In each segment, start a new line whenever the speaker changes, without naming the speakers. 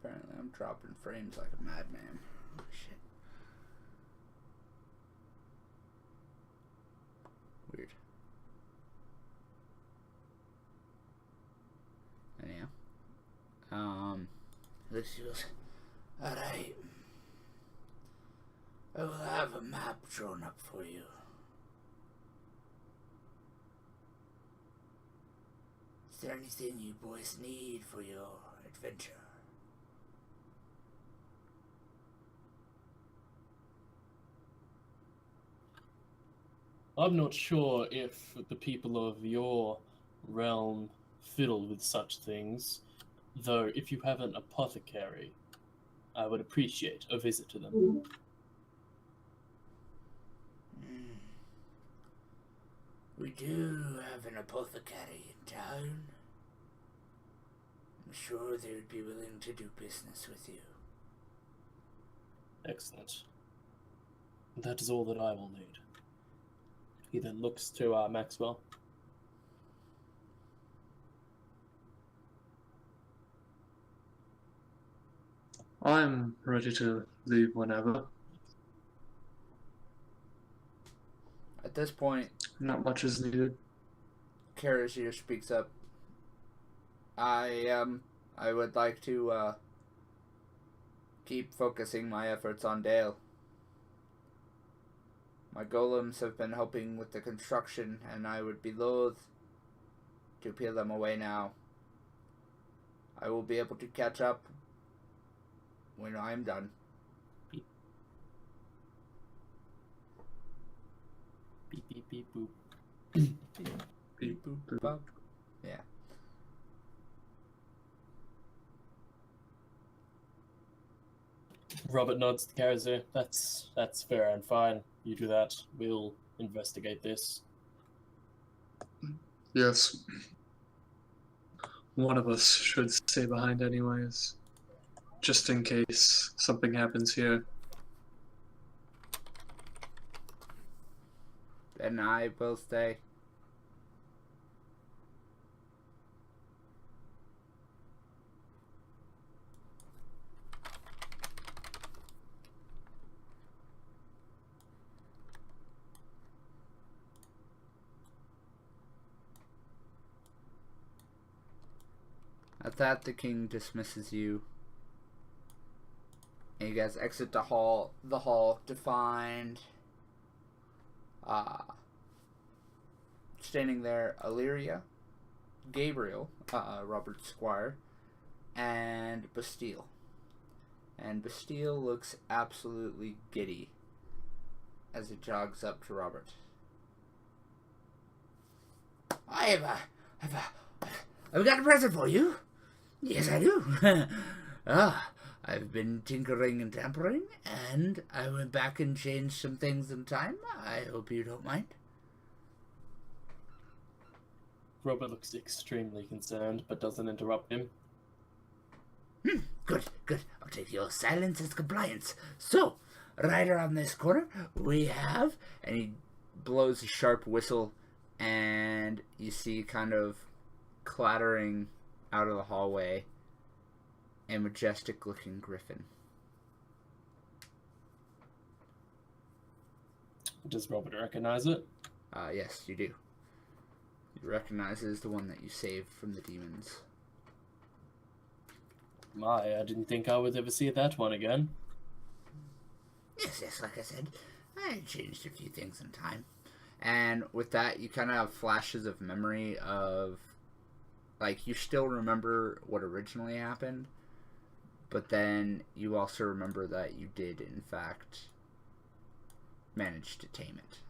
Apparently I'm dropping frames like a madman. Oh, shit. Weird. Anyhow. Lucius. Alright. I will have a map drawn up for you. Is there anything you boys need for your adventure?
I'm not sure if the people of your realm fiddle with such things, though if you have an apothecary, I would appreciate a visit to them.
We do have an apothecary in town. I'm sure they would be willing to do business with you.
Excellent. That is all that I will need. He then looks to Maxwell.
I'm ready to leave whenever.
At this point,
Not much is needed.
Karasier speaks up. I would like to keep focusing my efforts on Dale. My golems have been helping with the construction, and I would be loath to peel them away now. I will be able to catch up when I am done.
Beep. Beep, beep, beep, boop.
Beep, boop, bop. Yeah.
Robert nods to Karazir. That's fair and fine. You do that. We'll investigate this.
Yes. One of us should stay behind anyways. Just in case something happens here.
Then I will stay. At that, the king dismisses you. And you guys exit the hall to find standing there Illyria, Gabriel, Robert's squire, and Bastille. And Bastille looks absolutely giddy as it jogs up to Robert. I've got a present for you. Yes, I do. I've been tinkering and tampering, and I went back and changed some things in time. I hope you don't mind.
Robert looks extremely concerned, but doesn't interrupt him.
Good. I'll take your silence as compliance. So, right around this corner, we have... And he blows a sharp whistle, and you see kind of clattering out of the hallway a majestic-looking griffin.
Does Robert recognize it?
Yes, you do. You recognize it as the one that you saved from the demons.
I didn't think I would ever see that one again.
Yes, like I said, I changed a few things in time. And with that, you kind of have flashes of memory of... Like, you still remember what originally happened, but then you also remember that you did, in fact, manage to tame it.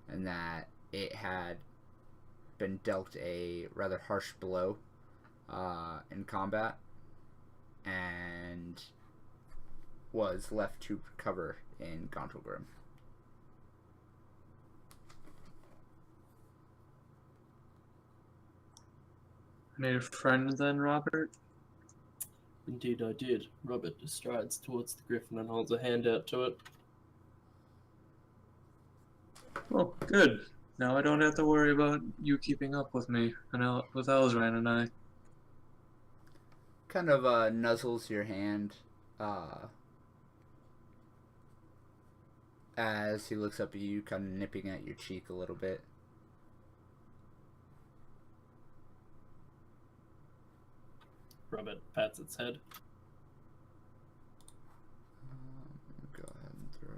And that it had been dealt a rather harsh blow in combat, and was left to recover in Gontalgrim.
Made a friend then, Robert?
Indeed I did. Robert strides towards the griffin and holds a hand out to it.
Oh, good. Now I don't have to worry about you keeping up with me and with Elzran and I.
kind of nuzzles your hand as he looks up at you, kind of nipping at your cheek a little bit.
Robert pats its head.
Go ahead and throw.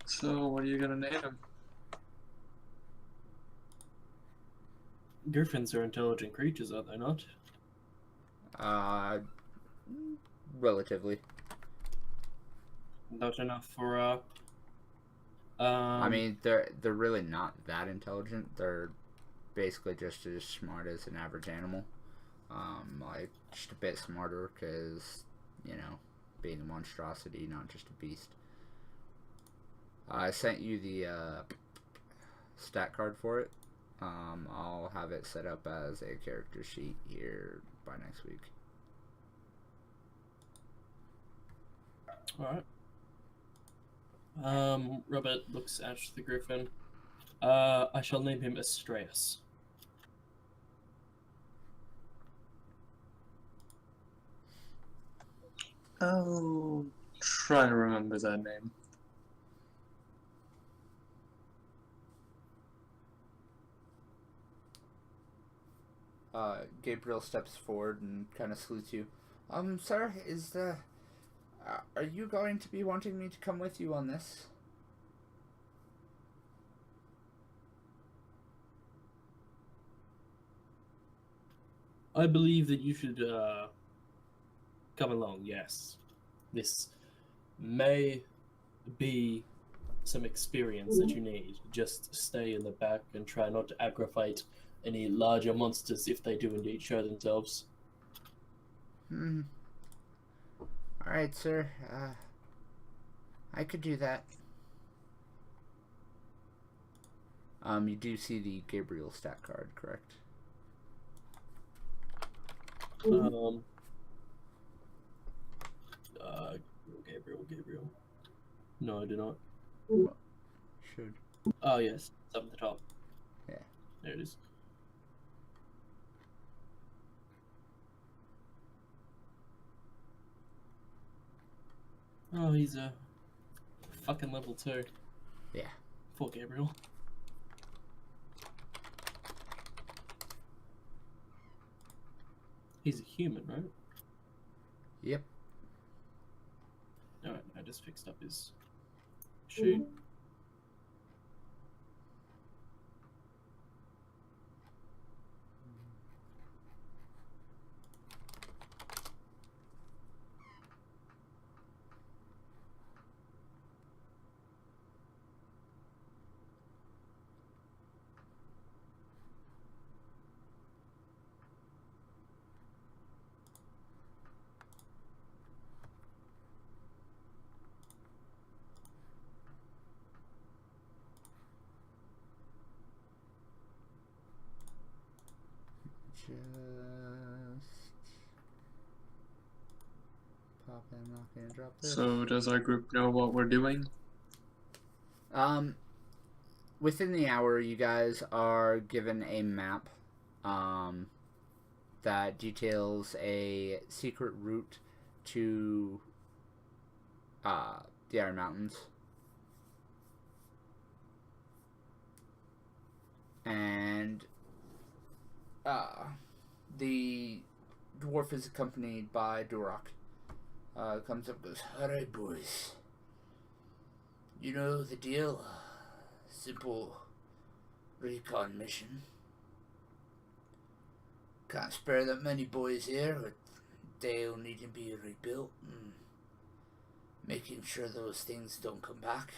So, what are you gonna name him?
Griffins are intelligent creatures, are they not?
Relatively.
Not enough for
I mean, they're really not that intelligent. They're basically just as smart as an average animal. Like just a bit smarter because, you know, being a monstrosity, not just a beast. I sent you the stat card for it. I'll have it set up as a character sheet here by next week.
Alright. Robert looks at the griffin. I shall name him Astreus.
I'll try to remember that name.
Gabriel steps forward and kind of salutes you. Sir, are you going to be wanting me to come with you on this?
I believe that you should come along, yes. This may be some experience that you need. Just stay in the back and try not to aggravate any larger monsters if they do indeed show themselves.
Alright, sir. I could do that. You do see the Gabriel stat card, correct?
Gabriel. No, I do not.
Should.
Oh, yes. It's up at the top.
Yeah.
There it is. Oh, he's a fucking level 2.
Yeah.
Poor Gabriel. He's a human, right?
Yep.
Alright, I just fixed up his shoot.
Just pop in, lock in, drop this.
So, does our group know what we're doing?
Within the hour, you guys are given a map that details a secret route to the Iron Mountains. And the dwarf is accompanied by Duroc. Comes up and goes, "Alright, boys. You know the deal. Simple recon mission. Can't spare that many boys here, but they'll need to be rebuilt and making sure those things don't come back.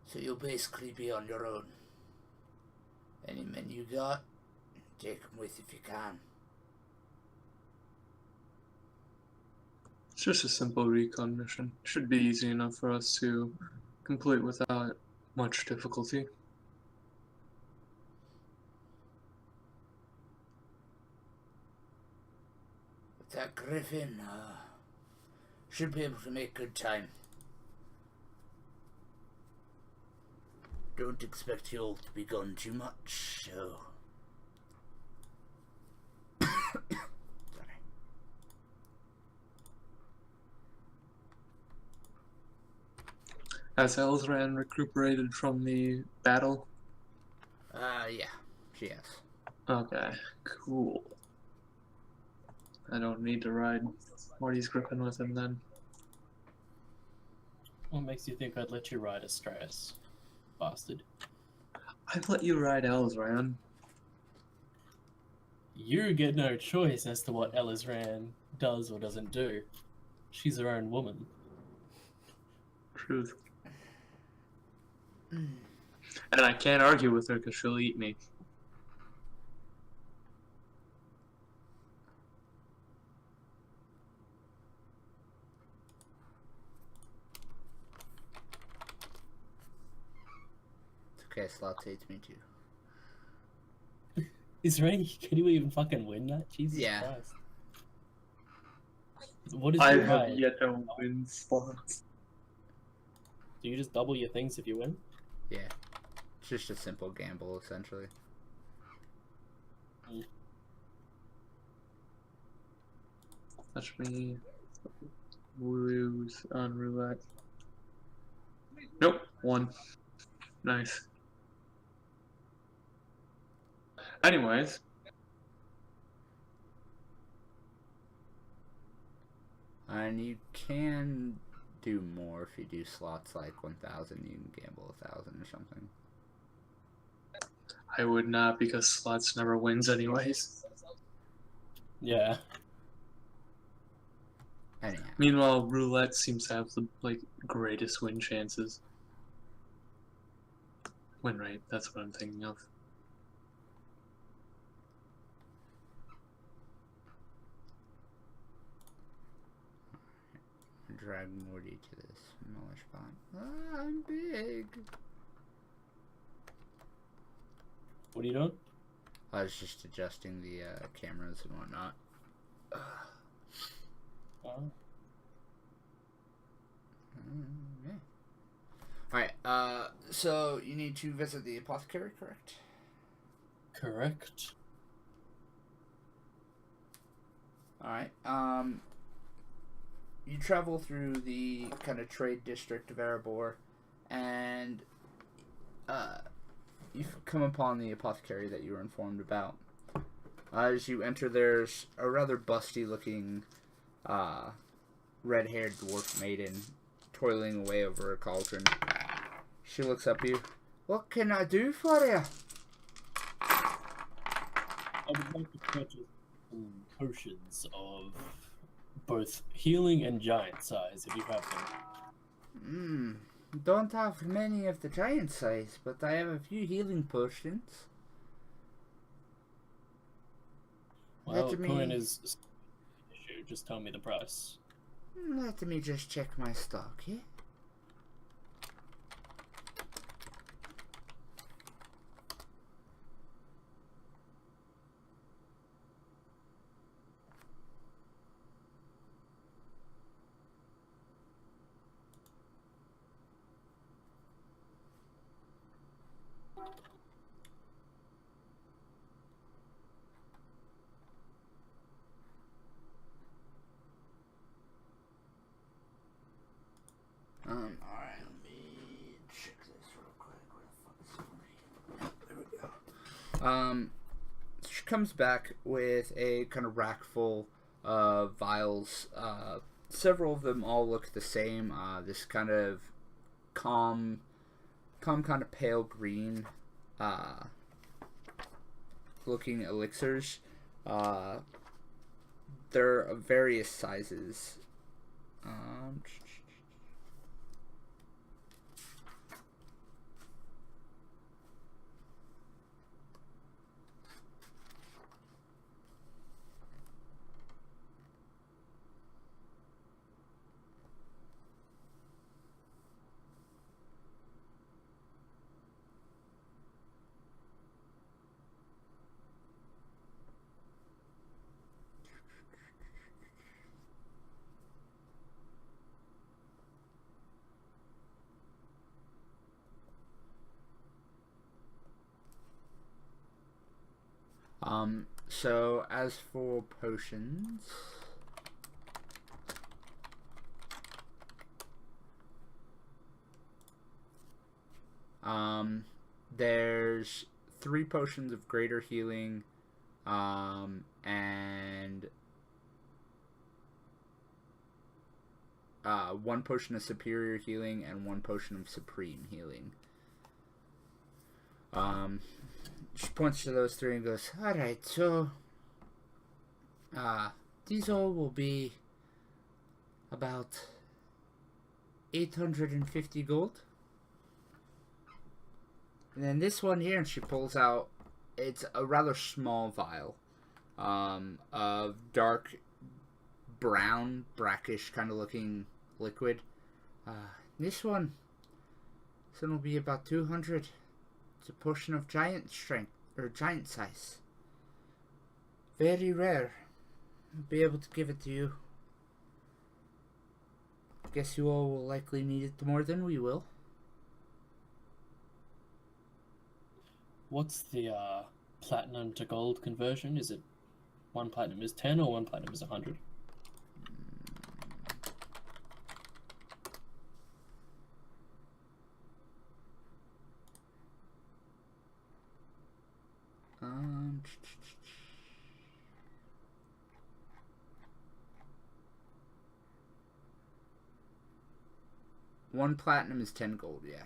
So you'll basically be on your own. Any men you got, take them with if you can."
It's just a simple recon mission. Should be easy enough for us to complete without much difficulty.
With that griffin, should be able to make good time. don't expect you all to be gone too much, so... Sorry.
Has Elzran recuperated from the battle?
Yeah, she has.
Okay, cool. I don't need to ride Morty's Griffin with him then.
What makes you think I'd let you ride a Strauss, bastard?
I'd let you ride Elzran.
You get no choice as to what Elizran does or doesn't do. She's her own woman.
Truth. And I can't argue with her because she'll eat me.
It's okay, Slots hates me too.
Is there any... Can you even fucking win that? Jesus
Yeah.
Christ. What is
I
your
have
ride?
yet to win slots.
Do you just double your things if you win?
Yeah. It's just a simple gamble, essentially.
Touch me. Lose on roulette. Nope, 1. Nice. Anyways.
And you can do more if you do slots like 1,000. You can gamble 1,000 or something.
I would not because slots never wins anyways.
Yeah.
Anyhow.
Meanwhile, roulette seems to have the greatest win chances. Win rate, that's what I'm thinking of.
Drag Morty to this smaller spot. Ah, I'm big.
What are you doing?
I was just adjusting the cameras and whatnot. Yeah. Alright, so you need to visit the apothecary, correct?
Correct.
Alright, you travel through the kind of trade district of Erebor, and you've come upon the apothecary that you were informed about. As you enter, there's a rather busty-looking, red-haired dwarf maiden toiling away over a cauldron. She looks up at you. What can I do for you?
I would like to purchase some potions of both healing and giant size, if you have them.
Don't have many of the giant size, but I have a few healing potions.
Well, coin is an issue. Just tell me the price.
Let me just check my stock here. Alright, let me check this real quick. Where the fuck is it? There we go. She comes back with a kind of rack full of vials. Several of them all look the same. This kind of calm kind of pale green looking elixirs. They're of various sizes. So as for potions, there's 3 potions of greater healing, and 1 potion of superior healing and 1 potion of supreme healing. She points to those 3 and goes, "Alright, so these all will be about 850 gold. And then this one here," and she pulls out, it's a rather small vial of dark brown, brackish kind of looking liquid. This one will be about 200. It's a potion of giant strength, or giant size. Very rare. I'll be able to give it to you. Guess you all will likely need it more than we will.
What's the platinum to gold conversion? Is it 1 platinum is 10 or 1 platinum is 100?
One platinum is 10 gold, yeah.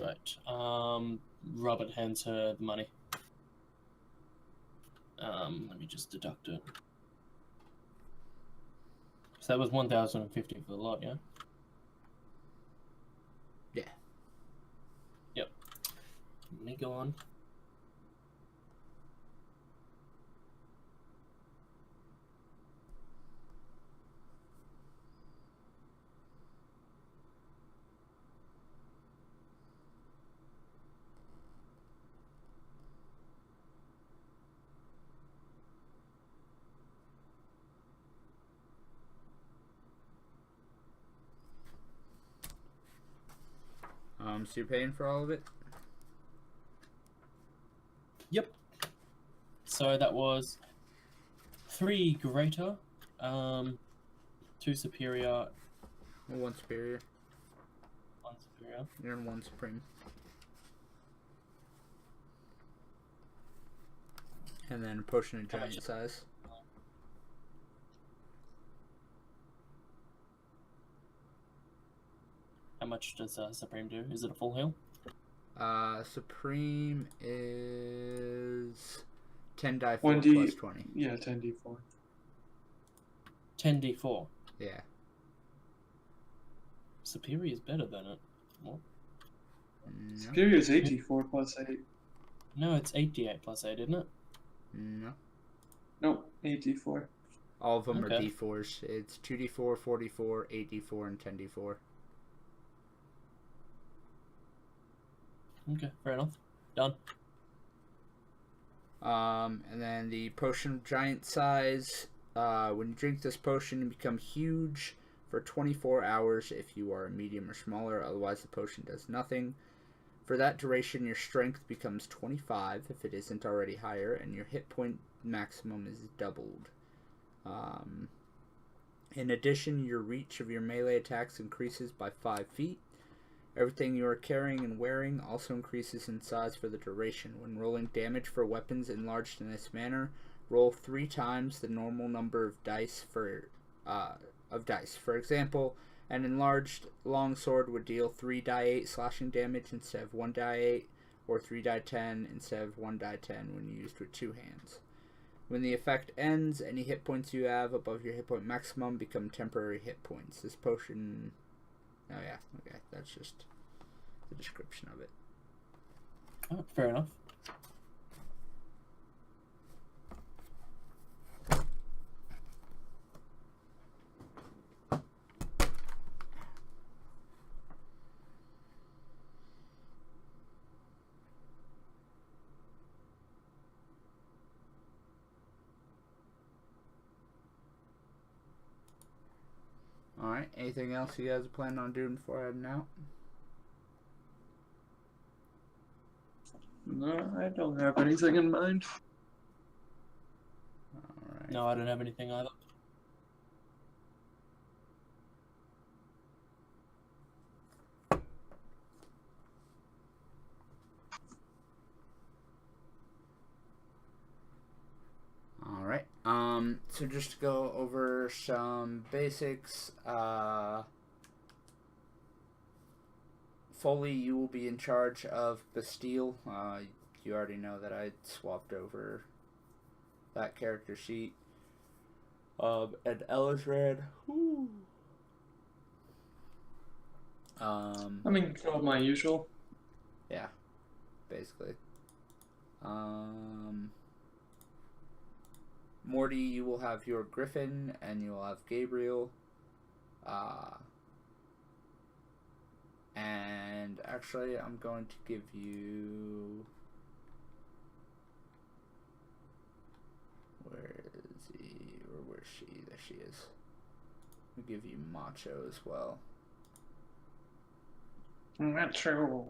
Right. Robert hands her the money. Let me just deduct it. So that was 1,050 for the lot, yeah?
Yeah.
Yep. Let me go on.
So you're paying for all of it?
Yep. So that was 3 greater, 2 superior,
1 superior.
1 superior.
And 1 supreme. And then a potion of giant size.
How much does Supreme do? Is it a full heal?
Supreme is 10 die 4
1d
plus 20.
Yeah, 10d4.
10d4.
Yeah.
Superior is better than it. What?
No.
Superior is 8d4 plus 8.
No, it's 8d8 plus 8, isn't it?
No.
Nope, 8d4.
All of them are
Okay.
d4s. It's 2d4, 4d4, 8d4, and 10d4.
Okay, fair enough. Done.
And then the potion of giant size. When you drink this potion, you become huge for 24 hours if you are medium or smaller. Otherwise, the potion does nothing. For that duration, your strength becomes 25 if it isn't already higher, and your hit point maximum is doubled. In addition, your reach of your melee attacks increases by 5 feet. Everything you are carrying and wearing also increases in size for the duration. When rolling damage for weapons enlarged in this manner, roll 3 times the normal number of dice. For example, an enlarged longsword would deal 3 die 8 slashing damage instead of 1 die 8, or 3 die 10 instead of 1 die 10 when used with 2 hands. When the effect ends, any hit points you have above your hit point maximum become temporary hit points. This potion... Oh yeah, okay, that's just the description of it.
Oh, fair enough.
Alright, anything else you guys are planning on doing before heading out?
No, I don't have anything in mind.
Alright.
No, I don't have anything either.
Alright. So just to go over some basics, Foley, you will be in charge of Bastille. You already know that I swapped over that character sheet. And Ellisrand.
I mean, all my usual.
Yeah, basically. Morty, you will have your Griffin, and you will have Gabriel. And actually, I'm going to give you... Where is he? Or where's she? There she is. I'll give you Macho as well.
Macho.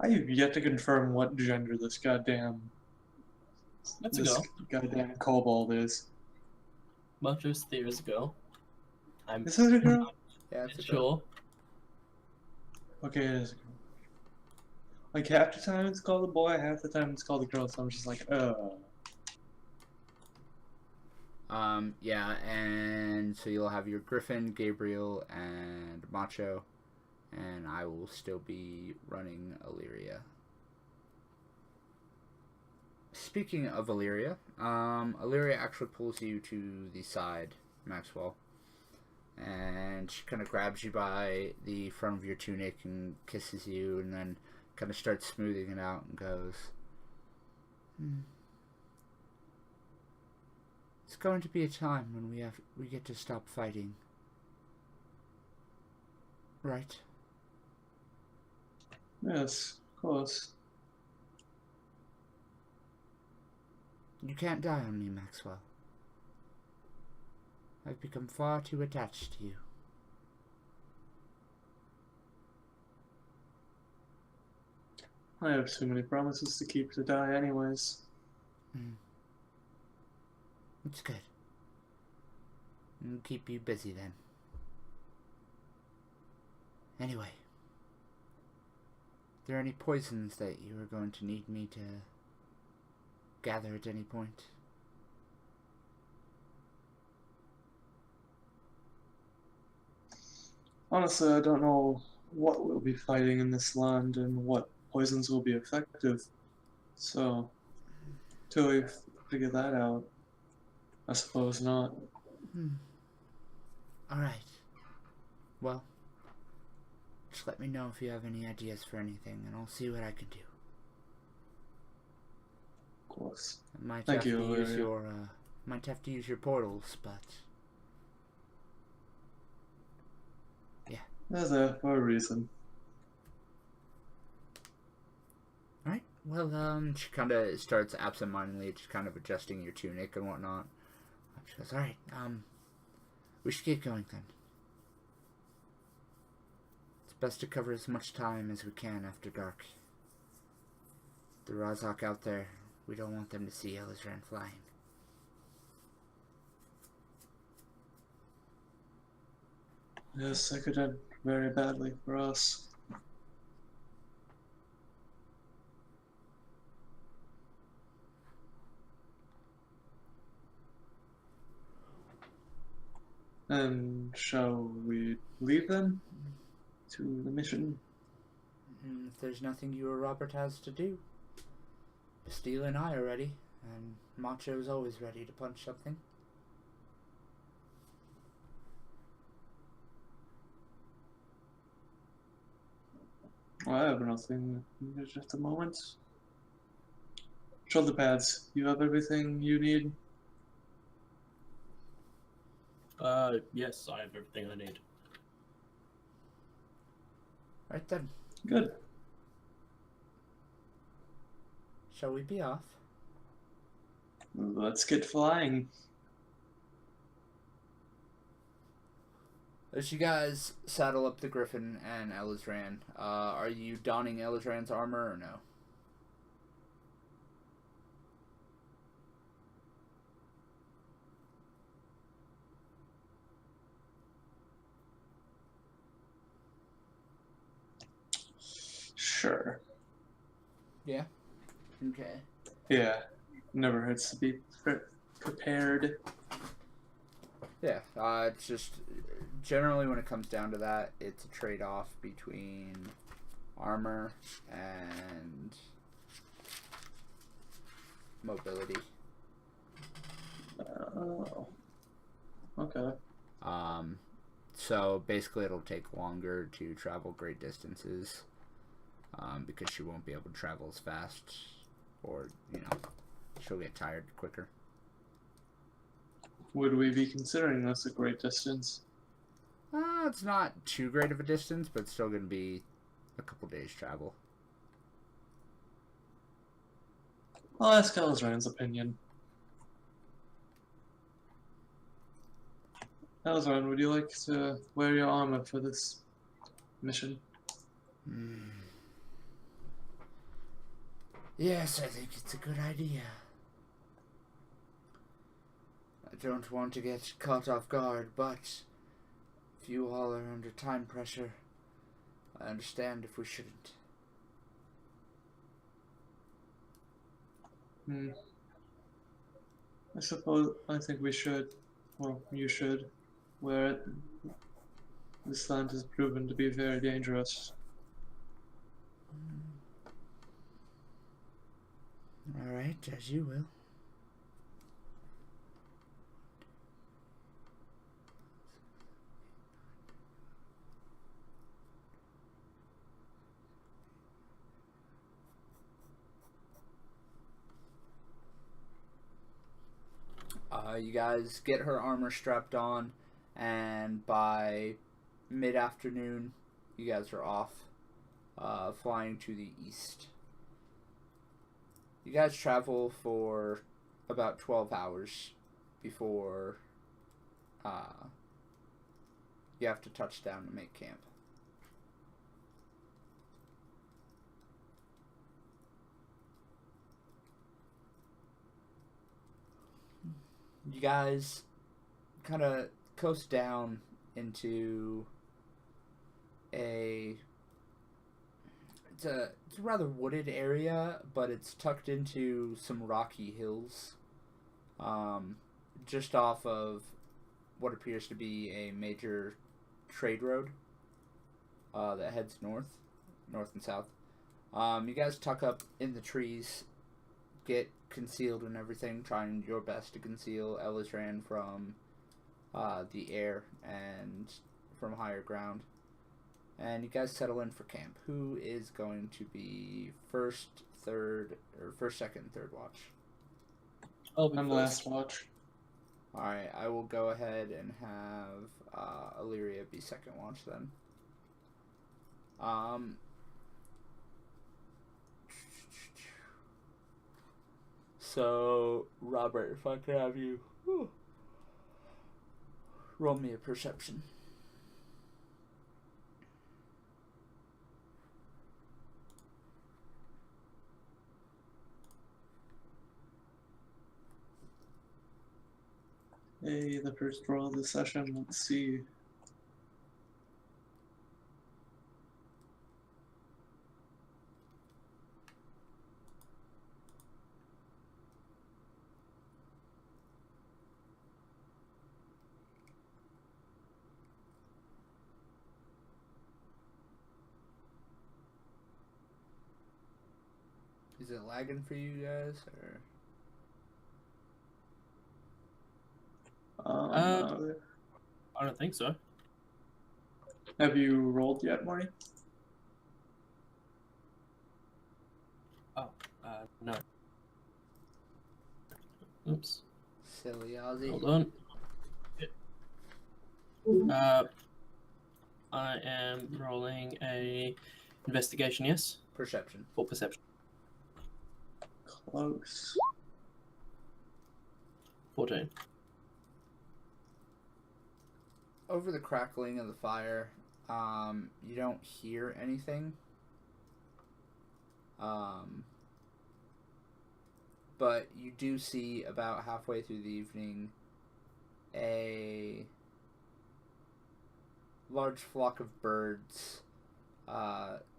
I have yet to confirm what gender this goddamn kobold is.
Macho's theory is a girl. I'm
Is it a girl?
Yeah, it's a
sure.
girl.
Okay, it is a girl. Like half the time it's called a boy, half the time it's called a girl, so I'm just like,
Yeah, and so you'll have your Griffin, Gabriel, and Macho, and I will still be running Illyria. Speaking of Illyria, Illyria actually pulls you to the side, Maxwell, and she kind of grabs you by the front of your tunic and kisses you, and then kind of starts smoothing it out and goes, It's going to be a time when we get to stop fighting. Right?
yes, of course.
You can't die on me, Maxwell. I've become far too attached to you.
I have too many promises to keep to die anyways.
It's good. I'll keep you busy then. Anyway, are there any poisons that you are going to need me to gather at any point?
Honestly, I don't know what we'll be fighting in this land and what poisons will be effective. So, till we figure that out, I suppose not.
Alright. Well, just let me know if you have any ideas for anything, and I'll see what I can do.
Of course.
I might
Thank
have
you,
to use
Illyria.
might have to use your portals, but yeah.
They're there for a reason.
Alright, well, she kind of starts absentmindedly just kind of adjusting your tunic and whatnot. She goes, alright, we should get going then. It's best to cover as much time as we can after dark. The Razak out there, we don't want them to see Ellisrand flying.
Yes, that could end very badly for us. And shall we leave then? To the mission?
If there's nothing you or Robert has to do, Bastille and I are ready, and Macho's always ready to punch something.
I have nothing just a moment. Shoulder pads. You have everything you need?
Yes, I have everything I need.
Right then,
Good.
shall we be off?
Let's get flying.
As you guys saddle up the Griffin and Elizran, are you donning Elizran's armor or no?
Sure.
Yeah. Okay.
Yeah. Never hurts to be prepared.
Yeah. It's just generally when it comes down to that, it's a trade-off between armor and mobility.
Oh. Okay.
So basically it'll take longer to travel great distances because she won't be able to travel as fast, or, she'll get tired quicker.
Would we be considering this a great distance?
It's not too great of a distance, but it's still going to be a couple days travel.
I'll ask Elizran's opinion. Elizran, would you like to wear your armor for this mission?
Yes, I think it's a good idea. I don't want to get caught off guard, but if you all are under time pressure, I understand if we shouldn't.
I think we should. Well, you should wear it. This land has proven to be very dangerous.
Alright, as you will. You guys get her armor strapped on, and by mid-afternoon, you guys are off, flying to the east. You guys travel for about 12 hours before you have to touch down to make camp. You guys kind of coast down into it's a rather wooded area, but it's tucked into some rocky hills, just off of what appears to be a major trade road that heads north and south. You guys tuck up in the trees, get concealed and everything, trying your best to conceal Elizran from the air and from higher ground. And you guys settle in for camp. Who is going to be first, second, and third watch?
I'm last watch.
Alright, I will go ahead and have Illyria be second watch then. So, Robert, if I could have you roll me a perception.
Hey, the first roll of the session. Let's see.
Is it lagging for you guys, or?
I don't think so.
Have you rolled yet, Marty?
Oh, no. Oops.
Silly Ozzy.
Hold on. I am rolling a investigation, yes?
Perception.
Or perception.
Close.
14.
over the crackling of the fire, you don't hear anything. But you do see about halfway through the evening a large flock of birds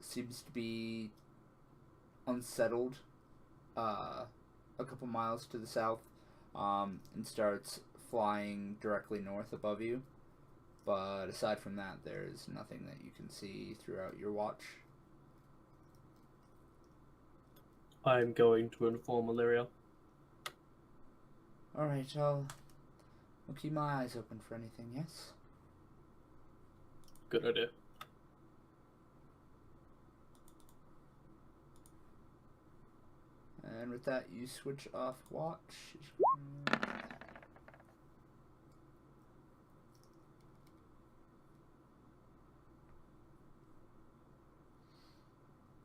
seems to be unsettled a couple miles to the south, and starts flying directly north above you. But aside from that, there's nothing that you can see throughout your watch.
I'm going to inform Illyria.
Alright, I'll keep my eyes open for anything, yes?
Good idea.
And with that, you switch off watch.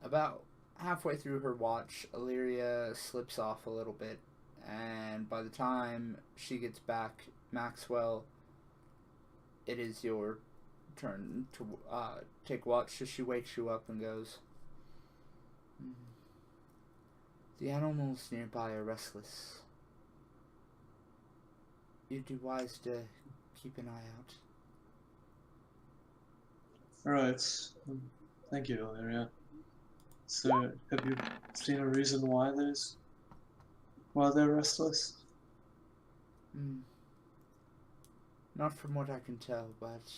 About halfway through her watch, Illyria slips off a little bit, and by the time she gets back, Maxwell, it is your turn to take watch. So she wakes you up and goes, "The animals nearby are restless. You'd do wise to keep an eye out."
Alright. Thank you, Illyria. So, have you seen a reason why they're restless?
Not from what I can tell, but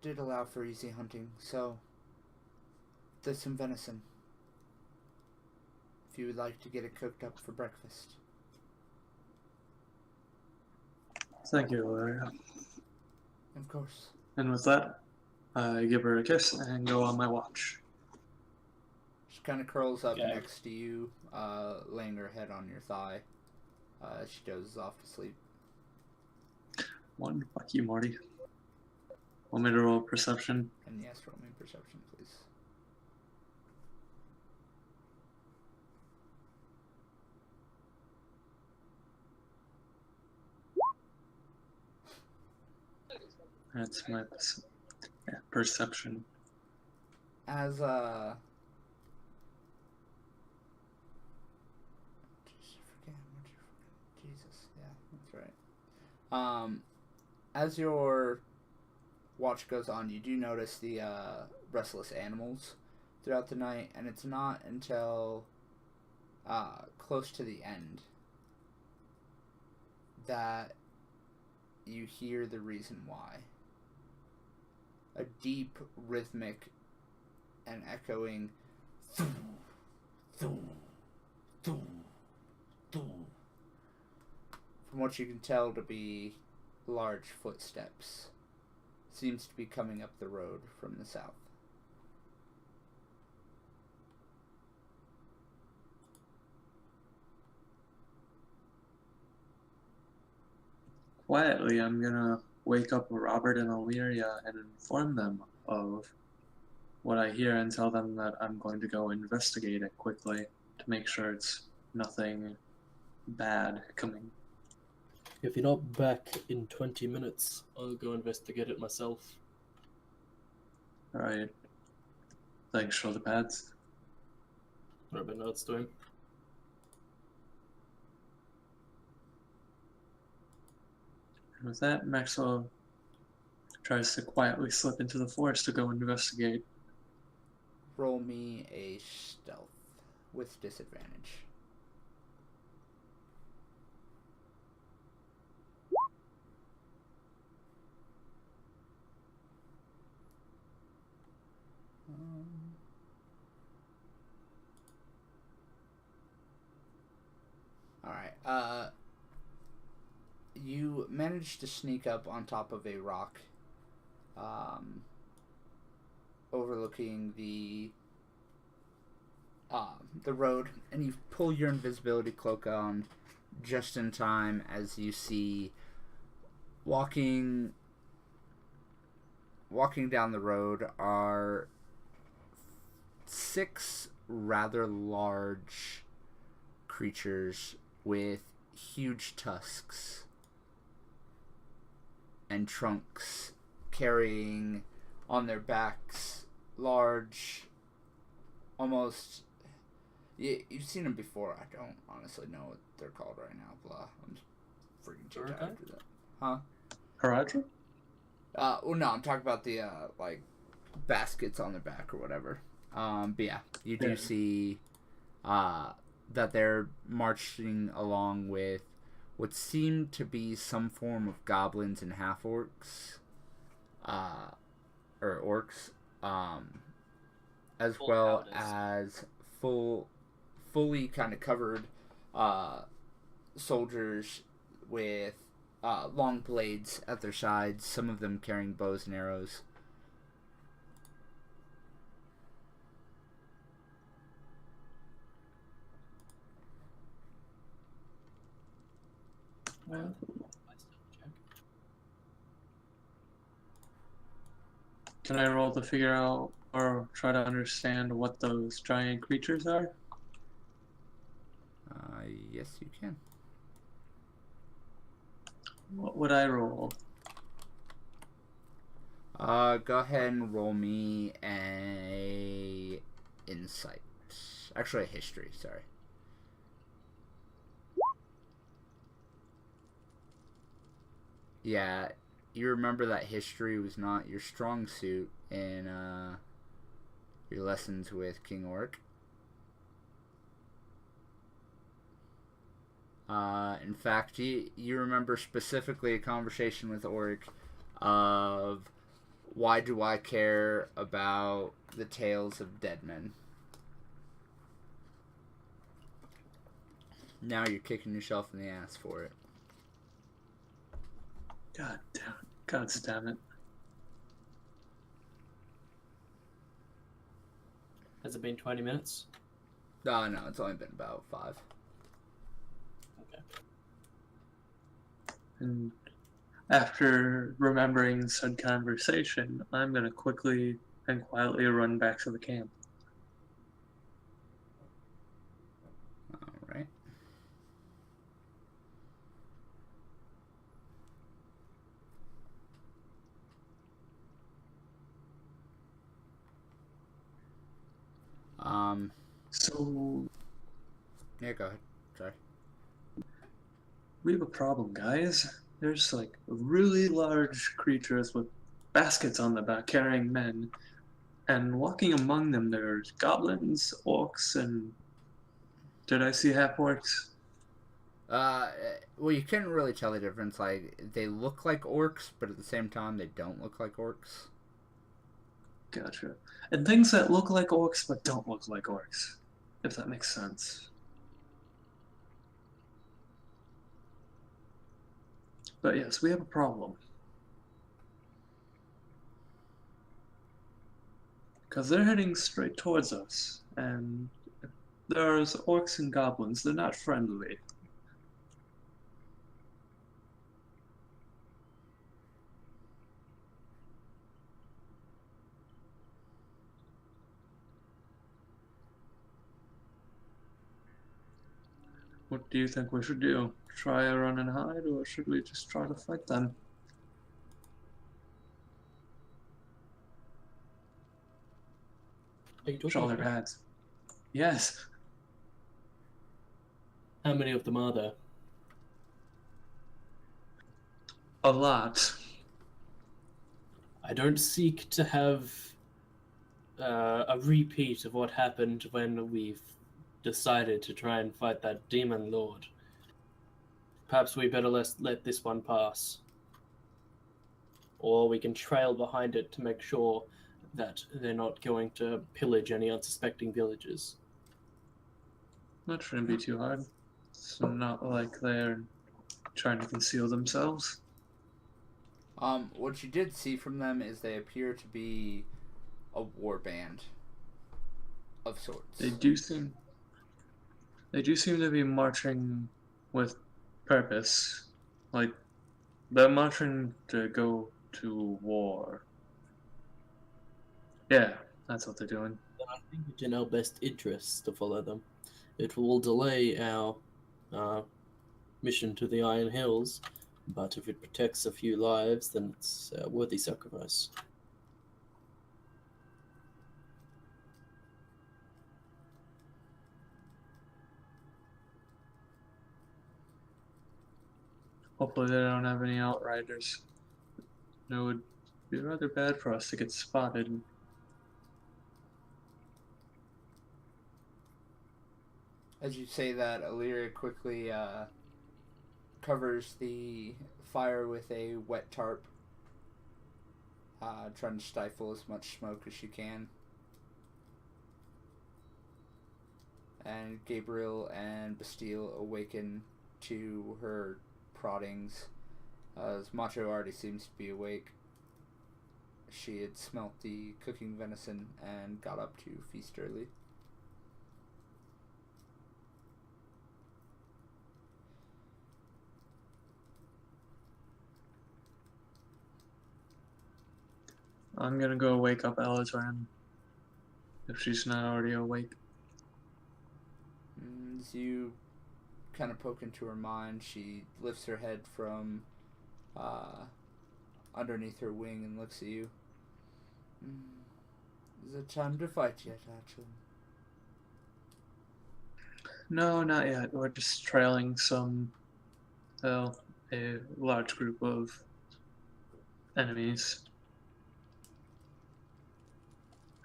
did allow for easy hunting, so there's some venison. If you would like to get it cooked up for breakfast.
Thank you, Illyria.
Of course.
And with that, I give her a kiss and go on my watch.
She kind of curls up
Okay.
next to you, laying her head on your thigh. She dozes off to sleep.
One, fuck you, Morty. Want me to roll perception?
And yes, roll me perception, please.
That's my perception.
As Jesus, yeah, that's right. As your watch goes on, you do notice the restless animals throughout the night, and it's not until close to the end that you hear the reason why. A deep, rhythmic, and echoing thum, thum, thum, thum. From what you can tell to be large footsteps, seems to be coming up the road from the south.
Quietly, I'm gonna wake up Robert and Illyria and inform them of what I hear and tell them that I'm going to go investigate it quickly to make sure it's nothing bad coming.
If you're not back in 20 minutes, I'll go investigate it myself.
Alright. Thanks, shoulder pads.
Robert nods to him.
And with that, Maxwell tries to quietly slip into the forest to go investigate.
Roll me a stealth with disadvantage. Alright, you managed to sneak up on top of a rock, overlooking the road, and you pull your invisibility cloak on just in time as you see walking down the road are 6 rather large creatures with huge tusks and trunks, carrying on their backs large, almost. You've seen them before. I don't honestly know what they're called right now. Blah. I'm freaking too tired to do that. Huh?
Haradra?
Well, no, I'm talking about the like baskets on their back or whatever. But yeah, you do see that they're marching along with what seemed to be some form of goblins and half orcs, or orcs, as
Full
well
powders.
as fully kind of covered soldiers with long blades at their sides, some of them carrying bows and arrows.
Well, can I roll to figure out or try to understand what those giant creatures are?
Yes, you can.
What would I roll?
Go ahead and roll me a insight. Actually, a history. Sorry. Yeah, you remember that history was not your strong suit in your lessons with King Orc. In fact, you remember specifically a conversation with Oric of why do I care about the tales of dead men? Now you're kicking yourself in the ass for it.
God damn it.
Has it been 20 minutes?
No, it's only been about 5.
Okay.
And after remembering said conversation, I'm gonna quickly and quietly run back to the camp.
All right.
So
Yeah, go ahead. Sorry.
we have a problem, guys. There's like really large creatures with baskets on their back carrying men, and walking among them there's goblins, orcs, and did I see half orcs?
Well, you couldn't really tell the difference. Like, they look like orcs, but at the same time, they don't look like orcs.
Gotcha. And things that look like orcs but don't look like orcs, if that makes sense. But yes, we have a problem. Because they're heading straight towards us, and there's orcs and goblins. They're not friendly. What do you think we should do? Try a run and hide, or should we just try to fight them?
Are you talking
Shoulder
about
pads. Yes.
how many of them are there?
A lot.
I don't seek to have a repeat of what happened when we've decided to try and fight that demon lord. Perhaps we better let this one pass. Or we can trail behind it to make sure that they're not going to pillage any unsuspecting villages.
That shouldn't be too hard. It's not like they're trying to conceal themselves.
What you did see from them is they appear to be a war band of sorts.
They do seem to be marching with purpose. Like, they're marching to go to war. Yeah, that's what they're doing.
Then I think it's in our best interest to follow them. It will delay our mission to the Iron Hills, But if it protects a few lives, then it's a worthy sacrifice.
Hopefully they don't have any outriders. It would be rather bad for us to get spotted.
As you say that, Illyria quickly covers the fire with a wet tarp, trying to stifle as much smoke as she can. And Gabriel and Bastille awaken to her proddings, as Macho already seems to be awake. She had smelt the cooking venison and got up to feast early.
I'm gonna go wake up Elizran if she's not already awake.
As you kind of poke into her mind, she lifts her head from underneath her wing and looks at you. Is it time to fight yet, Archon?
No, not yet. We're just trailing some, well, a large group of enemies.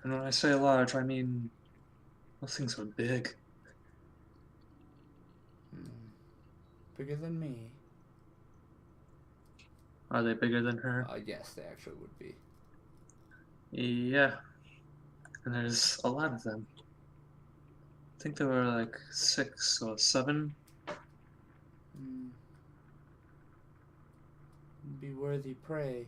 And when I say large, I mean those things are big.
Bigger than me.
Are they bigger than her?
Yes, they actually would be.
Yeah. And there's a lot of them. I think there were like 6 or 7.
Be worthy prey.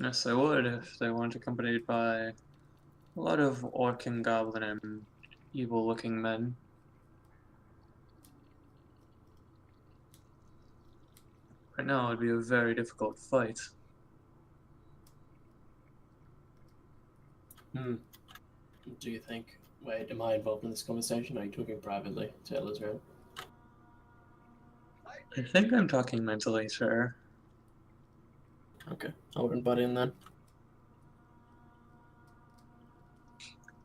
Yes, they would if they weren't accompanied by a lot of orc and goblin and evil-looking men. Right now, it would be a very difficult fight.
Do you think? Wait, am I involved in this conversation? Or are you talking privately to Elizran?
I think I'm talking mentally to her.
Okay, I wouldn't butt in then.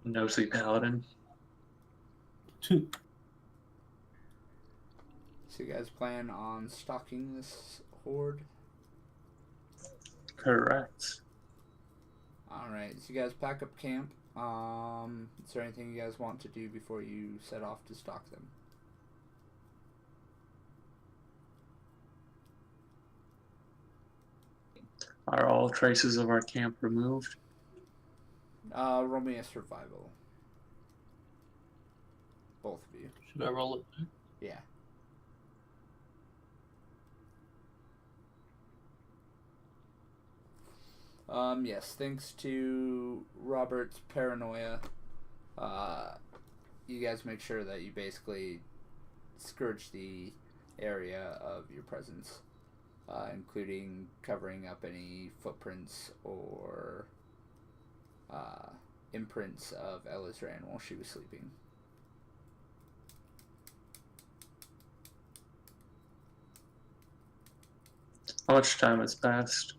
Nosy paladin.
So you guys plan on stalking this horde?
Correct.
Alright, so you guys pack up camp. Is there anything you guys want to do before you set off to stalk them?
Are all traces of our camp removed?
Roll me a survival. Both of you.
Should I roll it?
Yeah. Yes, thanks to Robert's paranoia, you guys make sure that you basically scourge the area of your presence, including covering up any footprints or imprints of Elizran while she was sleeping.
How much time has passed?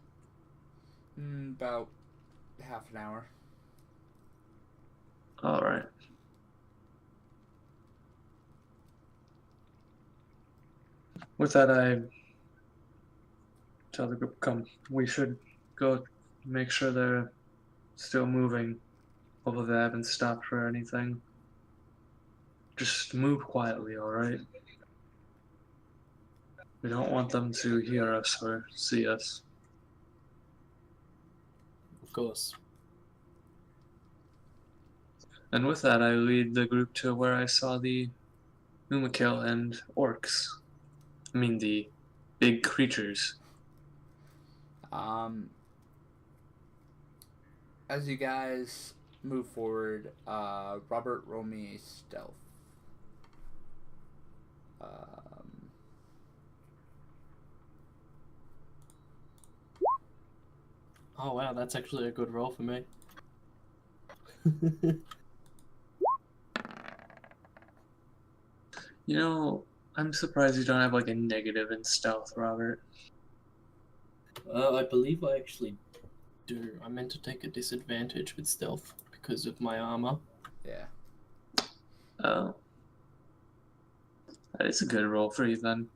About half an hour.
Alright. With that, I tell the group, come, we should go make sure they're still moving. Hopefully they haven't stopped for anything. Just move quietly, alright? We don't want them to hear us or see us.
Of course.
And with that, I lead the group to where I saw the Mumakil and orcs. I mean, the big creatures.
As you guys move forward, Robert, roll me stealth.
Oh wow, that's actually a good roll for me.
You know, I'm surprised you don't have like a negative in stealth, Robert.
I believe I actually do. I meant to take a disadvantage with stealth because of my armor.
Yeah.
Oh. That is a good roll for you then.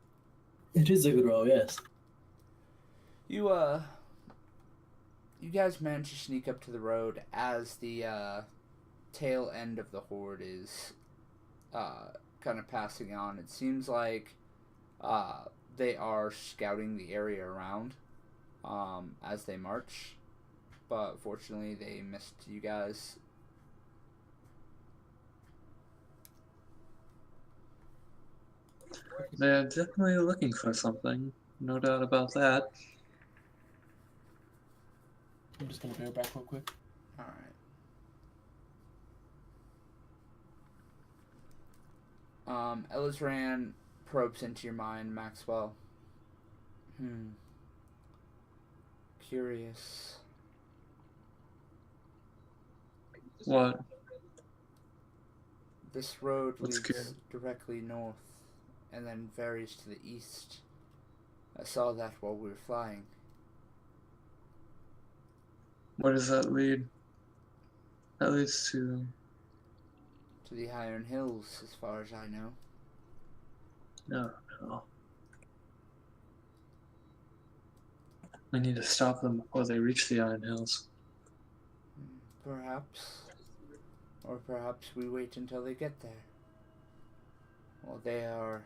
It is a good roll, yes.
You guys manage to sneak up to the road as the tail end of the horde is kind of passing on. It seems like they are scouting the area around as they march, but fortunately they missed you guys.
They're definitely looking for something. No doubt about that.
I'm just gonna go back real quick.
Alright. Elizran probes into your mind, Maxwell. Curious.
What?
This road
What's
leads
curious?
directly north and then varies to the east. I saw that while we were flying.
Where does that lead? That leads to...
To the Iron Hills, as far as I know.
No. We need to stop them before they reach the Iron Hills.
Perhaps. Or perhaps we wait until they get there. While they are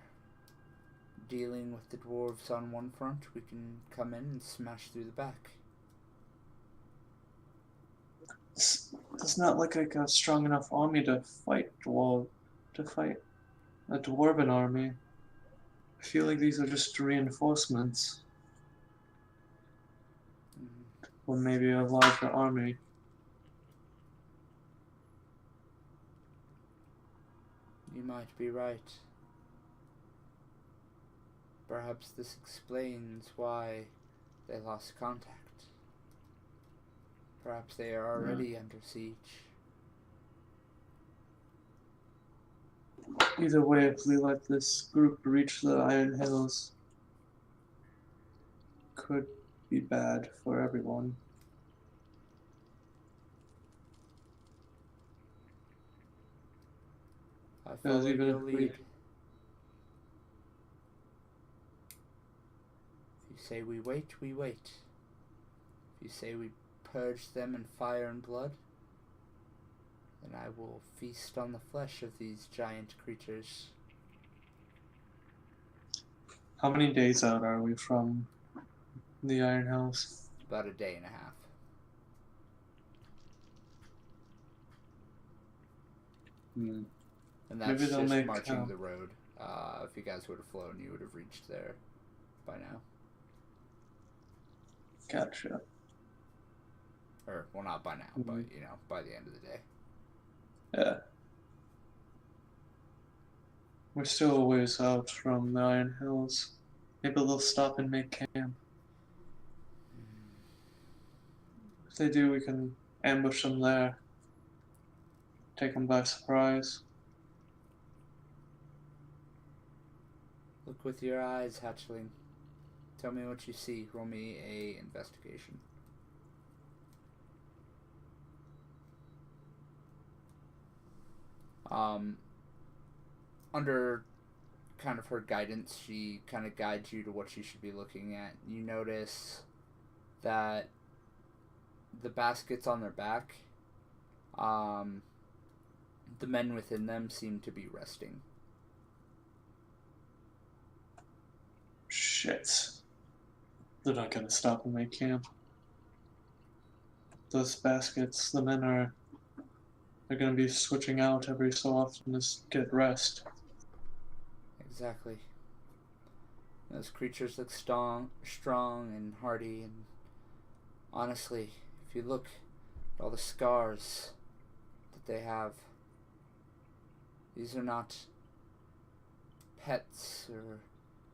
dealing with the dwarves on one front, we can come in and smash through the back.
It's not like a strong enough army to fight a dwarven army. I feel like these are just reinforcements. Or maybe a larger army.
You might be right. Perhaps this explains why they lost contact. Perhaps they are already under siege.
Either way, if we let this group reach the Iron Hills, could be bad for everyone.
I follow
even
your
if
lead.
we-
If you say we wait, we wait. If you say we purge them in fire and blood, then I will feast on the flesh of these giant creatures.
How many days out are we from the Iron Hills?
About a day and a half. And that's
Maybe they'll
just
make,
marching the road. If you guys would have flown, you would have reached there by now.
Gotcha.
Or, well, not by now, but, you know, by the end of the day.
Yeah. We're still a ways out from the Iron Hills. Maybe they'll stop and make camp. If they do, we can ambush them there. Take them by surprise.
Look with your eyes, hatchling. Tell me what you see. Roll me a investigation. Under kind of her guidance, she kind of guides you to what you should be looking at. You notice that the baskets on their back, the men within them seem to be resting.
Shit. They're not gonna stop and make camp. Those baskets, the men they're gonna be switching out every so often to get rest.
Exactly. Those creatures look strong and hardy, and honestly, if you look at all the scars that they have, these are not pets or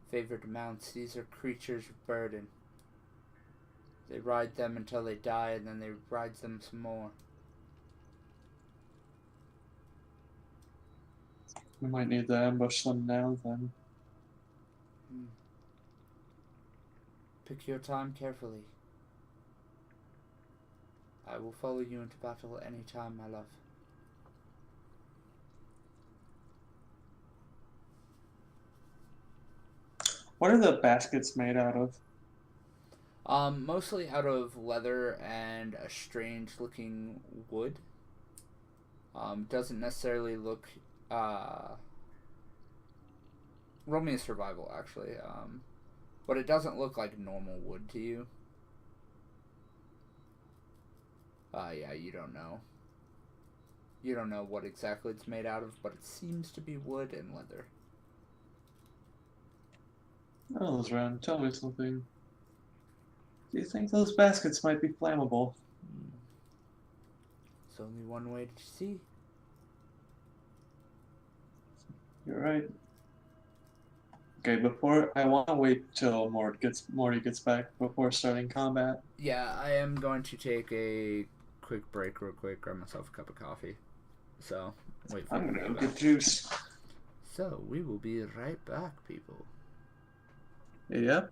favored mounts. These are creatures of burden. They ride them until they die, and then they ride them some more.
We might need to ambush them now then.
Hmm. Pick your time carefully. I will follow you into battle any time, my love.
What are the baskets made out of?
Mostly out of leather and a strange looking wood. Doesn't necessarily look, roll me a survival, actually. But it doesn't look like normal wood to you. Yeah, you don't know. You don't know what exactly it's made out of, but it seems to be wood and leather.
Elzran, tell me something. Do you think those baskets might be flammable?
There's only one way to see.
You're right. Okay, before I want to wait till Morty gets back before starting combat.
Yeah, I am going to take a quick break real quick, grab myself a cup of coffee. So, wait for
I'm
you to
gonna
get
go
back.
get juice.
So, we will be right back, people.
Yep.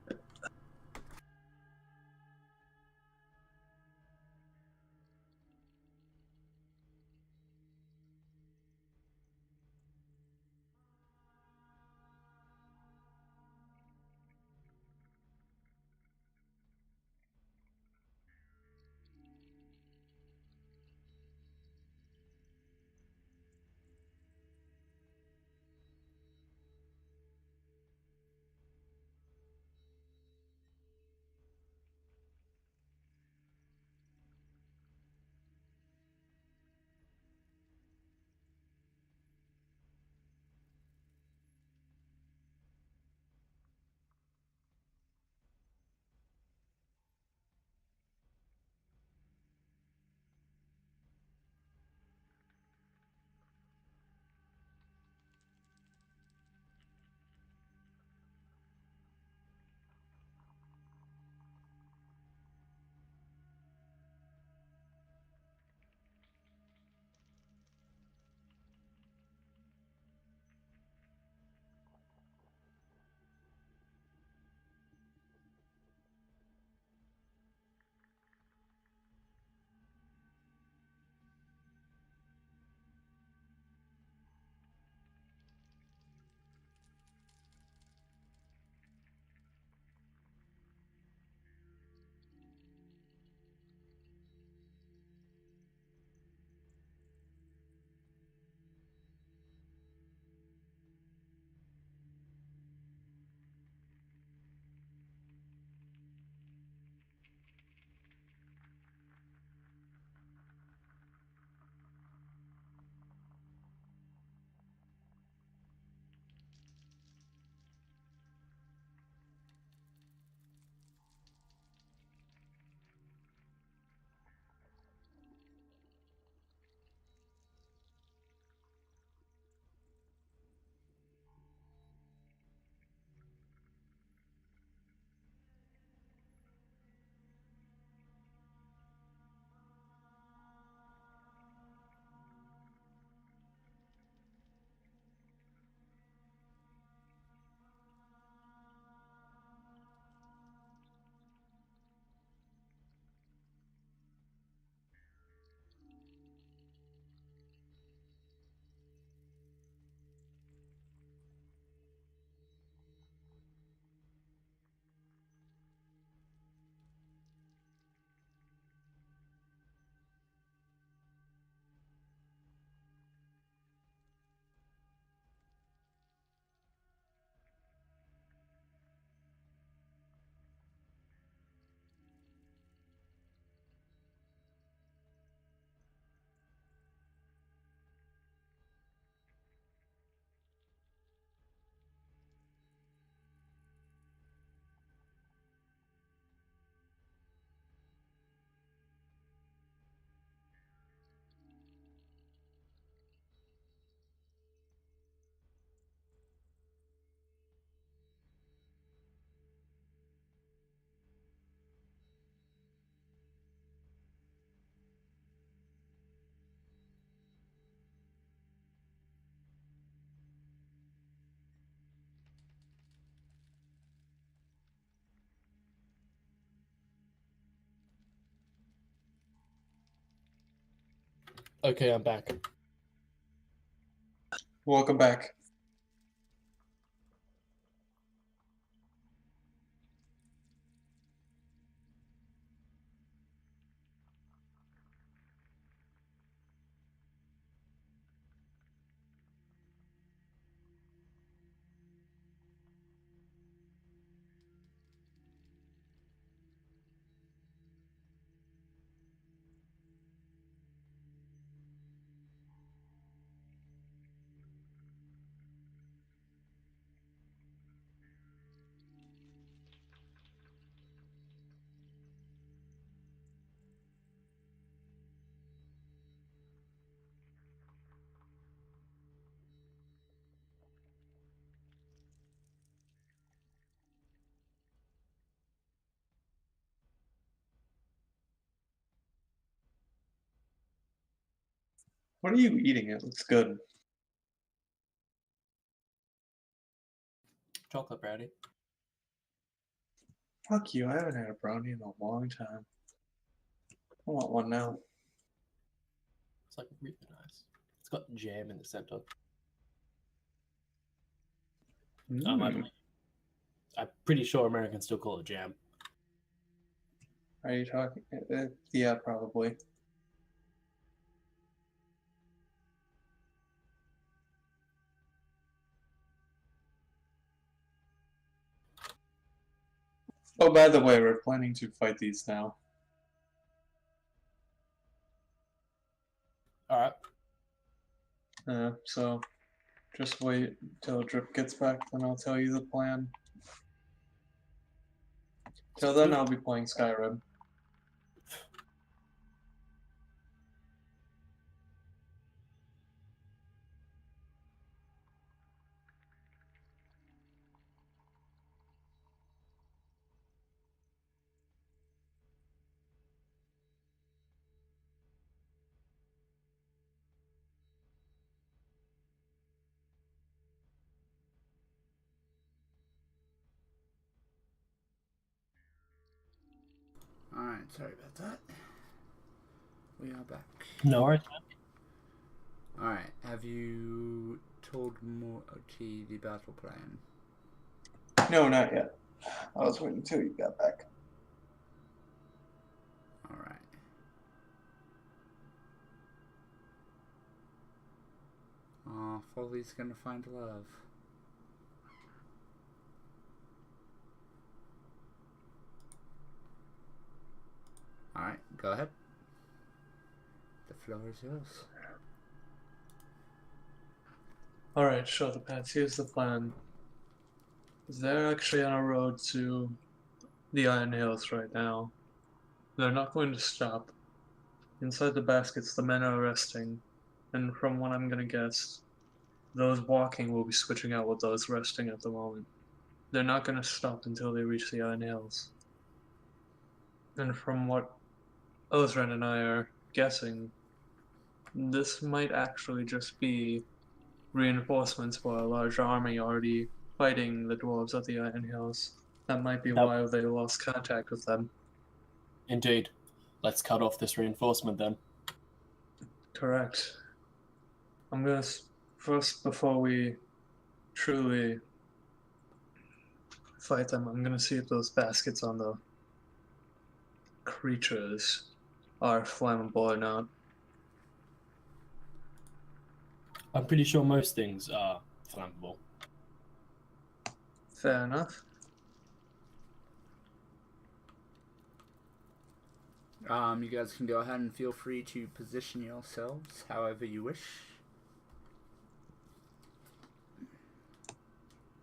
Okay, I'm back.
Welcome back. What are you eating? It looks good.
Chocolate brownie.
Fuck you, I haven't had a brownie in a long time. I want one now.
It's like really nice. It's got jam in the center. I believe. I'm pretty sure Americans still call it jam.
Are you talking? Yeah, probably. Oh, by the way, we're planning to fight these now.
All right.
So just wait till Drip gets back, then I'll tell you the plan. Till then, I'll be playing Skyrim.
Alright, sorry about that. We are back.
No worries.
Alright, have you told Mochi the battle plan?
No, not yet. I was waiting until you got back.
Alright. Aw, Foley's gonna find love. Alright, go ahead. The floor is yours.
Alright, show the pets. Here's the plan. They're actually on a road to the Iron Hills right now. They're not going to stop. Inside the baskets, the men are resting. And from what I'm gonna guess, those walking will be switching out with those resting at the moment. They're not gonna stop until they reach the Iron Hills. And from what Ozren and I are guessing, this might actually just be reinforcements for a large army already fighting the dwarves at the Iron Hills. That might be why they lost contact with them.
Indeed. Let's cut off this reinforcement then.
Correct. I'm gonna first, before we truly fight them, I'm gonna see if those baskets on the creatures are flammable or not.
I'm pretty sure most things are flammable.
Fair enough.
You guys can go ahead and feel free to position yourselves however you wish.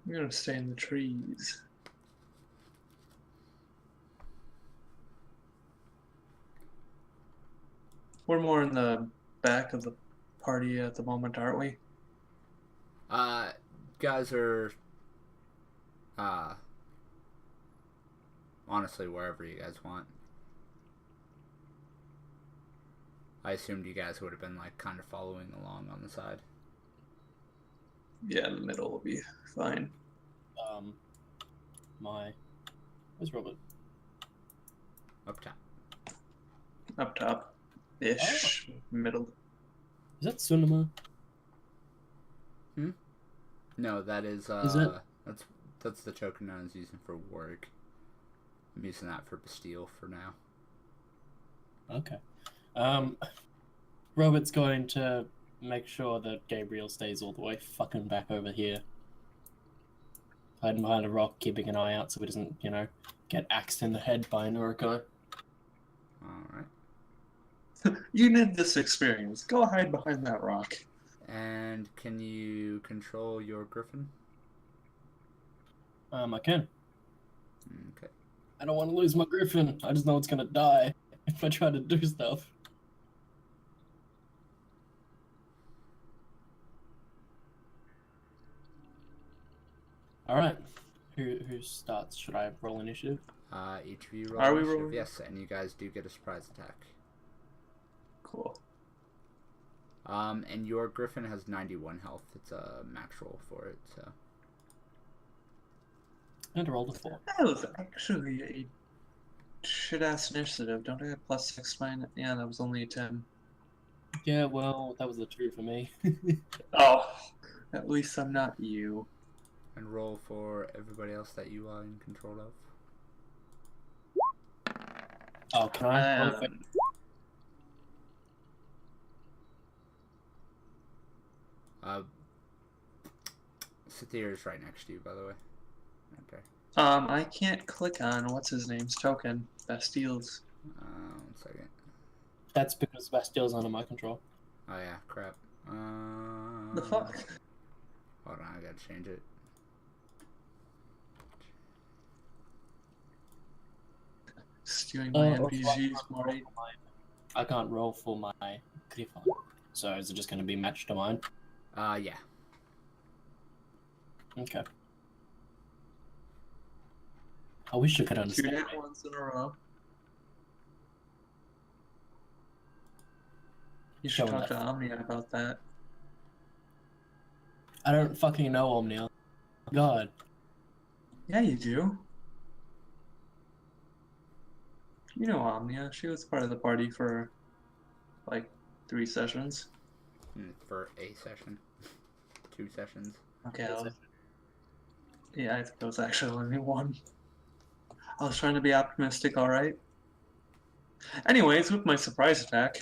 I'm gonna stay in the trees. We're more in the back of the party at the moment, aren't we?
Guys are, honestly, wherever you guys want. I assumed you guys would have been, like, kind of following along on the side.
Yeah, in the middle will be fine.
Where's Robert?
Up top.
Up top. Ish. Middle.
Is that cinema?
No, that is
Is that-
that's the token I was using for work. I'm using that for Bastille for now.
Okay. Robert's going to make sure that Gabriel stays all the way fucking back over here. Hiding behind a rock, keeping an eye out so he doesn't, get axed in the head by an Urko.
Alright.
You need this experience. Go hide behind that rock.
And can you control your griffin?
I can.
Okay.
I don't want to lose my griffin. I just know it's gonna die if I try to do stuff. Alright. Who starts? Should I roll initiative?
Each of you roll
Are we
initiative.
rolling?
Yes, and you guys do get a surprise attack.
Cool.
And your griffin has 91 health. It's a max roll for it, so.
And I rolled a 4.
That was actually a shit-ass initiative. Don't I have +6 mine? Yeah, that was only a 10.
Yeah, well, that was the 2 for me.
Oh, at least I'm not you.
And roll for everybody else that you are in control of.
Oh, can I? Roll for-
Sathir is right next to you, by the way. Okay.
I can't click on what's his name's token. Bastile's.
1 second.
That's because Bastille's under my control.
Oh yeah, crap.
The fuck?
Hold on, I gotta change it.
Stealing my
Oh,
NPGs, Marty.
I can't roll for my Griffon. So is it just going to be matched to mine?
Yeah.
Okay. I wish you could
2
understand
net
me.
ones in a row. You should
Showing
talk to
that.
Omnia about that.
I don't fucking know Omnia. God.
Yeah, you do. You know Omnia. She was part of the party for like 3 sessions.
For a session. 2 sessions.
Okay. Yeah, I think it was actually only 1. I was trying to be optimistic, alright? Anyways, with my surprise attack,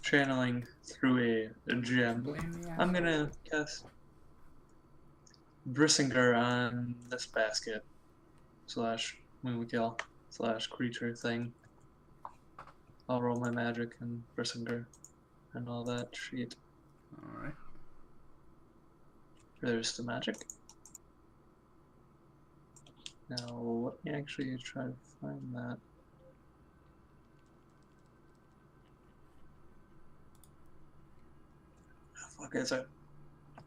channeling through a gem,
Blame me,
I'm
asshole.
gonna cast Brissinger on this basket / Mumakil / creature thing. I'll roll my magic and Brissinger and all that shit.
Alright.
There's the magic. Now let me actually try to find that. Oh, fuck is it?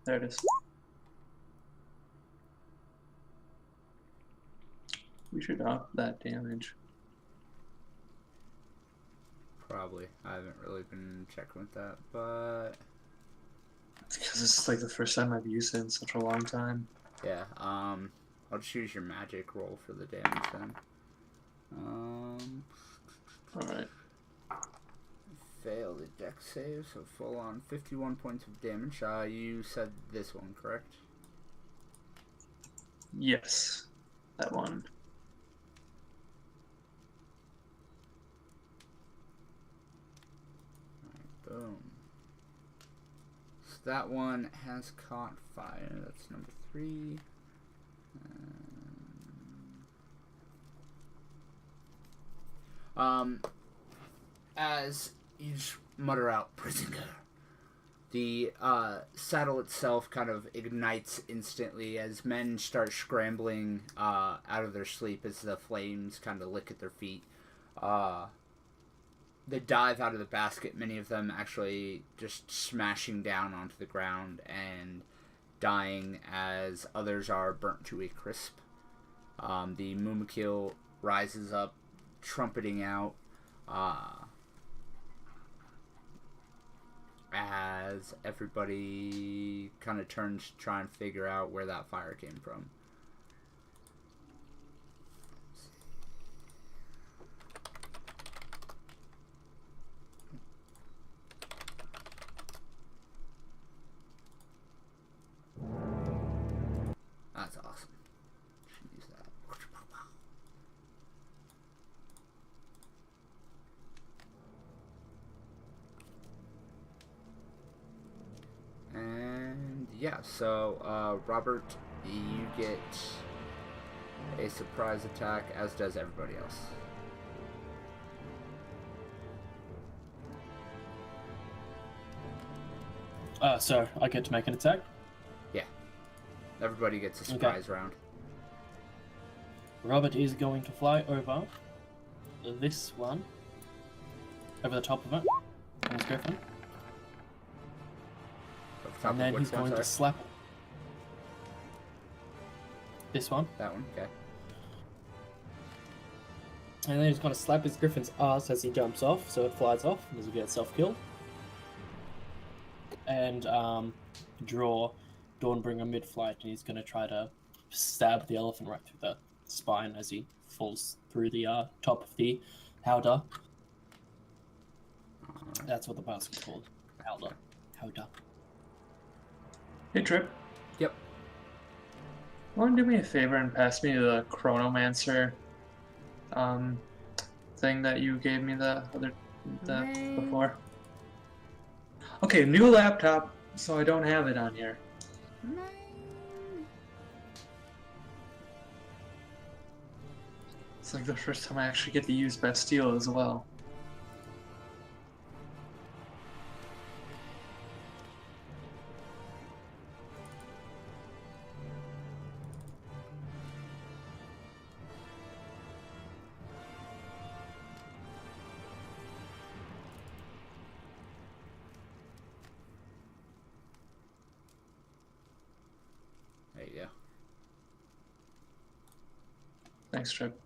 There it is. We should up that damage.
Probably. I haven't really been checking with that, but
Because it's like the first time I've used it in such a long time.
yeah, I'll choose your magic roll for the damage then.
Alright.
Fail the deck save, so full on 51 points of damage. You said this one, correct?
Yes. That one.
Boom. So that one has caught fire. That's number 3. As you just mutter out, Prisoner, the saddle itself kind of ignites instantly as men start scrambling out of their sleep as the flames kind of lick at their feet. They dive out of the basket, many of them actually just smashing down onto the ground and dying as others are burnt to a crisp. The Mumakil rises up, trumpeting out as everybody kind of turns to try and figure out where that fire came from. Yeah, so, Robert, you get a surprise attack, as does everybody else.
So I get to make an attack?
Yeah. Everybody gets a surprise round.
Robert is going to fly over this one, over the top of it, on his griffin. And then he's going to slap this one.
That one, okay.
And then he's going to slap his griffin's ass as he jumps off, so it flies off, and doesn't get self-killed. And draw Dawnbringer mid-flight, and he's going to try to stab the elephant right through the spine as he falls through the top of the howdah. That's what the basket's called. Howdah. Howdah.
Hey, Trip.
Yep.
Want to do me a favor and pass me the Chronomancer thing that you gave me before? Okay, new laptop, so I don't have it on here. It's like the first time I actually get to use Bastille as well.
There you go.
Thanks, Trip.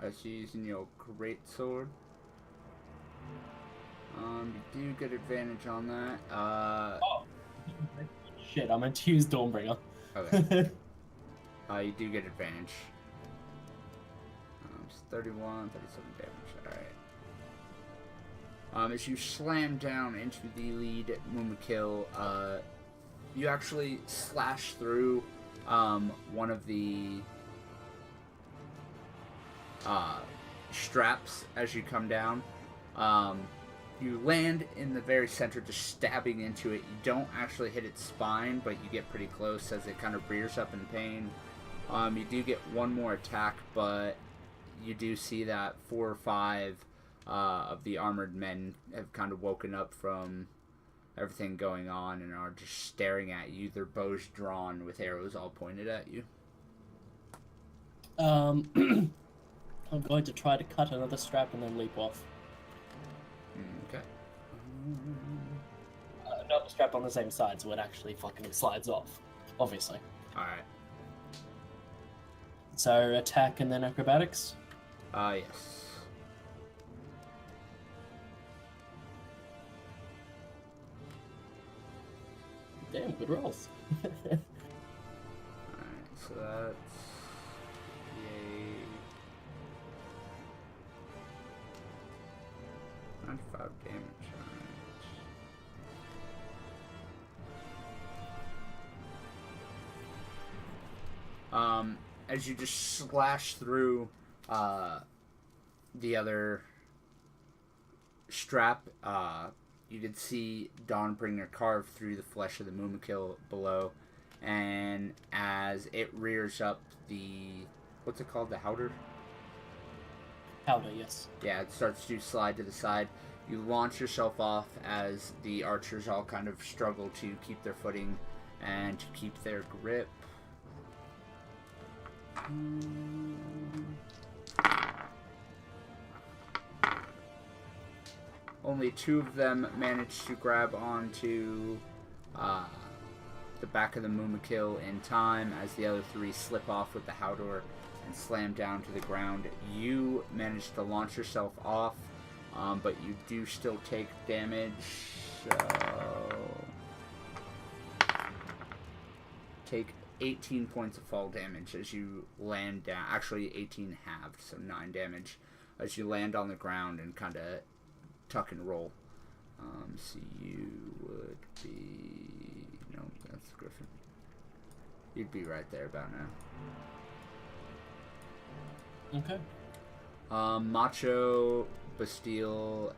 As you're using your greatsword. You do get advantage on that.
Oh. Shit, I meant to use Dawnbringer.
Okay. You do get advantage. It's 31, 37 damage. Alright. As you slam down into the lead Mumakil, you actually slash through one of the straps as you come down. You land in the very center, just stabbing into it. You don't actually hit its spine, but you get pretty close as it kind of rears up in pain. You do get one more attack, but you do see that 4 or 5 of the armored men have kind of woken up from everything going on and are just staring at you. Their bows drawn with arrows all pointed at you.
I'm going to try to cut another strap and then leap off.
Okay.
Not the strap on the same side, so it actually fucking slides off. Obviously.
Alright.
So attack and then acrobatics?
Yes.
Damn, good rolls.
Alright, so that's... Yay. 95 damage. Alright. As you just slash through the other strap, you can see Dawnbringer carve through the flesh of the Mumakil below, and as it rears up the, what's it called, the howdah?
Howdah, yes.
Yeah, it starts to slide to the side. You launch yourself off as the archers all kind of struggle to keep their footing and to keep their grip. Only 2 of them manage to grab onto the back of the Mumakil in time, as the other 3 slip off with the howdah and slam down to the ground. You manage to launch yourself off, but you do still take damage. Take 18 points of fall damage as you land down. Actually, 18 halved, so 9 damage as you land on the ground and kind of tuck and roll. So you would be... No, that's the Griffin. You'd be right there about now.
Okay.
Macho, Bastille,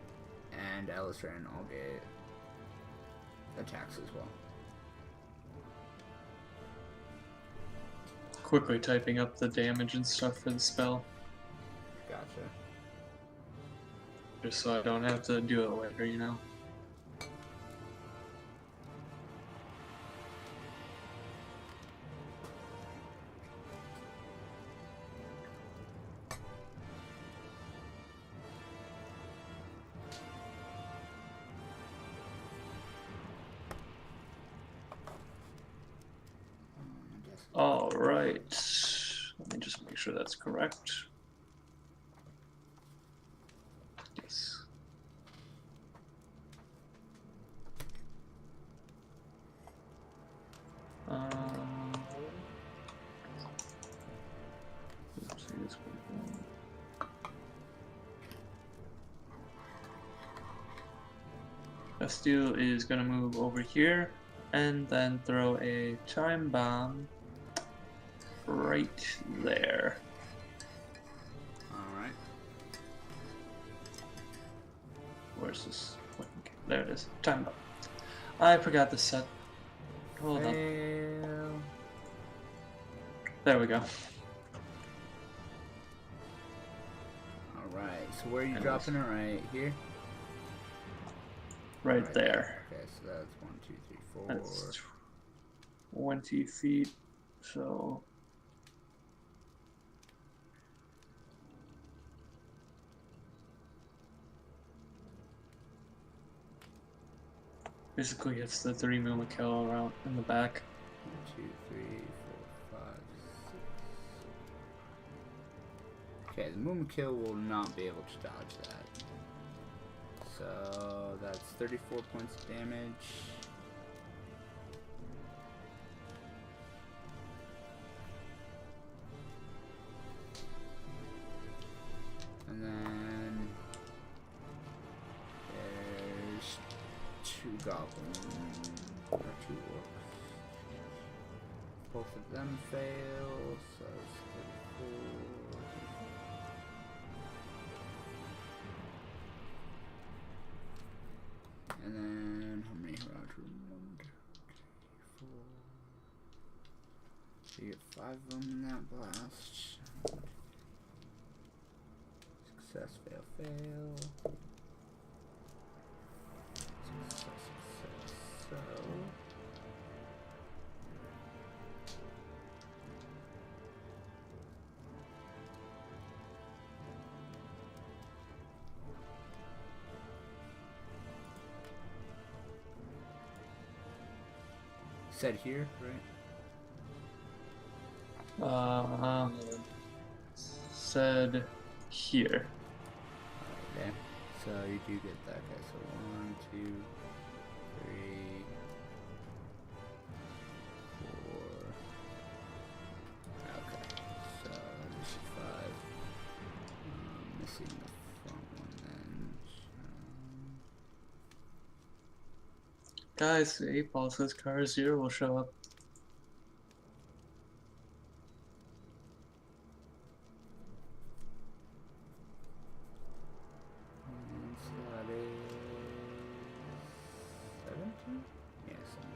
and Ellis Rand all get attacks as well.
Quickly typing up the damage and stuff for the spell,
Gotcha.
just so I don't have to do it later, you know? All right. Let me just make sure that's correct. Yes. Let's see this one. Bastille is gonna move over here and then throw a time bomb right there.
Alright.
Where's this? There it is. Time bomb. I forgot the set. Hold on.
Fail.
There we go.
Alright, so where are you
Anyways.
dropping it? Right here?
Right there.
Okay, so that's 1, 2, 3, 4.
That's 20 feet. So basically it's the 3 Mumakil around in the back.
1, 2, 3, 4, 5, 6. Okay, the Mumakil will not be able to dodge that. So that's 34 points of damage. And then there's 2 goblins or 2 orcs. Both of them fail, so it's 34. And then how many rounds? 1, 2, 3, 4. So you get 5 of them in that blast. Success, fail, fail. Success, success. So said here, right?
Said here.
Okay. So you do get that guy. So 1, 2, 3, 4. Okay. So this is 5. Missing the front one then.
Guys, the 8 ball says car 0 will show up.
So that is 17? Yeah, 17.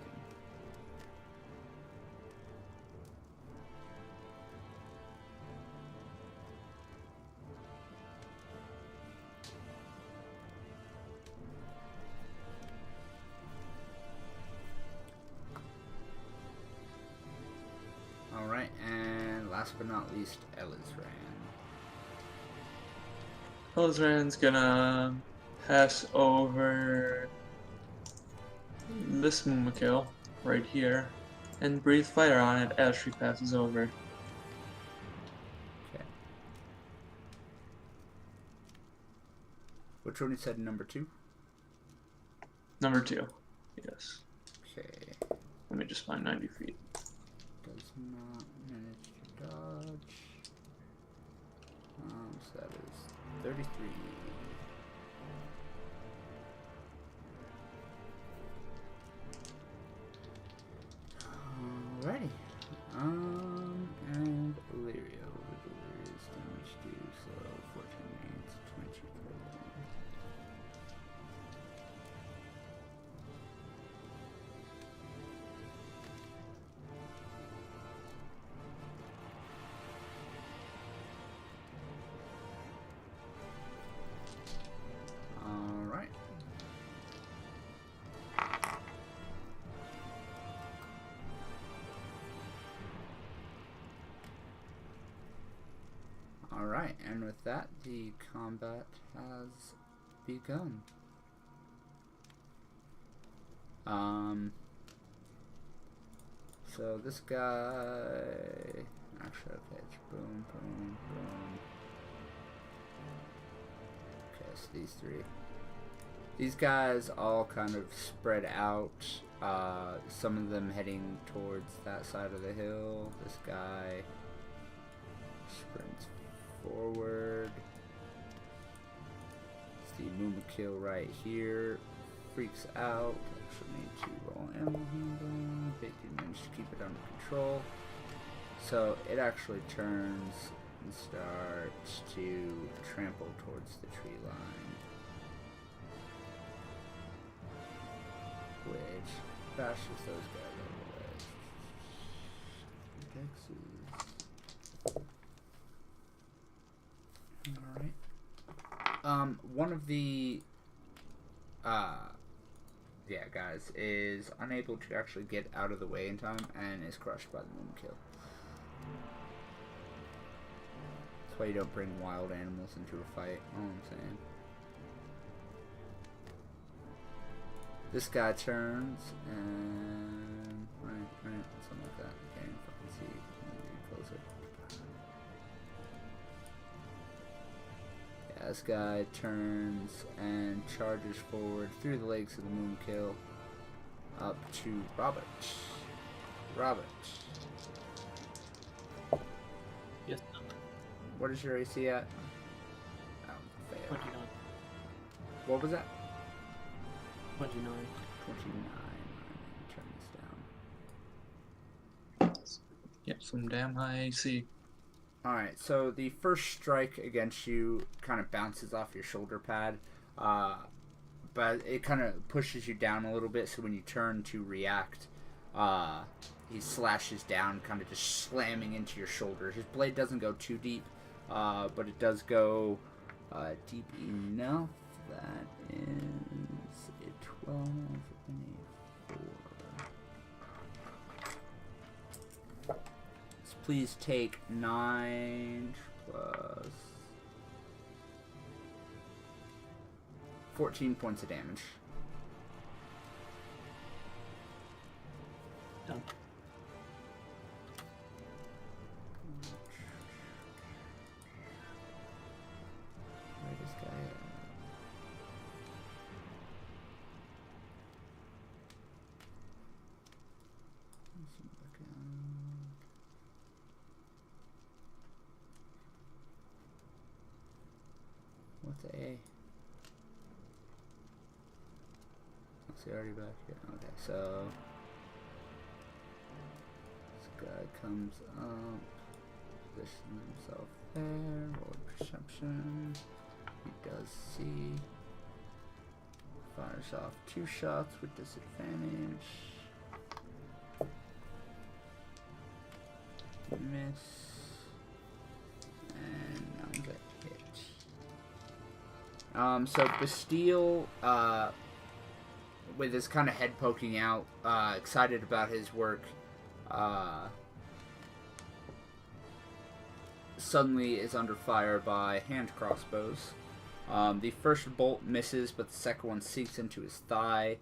Alright, and last but not least, Elizran.
Elizran's gonna pass over this Mumakil right here and breathe fire on it as she passes over.
Okay. Which one you said number 2?
Number 2. Yes.
Okay.
Let me just find 90 feet.
Does not manage to dodge. So that is 33. Alrighty. And Illyrio. What does Illyria's damage do? So 14 means 20 per Alright, and with that, the combat has begun. So this guy... Actually, okay, it's boom, boom, boom. Okay, so these three. These guys all kind of spread out. Some of them heading towards that side of the hill. This guy sprints forward. It's the Mumakil right here. Freaks out. Actually need to roll ammo handling. They did manage to keep it under control. So it actually turns and starts to trample towards the tree line. Which bashes those guys over with. Alright. One of the guys is unable to actually get out of the way in time and is crushed by the Mumakil. That's why you don't bring wild animals into a fight, all I'm saying. This guy turns and right, something like that. Can't even fucking see. Maybe closer. Yeah, this guy turns and charges forward through the legs of the Mumakil up to Robert. Robert.
Yes.
What is your AC at? Oh, fail.
29.
What was that?
29.
29. Turn this down.
Yep, some damn high AC.
Alright, so the first strike against you kind of bounces off your shoulder pad, but it kind of pushes you down a little bit, so when you turn to react, he slashes down, kind of just slamming into your shoulder. His blade doesn't go too deep, but it does go deep enough. That is a 12 and a 4. So please take 9 plus 14 points of damage.
Done.
Where this guy at? What's A? Is he already back here? Okay, so this guy comes up, positions himself there, roll perception. He does see. Fires off 2 shots with disadvantage. Miss. And now I'm gonna hit. So Bastille, with his kind of head poking out, excited about his work, suddenly is under fire by hand crossbows. The first bolt misses, but the second one sinks into his thigh,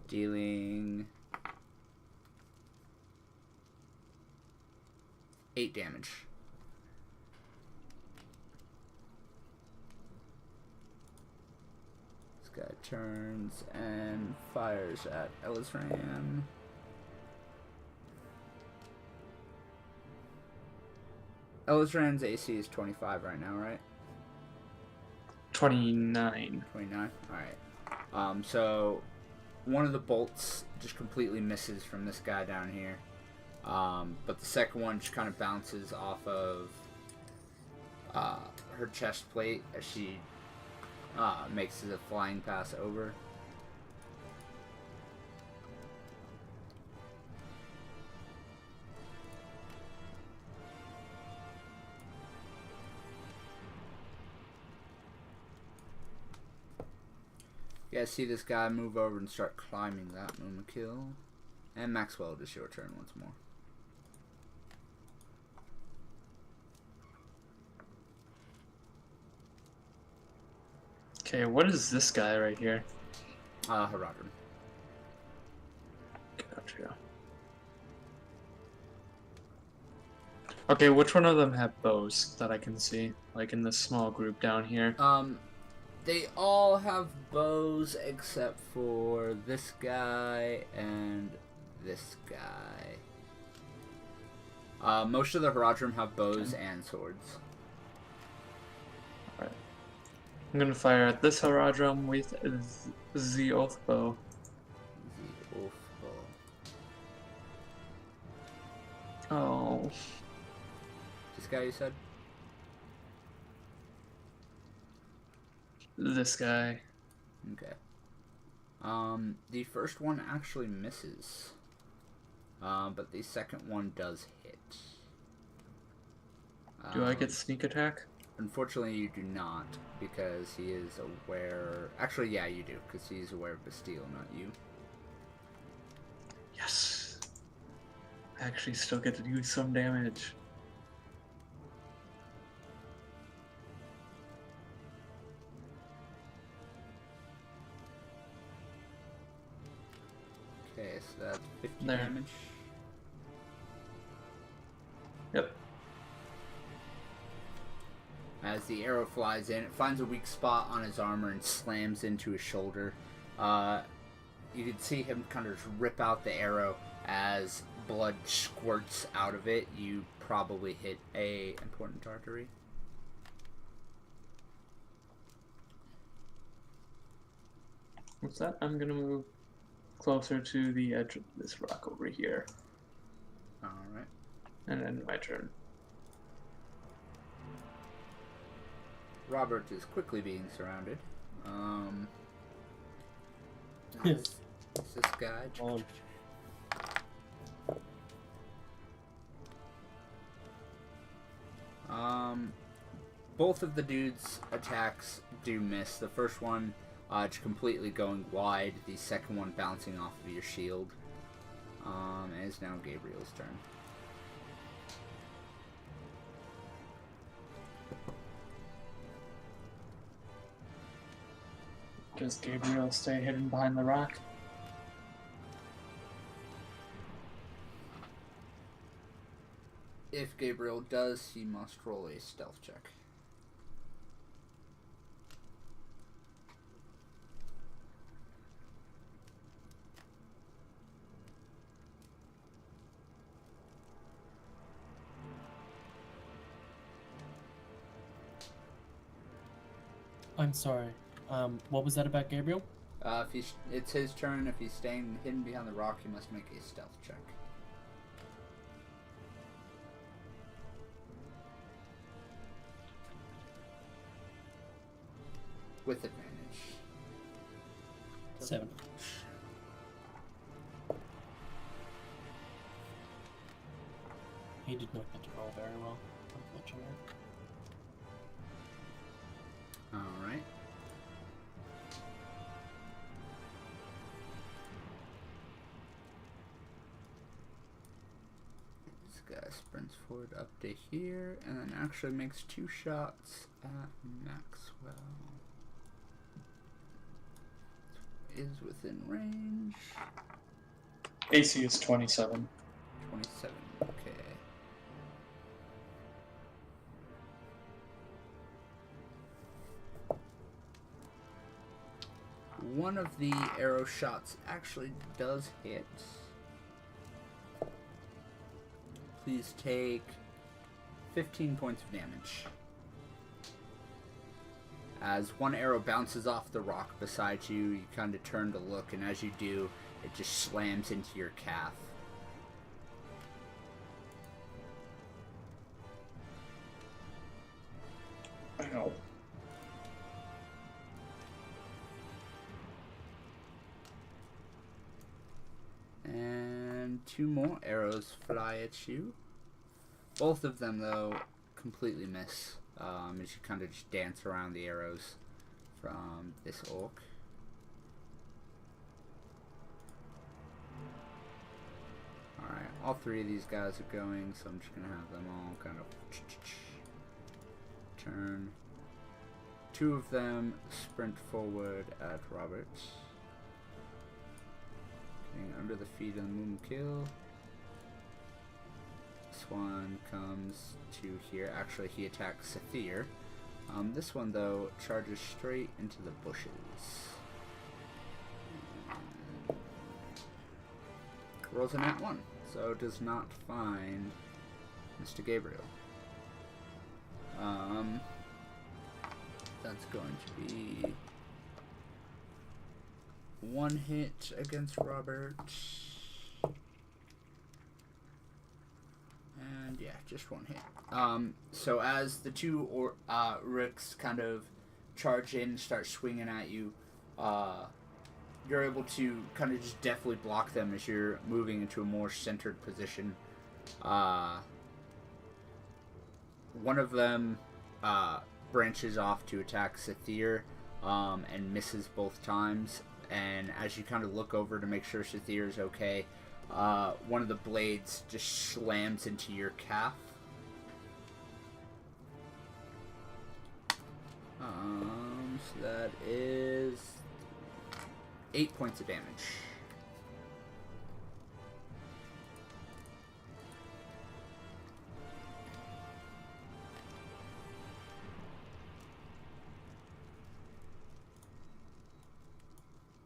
dealing 8 damage. This guy turns and fires at Elizran. Elizran's AC is 25 right now, right?
29.
29? Alright. So one of the bolts just completely misses from this guy down here. But the second one just kind of bounces off of her chest plate as she makes a flying pass over. You guys see this guy move over and start climbing that Mumakil. And Maxwell, it is your turn once more.
Okay, what is this guy right here?
Haradrim.
Gotcha. Okay, which one of them have bows that I can see? Like in this small group down here.
They all have bows except for this guy and this guy. Most of the Haradrim have bows and swords.
Alright. I'm gonna fire at this Haradrim with the oath bow.
The oath bow.
Oh.
This guy you said?
This guy.
Okay. The first one actually misses. But the second one does hit.
Do I get sneak attack?
Unfortunately, you do not, because he is aware... Actually, yeah, you do, because he's aware of Bastille, not you.
Yes! I actually still get to do some damage.
Okay, so that's 50
There.
damage.
Yep.
As the arrow flies in, it finds a weak spot on his armor and slams into his shoulder. You can see him kind of just rip out the arrow as blood squirts out of it. You probably hit a important artery.
What's that? I'm gonna move closer to the edge of this rock over here.
Alright.
And then my turn.
Robert is quickly being surrounded.
Yes.
It's this guy. Both of the dude's attacks do miss. The first one just completely going wide. The second one bouncing off of your shield. And it's now Gabriel's turn.
Does Gabriel stay hidden behind the rock?
If Gabriel does, he must roll a stealth check.
I'm sorry. What was that about Gabriel?
It's his turn. If he's staying hidden behind the rock, he must make a stealth check. With advantage.
7. He did not get to roll very well, unfortunately.
Alright. This guy sprints forward up to here and then actually makes 2 shots at Maxwell. Is within range.
AC is 27.
27, okay. One of the arrow shots actually does hit. Please take 15 points of damage. As one arrow bounces off the rock beside you, you kind of turn to look, and as you do, it just slams into your calf.
Ow.
And 2 more arrows fly at you. Both of them, though, completely miss. As you kind of just dance around the arrows from this orc. Alright, all 3 of these guys are going, so I'm just going to have them all kind of turn. two of them sprint forward at Robert. Getting under the feet of the Mumakil. This one comes to here. Actually, he attacks Sathir. This one, though, charges straight into the bushes. Rolls a nat 1, so does not find Mr. Gabriel. That's going to be 1 hit against Robert. And yeah, just 1 hit. So as the two Ricks kind of charge in and start swinging at you, you're able to kind of just deftly block them as you're moving into a more centered position. One of them branches off to attack Sathir and misses both times. And as you kind of look over to make sure Sathir is okay, one of the blades just slams into your calf. So that is 8 points of damage.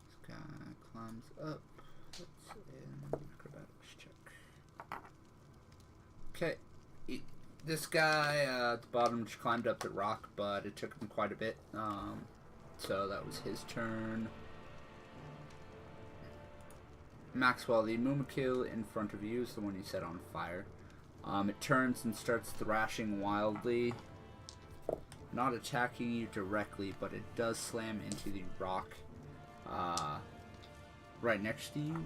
This guy climbs up. That's an acrobatics check. Okay. This guy at the bottom just climbed up the rock, but it took him quite a bit. So that was his turn. Maxwell, the Mumakil in front of you is the one you set on fire. It turns and starts thrashing wildly. Not attacking you directly, but it does slam into the rock right next to you.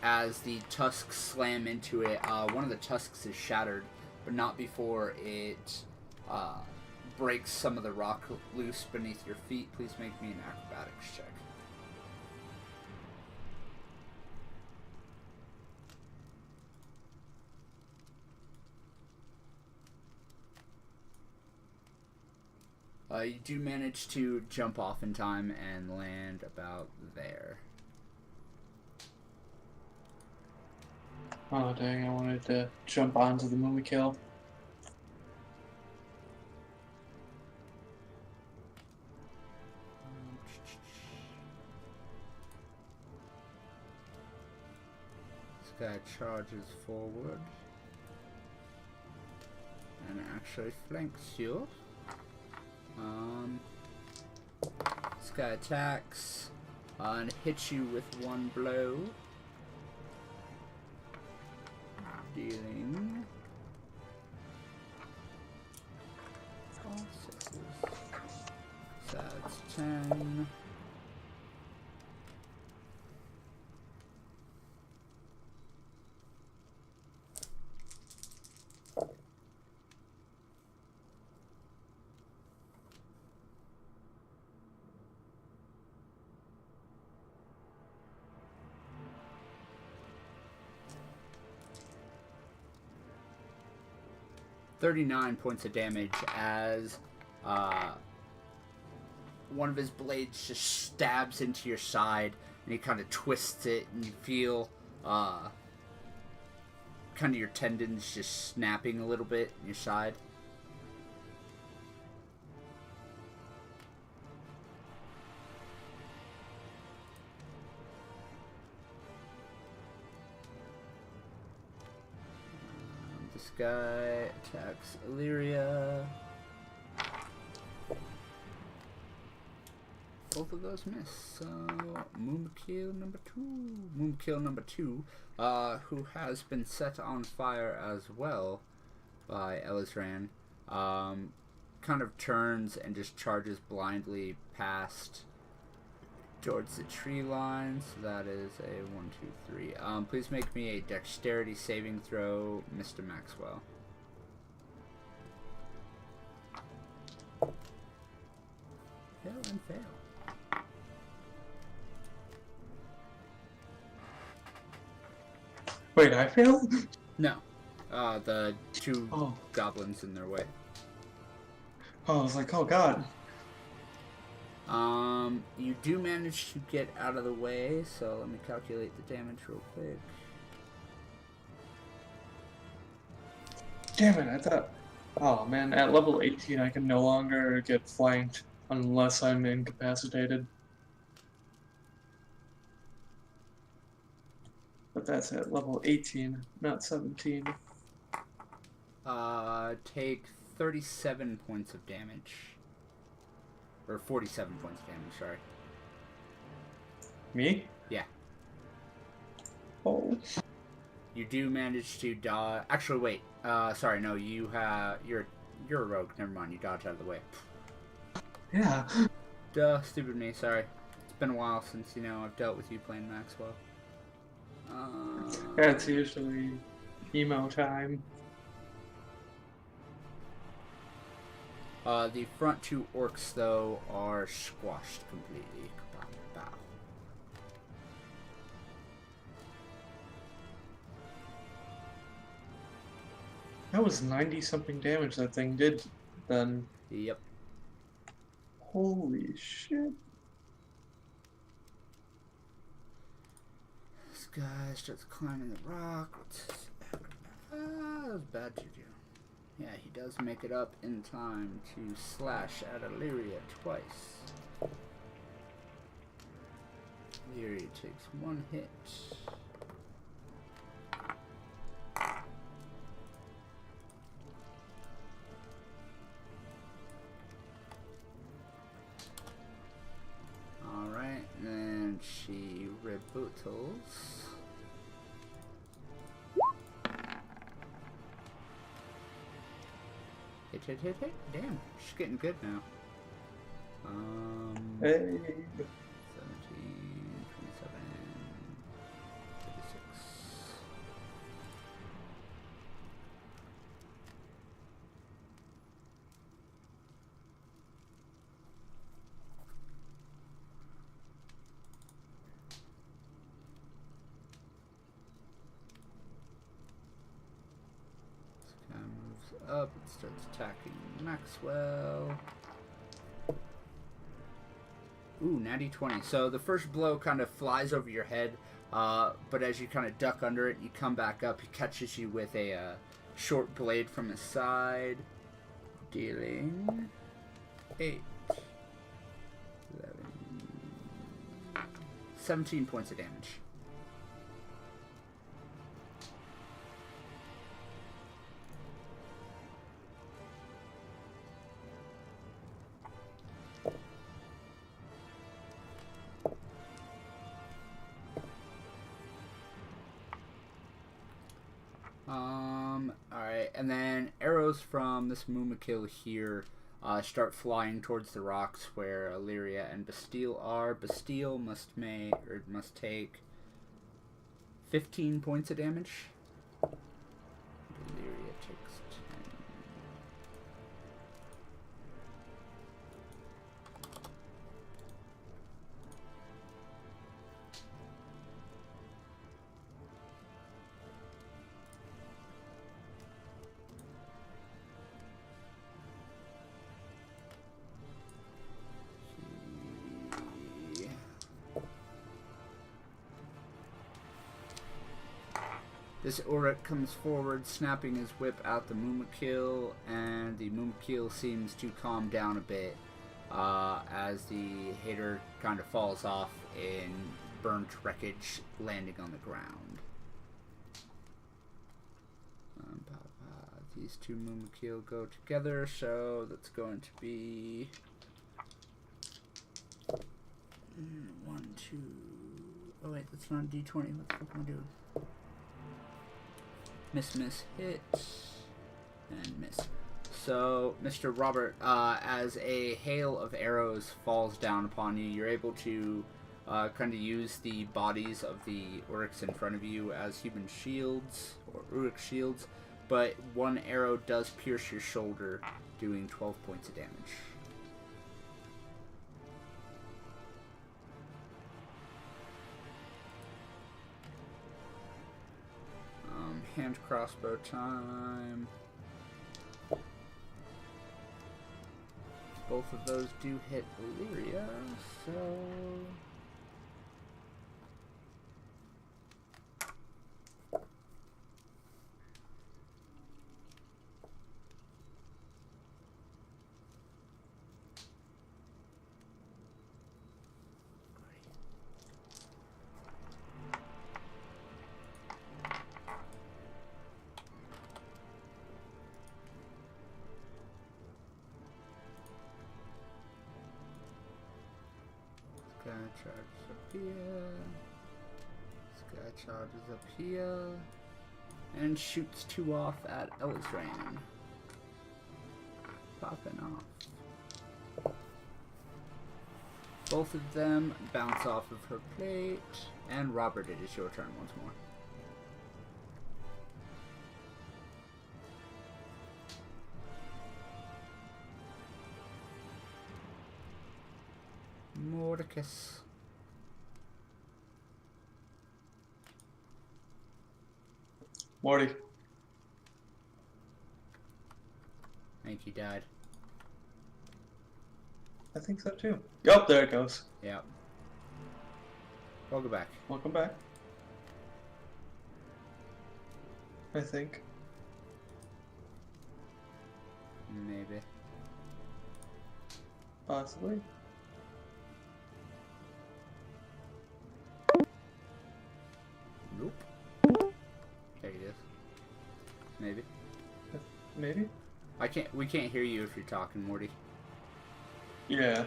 As the tusks slam into it, one of the tusks is shattered, but not before it breaks some of the rock loose beneath your feet. Please make me an acrobatics check. You do manage to jump off in time and land about there.
Oh dang, I wanted to jump onto the Mumakil.
This guy charges forward and actually flanks you. This guy attacks and hits you with 1 blow, dealing 4 6s. So that's 10. $39 points of damage as one of his blades just stabs into your side, and he kind of twists it, and you feel kind of your tendons just snapping a little bit in your side. This guy attacks Illyria. Both of those miss. So Mumakil number 2. Mumakil number 2, who has been set on fire as well by Elizran, kind of turns and just charges blindly past towards the tree line. So that is a 1, 2, 3. Please make me a dexterity saving throw, Mr. Maxwell. Fail and fail.
Wait, I failed?
No. The two
Oh.
goblins in their way.
Oh, I was like, oh god.
You do manage to get out of the way, so let me calculate the damage real quick.
Damn it, I thought... Oh man, at level 18 I can no longer get flanked unless I'm incapacitated. But that's at level 18, not 17.
Take 37 points of damage. Or 47 points of damage, sorry.
Me?
Yeah.
Oh.
You do manage to dodge. Actually, wait. Sorry, no. You're a rogue. Never mind. You dodge out of the way.
Yeah.
Duh. Stupid me. Sorry. It's been a while since I've dealt with you playing Maxwell.
That's usually emo time.
The front two orcs though are squashed completely. Bow.
That was 90-something damage that thing did then.
Yep.
Holy shit.
This guy starts climbing the rock. That was bad juju. Yeah, he does make it up in time to slash at Illyria twice. Illyria takes one hit. Alright, then she rebuttals. Hit. Damn, she's getting good now.
Hey.
17, 27, 36. Up, it starts attacking Maxwell. Ooh, natty 20. So the first blow kind of flies over your head, but as you kind of duck under it, you come back up. He catches you with a short blade from his side, dealing 8, 11, 17 points of damage. Alright, and then arrows from this Mumakil here start flying towards the rocks where Illyria and Bastille are. Bastille must take 15 points of damage. Illyria takes 10. This Auric comes forward, snapping his whip at the Mumakil, and the Mumakil seems to calm down a bit as the hater kind of falls off in burnt wreckage, landing on the ground. These two Mumakil go together, so that's going to be 1, 2. Oh wait, that's not a D20. What the fuck am I doing? Miss, hit, and miss. So, Mr. Robert, as a hail of arrows falls down upon you, you're able to kind of use the bodies of the Uruks in front of you as human shields, or Uruk shields, but one arrow does pierce your shoulder, doing 12 points of damage. hand crossbow time. Both of those do hit Illyria, so... Sky charges up here. Sky charges up here. And shoots 2 off at Elizrain. Popping off. Both of them bounce off of her plate. And Robert, it is your turn once more. Mordecus.
Morty.
I think he died.
I think so too. Yup, there it goes.
Yep. Welcome back.
Welcome back. I think.
Maybe.
Possibly.
Nope. There he is. Maybe.
Maybe?
We can't hear you if you're talking, Morty.
Yeah.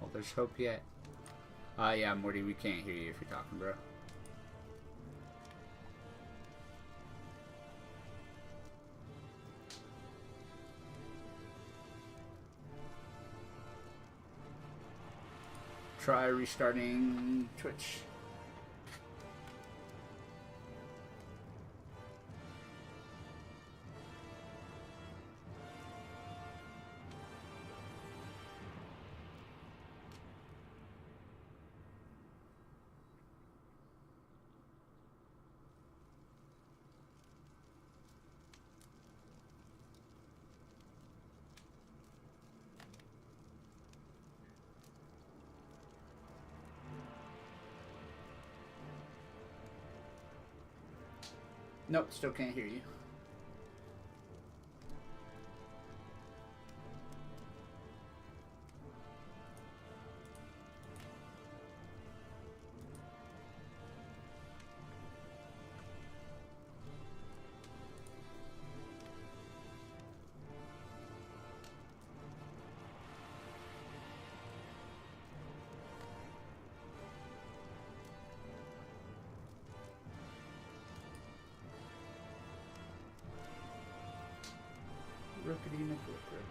Well, there's hope yet. Yeah, Morty, we can't hear you if you're talking, bro. Try restarting Twitch. Nope, still can't hear you. Rickety nickel rip.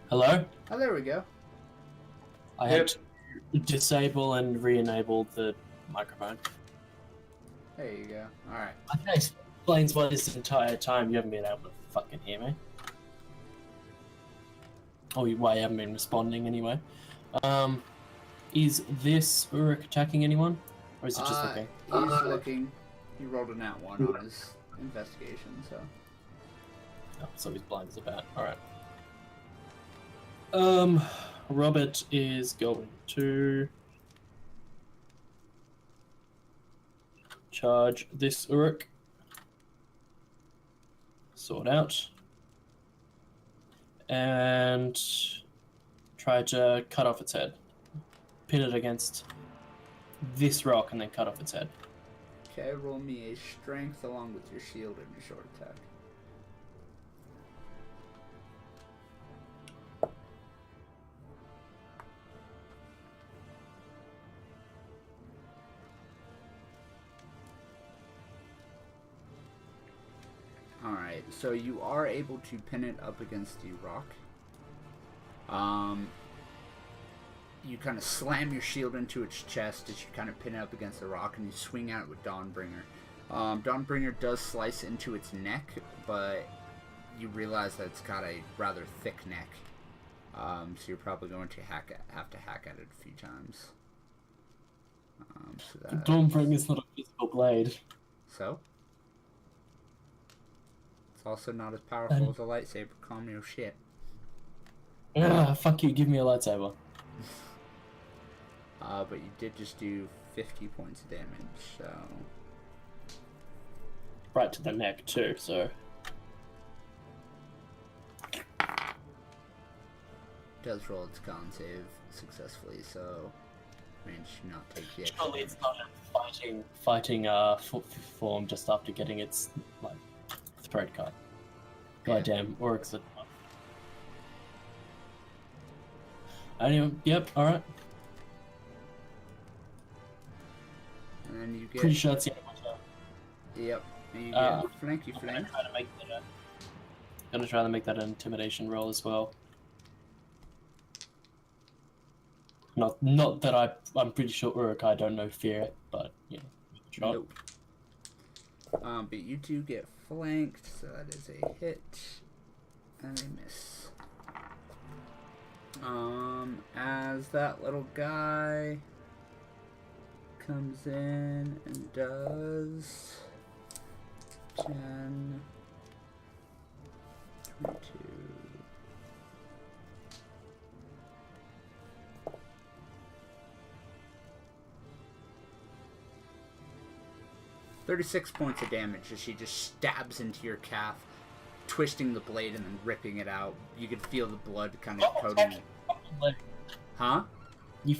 Hello?
Oh, there we go.
I had to disable and re-enable the microphone.
There you go. Alright.
I think that explains why this entire time you haven't been able to fucking hear me. Or why you haven't been responding anyway. Is this Uruk attacking anyone? Or is it just looking?
He's looking. He rolled a nat 1 on his investigation, so.
Oh, so he's blind as a bat. Alright. Robert is going to charge this Uruk. Sword out. And try to cut off its head. Pin it against this rock and then cut off its head.
Okay, roll me a strength along with your shield and your short attack. Alright, so you are able to pin it up against the rock. You kind of slam your shield into its chest as you kind of pin it up against the rock, and you swing out with Dawnbringer. Dawnbringer does slice into its neck, but you realize that it's got a rather thick neck. So you're probably going to have to hack at it a few times.
Dawnbringer is not a physical blade.
So? It's also not as powerful as a lightsaber. Calm your shit.
Fuck you, give me a lightsaber.
But you did just do 50 points of damage, so...
Right to the neck, too, so...
Does roll its con save successfully, so... I mean, it should not take the extra
Surely it's
damage.
not a fighting form just after getting its, like, throat cut. Goddamn, Oryx. Anyway, yep, alright.
And then you get...
Pretty sure it's the
Yep. And you get flank.
Gonna try to make that an intimidation roll as well. Not that I'm pretty sure Uruk-hai don't know fear, but you know, try.
Nope. But you do get flanked, so that is a hit and a miss. As that little guy comes in and does 10, 22. "36 points of damage as she just stabs into your calf, twisting the blade and then ripping it out. You can feel the blood kind of coating it. Huh?
You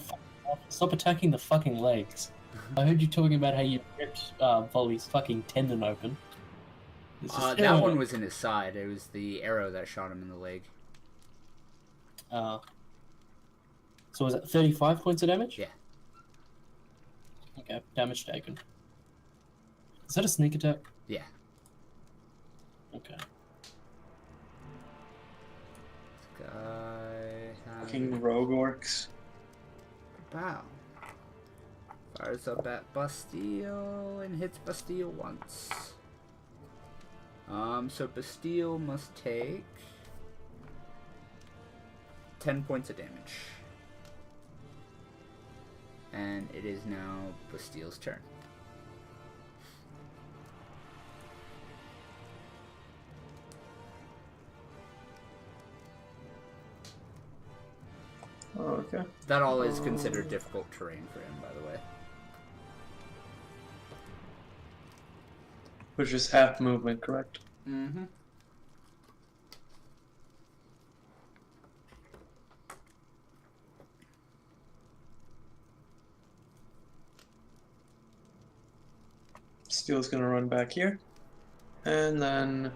stop attacking the fucking legs. I heard you talking about how you ripped Volley's fucking tendon open.
That one was in his side. It was the arrow that shot him in the leg.
So was it 35 points of damage?
Yeah.
Okay, damage taken. Is that a sneak attack?
Yeah.
Okay.
This guy has...
Fucking rogue orcs.
Wow. Fires up at Bastille and hits Bastille once. So Bastille must take 10 points of damage. And it is now Bastille's turn.
Oh, okay.
That all is considered difficult terrain for him, by the way.
Which is half movement, correct?
Mm-hmm.
Steel's gonna run back here. And then...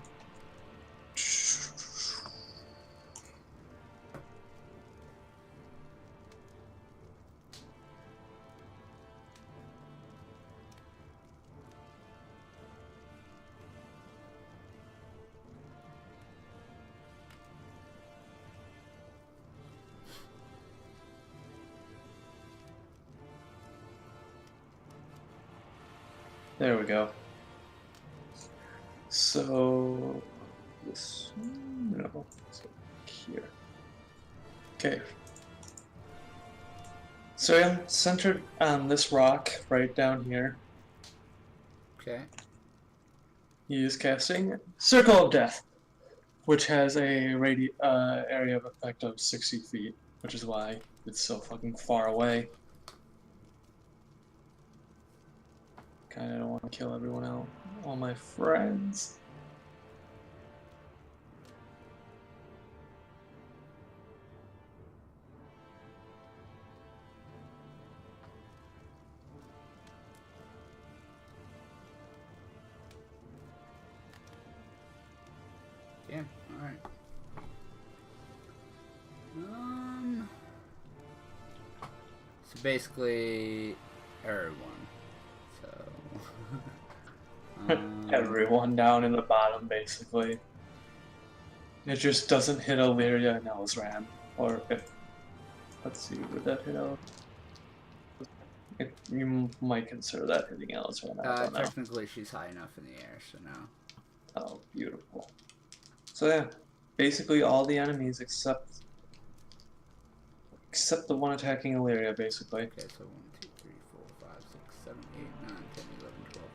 There we go. So this no, so here. Okay. So I'm centered on this rock right down here.
Okay.
He is casting Circle of Death, which has a area of effect of 60 feet. which is why it's so fucking far away. Kinda don't want to kill everyone else. All my friends.
Yeah, alright. So basically, everyone. So.
Everyone down in the bottom, basically. It just doesn't hit Illyria and Ellsram. Or if. Let's see, would that hit El? You might consider that hitting Ellsram. I don't know.
Technically, she's high enough in the air, so no.
Oh, beautiful. So yeah, basically all the enemies except the one attacking Illyria, basically.
Okay, so 1, 2, 3, 4, 5, 6, 7, 8, 9, 10, 11, 12,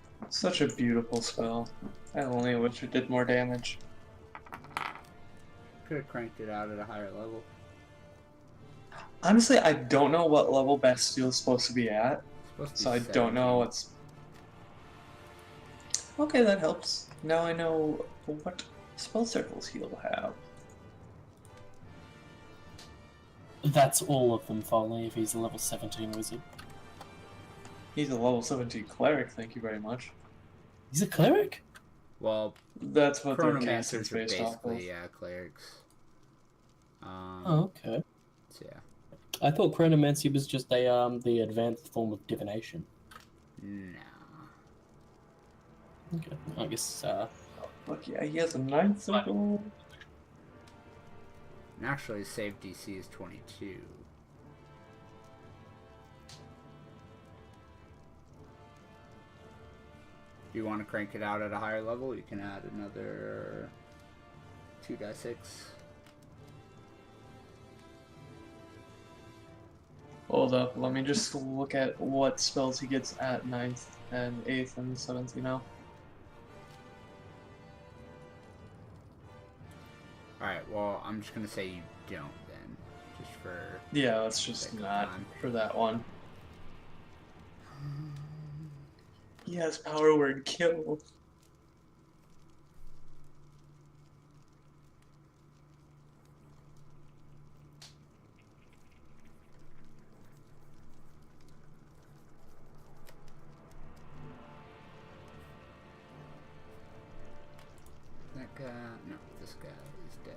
13.
Such a beautiful spell. I only wish it did more damage.
Could have cranked it out at a higher level.
Honestly, I don't know what level Bastille is supposed to be at, so I don't know what's... Okay, that helps. Now I know what spell circles he'll have.
That's all of them, finally, if he's a level 17 wizard.
He's a level 17 cleric, thank you very much.
He's a cleric?
Well,
that's what their cast is
chronomancers are
based off of.
basically, yeah, clerics.
Oh, okay.
So yeah.
I thought chronomancy was just the advanced form of divination.
No.
Okay, I guess,
Look, yeah, he has a 9th circle.
And actually, save DC is 22. If you want to crank it out at a higher level, you can add another 2d6.
Hold up, let me just look at what spells he gets at 9th and 8th and 7th, you know?
Alright, well, I'm just going to say you don't then. Just for...
Yeah, let's just not for that one. He has power word kill.
That guy... No, this guy is dead.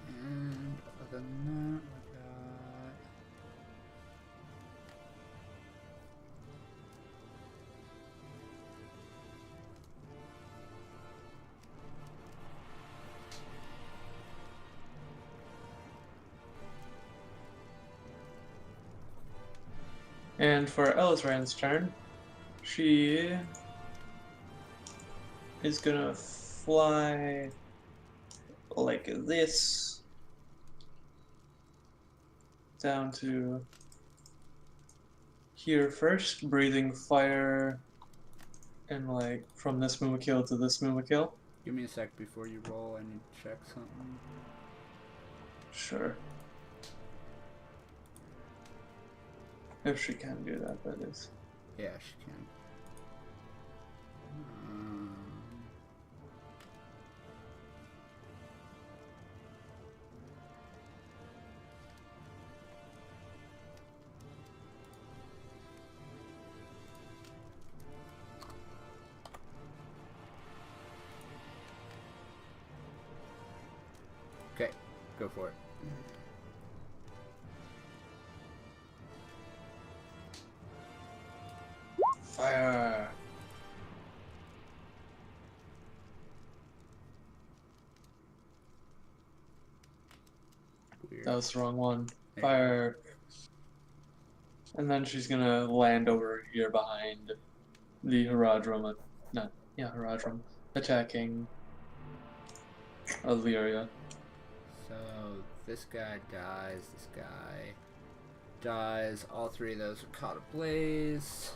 And other than that, we got...
And for Ellisrand's turn, she is gonna fly like this down to here first, breathing fire, and like from this Mumakil to this Mumakil.
Give me a sec before you roll. I need to check something.
Sure. If she can do that, that is.
Yeah, she can. Okay, go for it.
Fire!
Weird.
That was the wrong one. Fire! And then she's gonna land over here behind the Haradrim, attacking Illyria.
So this guy dies, this guy dies. All three of those are caught ablaze.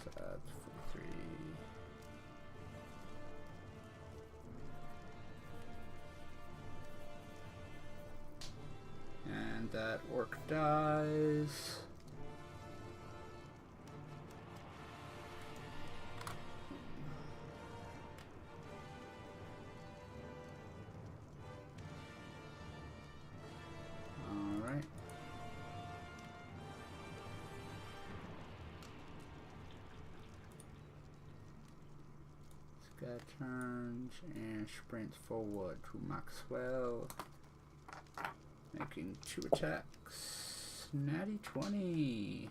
So that's 43. And that orc dies. Alright. This guy turns and sprints forward to Maxwell. Making 2 attacks. Natty 20.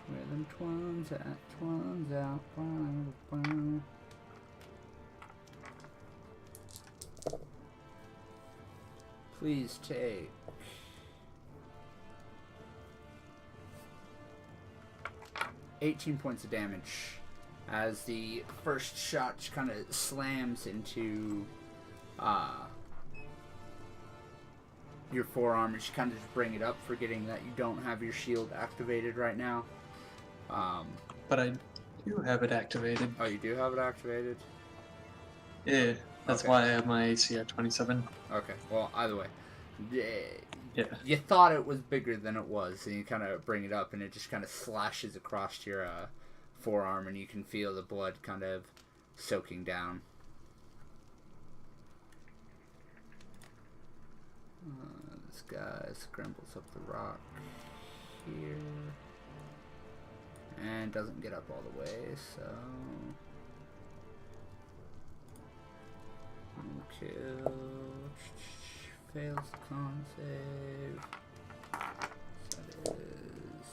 Where them twins at? Twins out. Please take 18 points of damage as the first shot kind of slams into your forearm. And you kind of just bring it up, forgetting that you don't have your shield activated right now.
But I do have it activated.
Oh, you do have it activated?
Yeah, that's
Okay.
why I have my AC at 27.
Okay, well, either way.
Yeah.
You thought it was bigger than it was, and you kind of bring it up, and it just kind of slashes across your forearm, and you can feel the blood kind of soaking down. This guy scrambles up the rock here. And doesn't get up all the way, so... Mumakil fails the con save. So that is...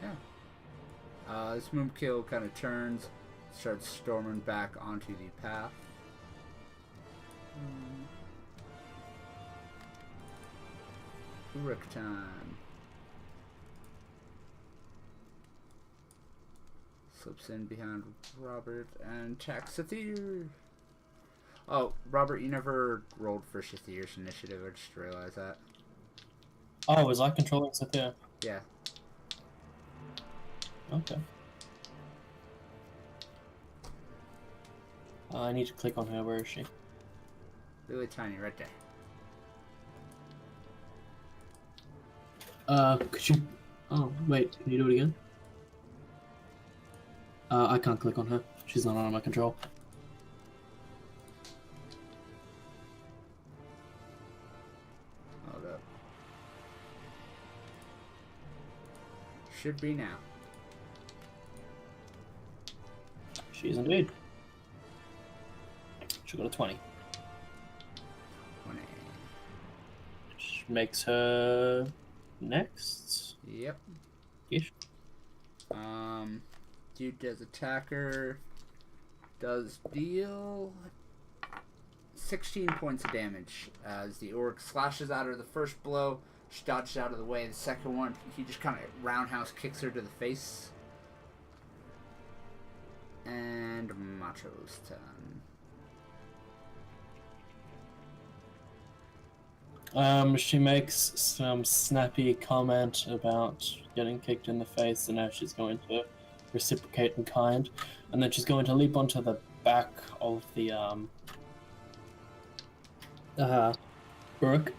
Yeah. This Mumakil kind of turns, starts storming back onto the path. Uruk time. Slips in behind Robert and attacks Shathir. Oh, Robert, you never rolled for Shathir's initiative. I just realized that.
Oh, was I controlling Sathir?
Yeah.
Okay. I need to click on her. Where is she?
Really tiny, right there.
Could you... Oh, wait. Can you do it again? I can't click on her. She's not under my control.
Hold up. Should be now.
She is indeed. She got a 20.
20.
Which makes her next.
Yep.
Ish.
Dude does attacker. Does deal 16 points of damage as the orc slashes out her the first blow. She dodges out of the way. The second one, he just kind of roundhouse kicks her to the face. And Macho's turn.
She makes some snappy comment about getting kicked in the face, and now she's going to reciprocate in kind, and then she's going to leap onto the back of the Uruk,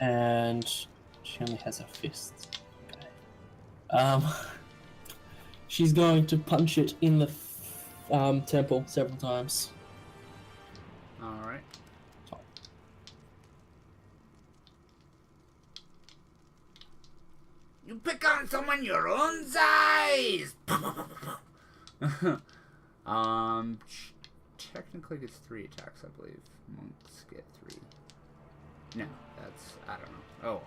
and she only has her fists. Okay. She's going to punch it in the temple several times.
Alright. You pick on someone your own size! Technically gets 3 attacks, I believe. Monks get 3. No, that's... I don't know. Oh.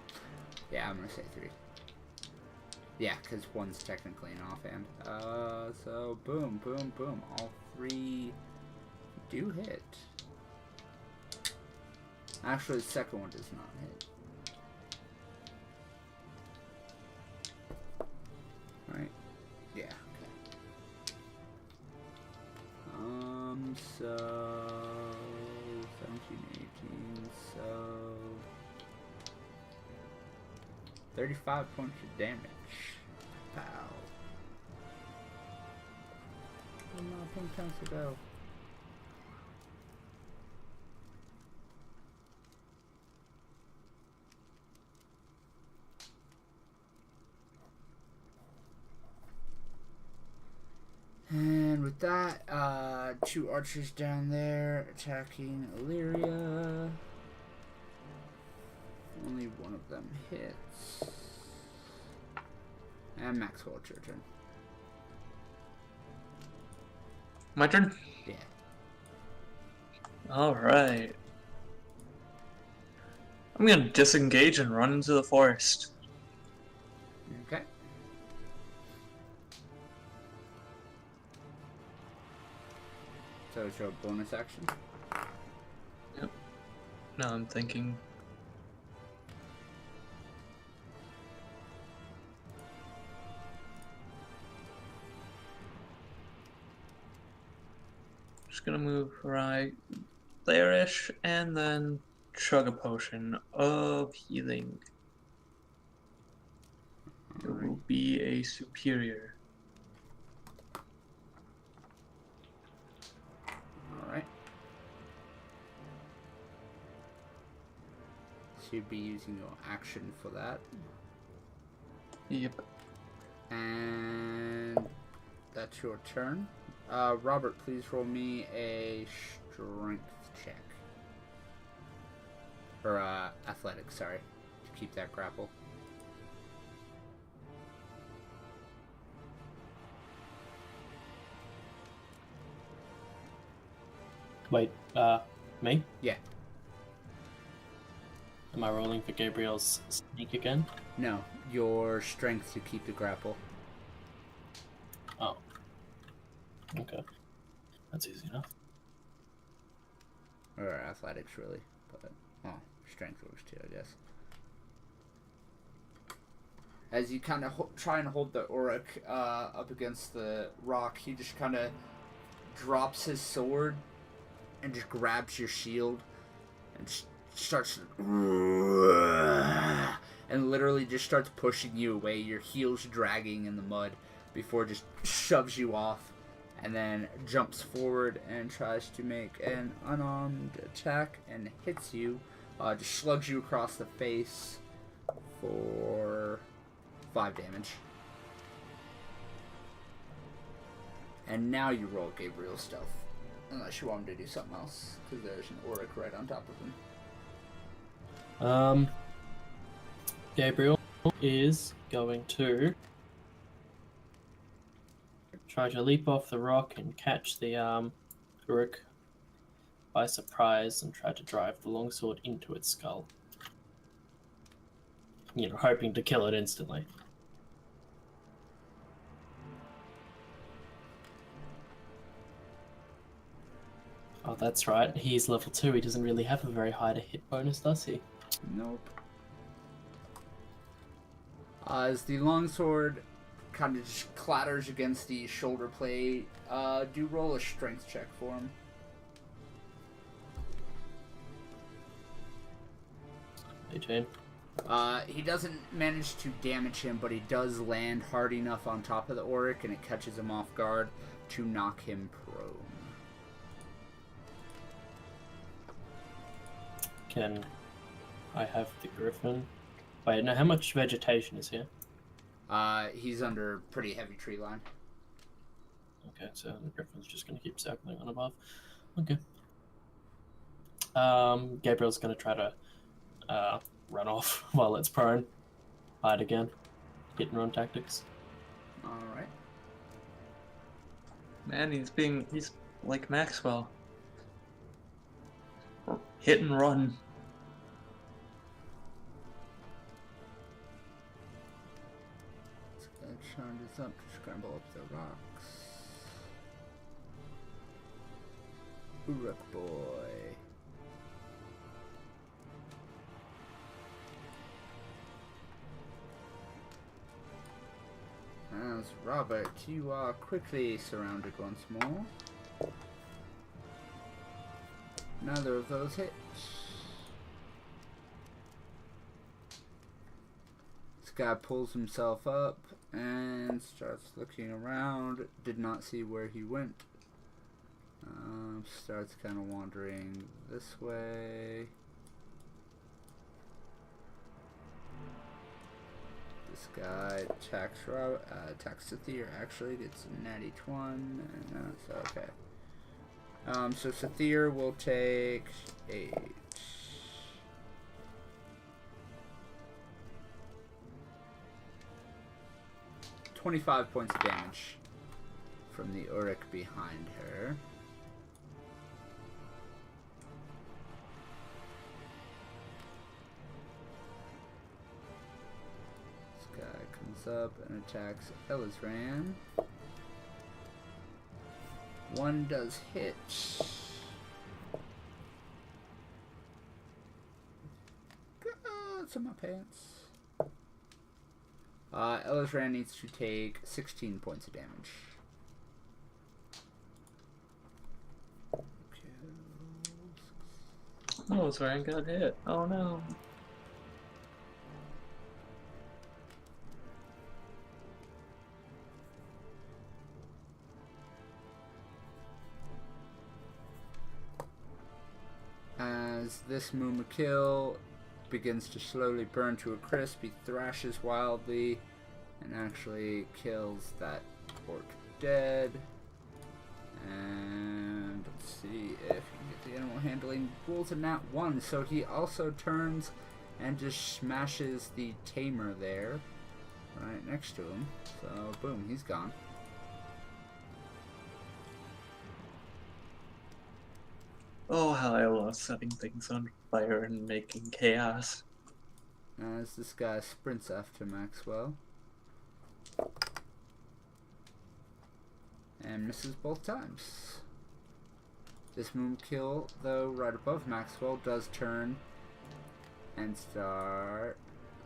Yeah, I'm gonna say 3. Yeah, because 1's technically an offhand. So, boom, boom, boom. All 3 do hit. Actually, the second one does not hit. Right? Yeah, okay. So 17, 18, so 35 points of damage. Pow. One more pink chance to go. And with that, 2 archers down there attacking Illyria. Only one of them hits. And Maxwell, it's your turn.
My turn?
Yeah.
Alright. I'm gonna disengage and run into the forest.
Okay. So it's your bonus action?
Yep. Now I'm thinking. Just gonna move right there-ish and then chug a potion of healing. It will be a superior.
Alright. So you'd be using your action for that.
Yep.
And that's your turn. Robert, please roll me a strength check. Or, athletics, sorry. To keep that grapple.
Wait, me?
Yeah.
Am I rolling for Gabriel's sneak again?
No, your strength to keep the grapple.
Oh. Okay. That's easy enough.
Or athletics, really. But, well, strength works too, I guess. As you kind of try and hold the Auric up against the rock, he just kind of drops his sword and just grabs your shield and starts and literally just starts pushing you away, your heels dragging in the mud before just shoves you off and then jumps forward and tries to make an unarmed attack and hits you, just slugs you across the face for 5 damage. And now you roll Gabriel's stealth. Unless you want him to do something else, because there's an Auric right on top of him.
Gabriel is going to try to leap off the rock and catch the Uruk by surprise and try to drive the longsword into its skull. You know, hoping to kill it instantly. Oh, that's right. He's level 2. He doesn't really have a very high to hit bonus, does he?
Nope. As the longsword kind of just clatters against the shoulder plate, do roll a strength check for him.
18.
He doesn't manage to damage him, but he does land hard enough on top of the Auric, and it catches him off guard to knock him prone.
Can I have the griffin? Wait, no, how much vegetation is here?
He's under pretty heavy tree line.
Okay, so the griffin's just going to keep circling on above. Okay. Gabriel's going to try to run off while it's prone. Hide again. Hit and run tactics.
Alright.
Man, he's like Maxwell. Hit and run.
Charges up to scramble up the rocks. Uruk boy. Robert, you are quickly surrounded once more. Neither of those hits. This guy pulls himself up and starts looking around. Did not see where he went. Starts kind of wandering this way. This guy attacks Sathir, actually gets a natty 20, and that's okay. So Sathir will take 8. 25 points of damage from the Uruk behind her. This guy comes up and attacks Elizran. 1 does hit. It's in my pants. Elizran needs to take 16 points of damage.
Oh, Elizran got hit. Oh no.
As this Mumakil begins to slowly burn to a crisp, he thrashes wildly and actually kills that orc dead. And let's see if he can get the animal handling. Rolls a nat 1, so he also turns and just smashes the tamer there, right next to him. So boom, he's gone.
Oh, how I love setting things on fire and making chaos.
As this guy sprints after Maxwell. And misses both times. This Mumakil, though, right above Maxwell, does turn and start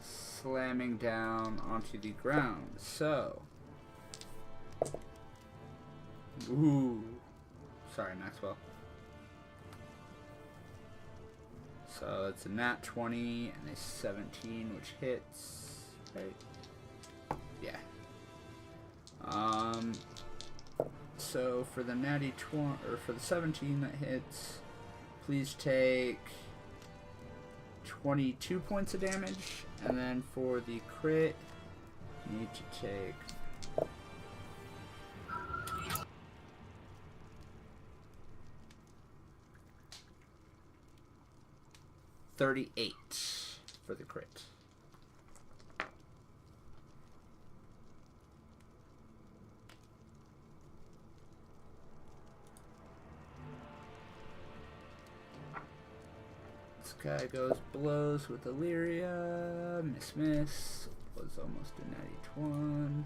slamming down onto the ground. So. Ooh. Sorry, Maxwell. So it's a nat 20 and a 17, which hits, right? Yeah. So for the natty 20, or for the 17 that hits, please take 22 points of damage, and then for the crit, you need to take 38 for the crit. This guy goes blows with Illyria. Miss. Was almost a natty 20.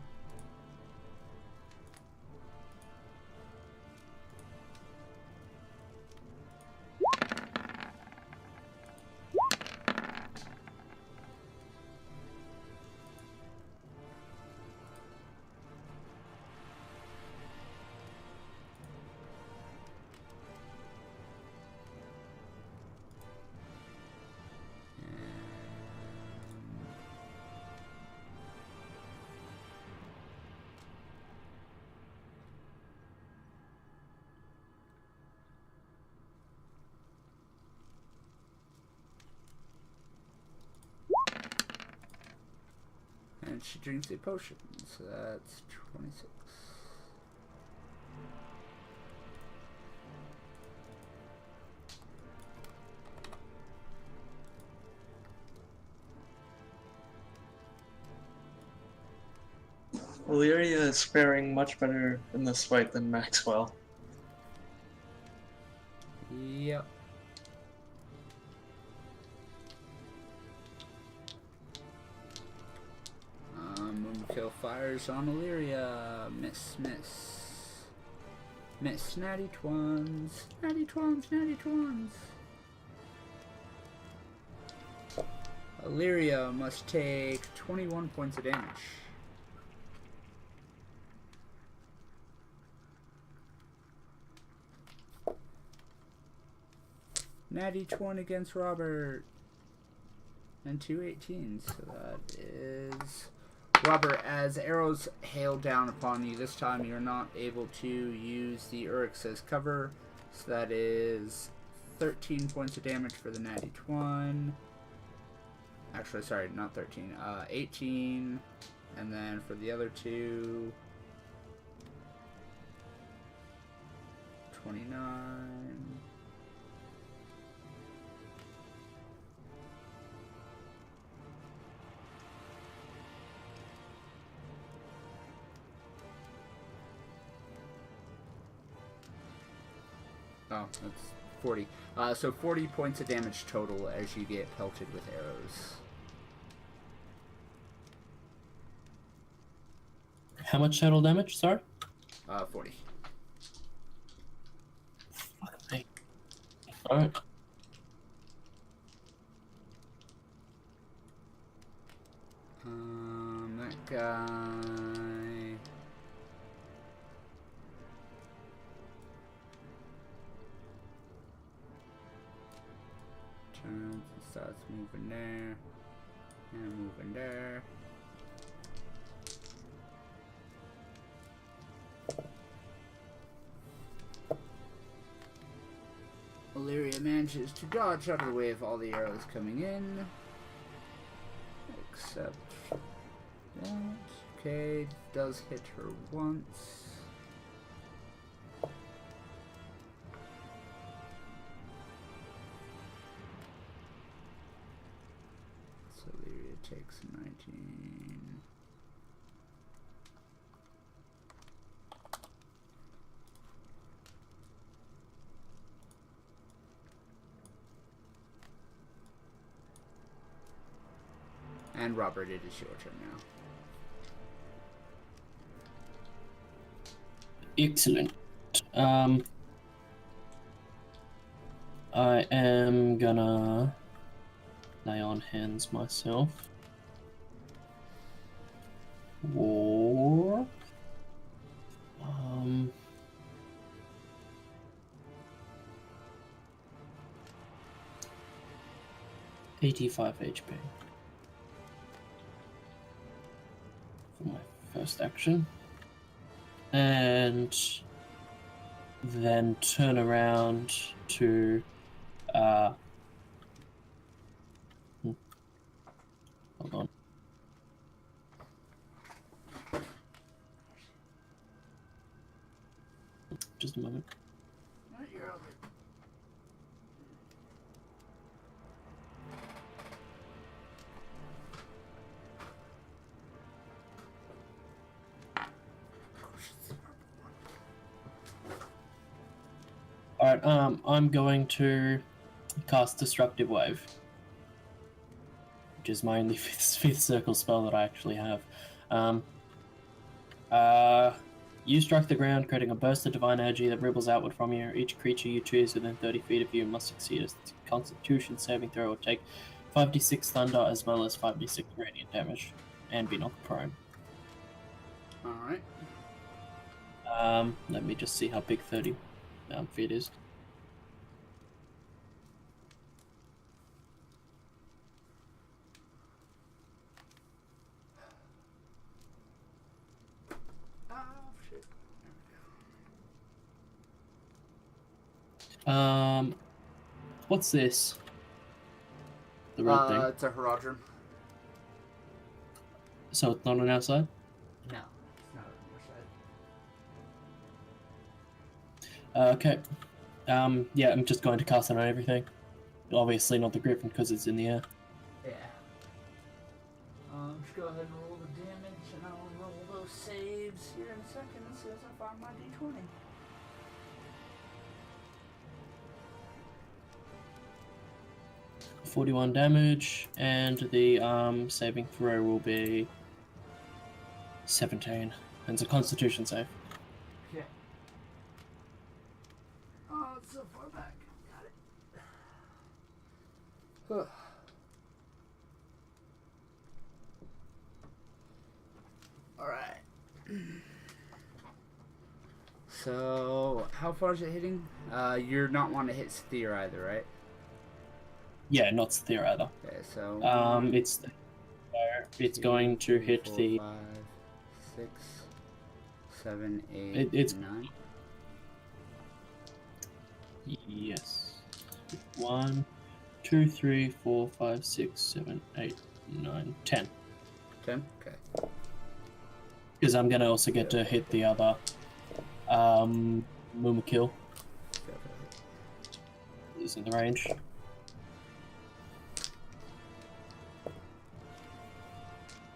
And she drinks a potion, so that's 26.
Illyria is faring much better in this fight than Maxwell.
Yep. Mumakil fires on Illyria. Miss. Natty 20s. Natty 20s. Illyria must take 21 points of damage. Natty 20 against Robert. And 2 18s. So that is... Robert, as arrows hail down upon you, this time you're not able to use the Uryx as cover. So that is 13 points of damage for the Natty 1. Actually, sorry, not 13. 18. And then for the other two... 29. Oh, that's 40. So 40 points of damage total as you get pelted with arrows.
How much total damage, sorry?
40.
Fuck me. Alright.
That guy... turns and starts moving there. And moving there. Illyria manages to dodge out of the way of all the arrows coming in. Except that. Okay, does hit her once. So Illyria takes 19. And Robert, it is your turn now.
Excellent. I am gonna lay on hands myself. Or 85 HP for my first action. And then turn around to hold on. Just a moment. Alright, I'm going to cast Destructive Wave, which is my only fifth circle spell that I actually have. You strike the ground, creating a burst of divine energy that ripples outward from you. Each creature you choose within 30 feet of you must succeed a Constitution saving throw or take 5d6 thunder as well as 5d6 radiant damage, and be knocked prone.
Alright.
Let me just see how big 30 feet is. What's this? The red thing.
It's a Herodrum.
So it's not on our side?
No, it's not on your side.
Okay. Yeah, I'm just going to cast it on everything. Obviously not the Griffin because it's in the air.
Yeah. Just go ahead and roll the damage, and I'll roll those saves here in a second as soon as I find my d20.
.41 damage, and the saving throw will be 17. And it's a Constitution save.
Okay. Oh, it's so far back. Got it. Alright. So, how far is it hitting? You're not wanting to hit Sphere either, right?
Yeah, not Sphere either.
Okay, so
It's going to hit
4,
the.
5, 6, 7, 8,
It's
9.
Yes. 1, 2, 3, 4, 5, 6, 7, 8, 9, 10.
10? Okay.
Because I'm gonna also get to hit the other Mumakil. Is in the range.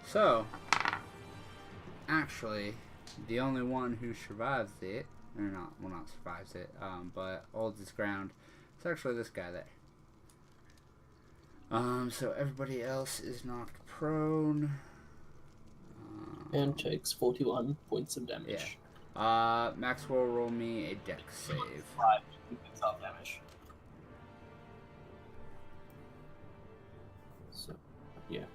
So, actually, the only one who survives it, or not, well, not survives it, but holds his ground, it's actually this guy there. So everybody else is knocked prone.
And takes 41 points of damage.
Yeah. Maxwell, roll me a dex save.
5 self damage. So, yeah.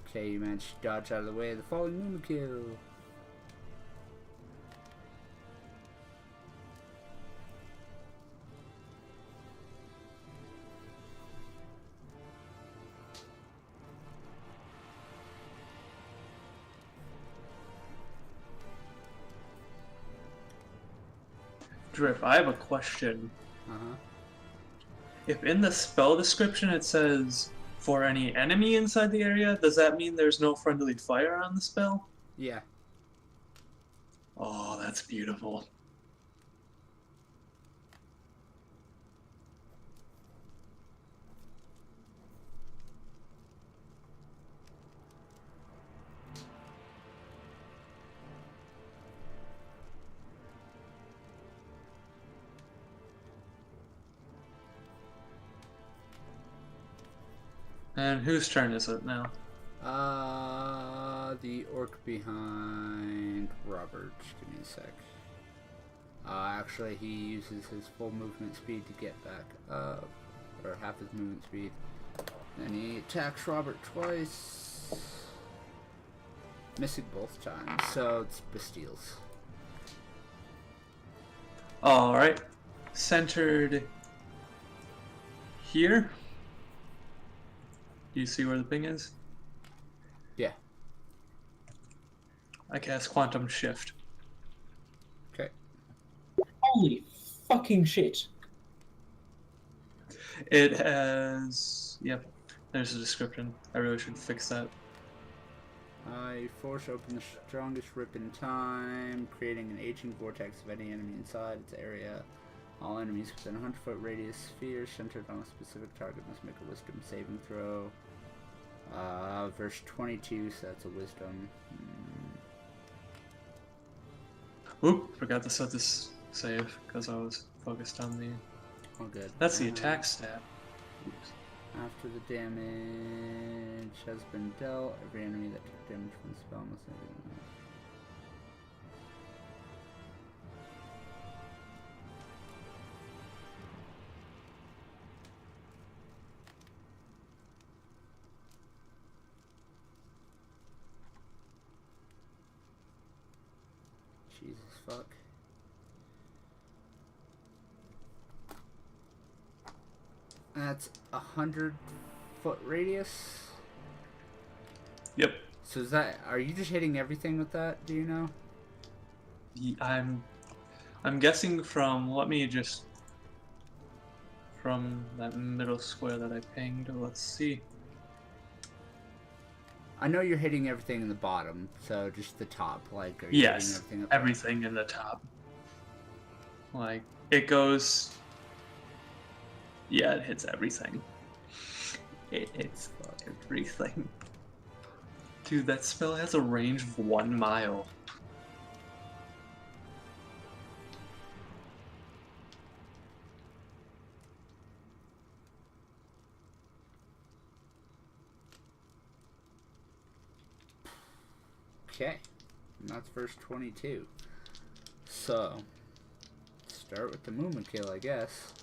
Okay, you managed to dodge out of the way of the falling Mumakil.
Drip, I have a question.
Uh-huh.
If in the spell description it says for any enemy inside the area, does that mean there's no friendly fire on the spell?
Yeah.
Oh, that's beautiful. And whose turn is it now?
The orc behind Robert. Just give me a sec. Actually, he uses his full movement speed to get back up, or half his movement speed. And he attacks Robert twice, missing both times. So it's Bastiles.
Alright. Centered here. Do you see where the ping is?
Yeah.
I cast Quantum Shift.
Okay.
Holy fucking shit.
It has... Yep. There's a description. I really should fix that.
You force open the strongest rip in time, creating an aging vortex of any enemy inside its area. All enemies within a 100-foot radius sphere centered on a specific target must make a wisdom saving throw. Verse 22, so that's a wisdom.
Oop, forgot to set this save because I was focused on the...
Oh, good.
That's the attack stat. Oops.
After the damage has been dealt, every enemy that took damage from the spell must... Jesus fuck. That's 100-foot radius.
Yep.
So is that? Are you just hitting everything with that? Do you know?
I'm guessing from... Let me just... From that middle square that I pinged, let's see.
I know you're hitting everything in the bottom, so just the top. Like, are you
Yes,
hitting
everything in the top. Like, it goes... Yeah, it hits everything. It hits everything. Dude, that spell has a range of 1 mile.
Okay, and that's verse 22. So, start with the Mumakil, I guess.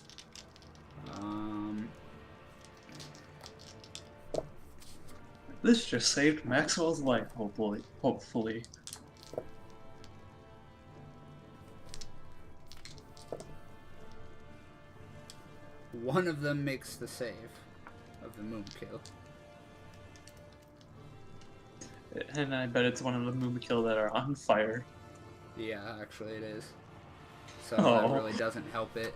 This just saved Maxwell's life, hopefully. Hopefully.
one of them makes the save of the Mumakil.
And I bet it's one of the Mumakil that are on fire.
Yeah, actually it is. So
Oh.
that really doesn't help it.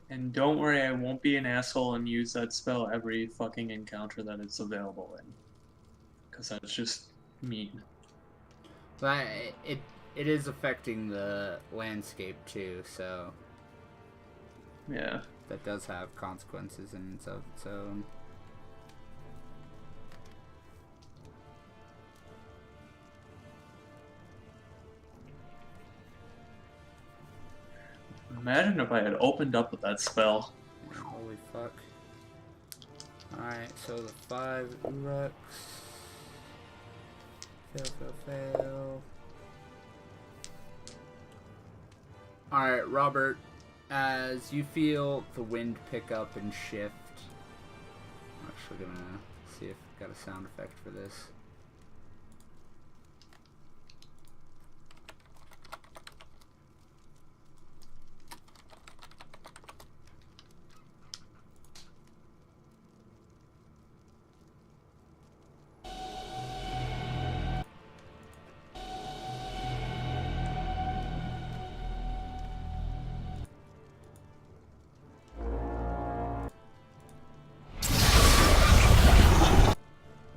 And don't worry, I won't be an asshole and use that spell every fucking encounter that it's available in. Because that's just mean.
But it is affecting the landscape too, so
Yeah.
that does have consequences in its of its own.
Imagine if I had opened up with that spell.
Holy fuck. Alright, so the 5 Uruks. Fail. Alright, Robert, as you feel the wind pick up and shift, I'm actually gonna see if I've got a sound effect for this.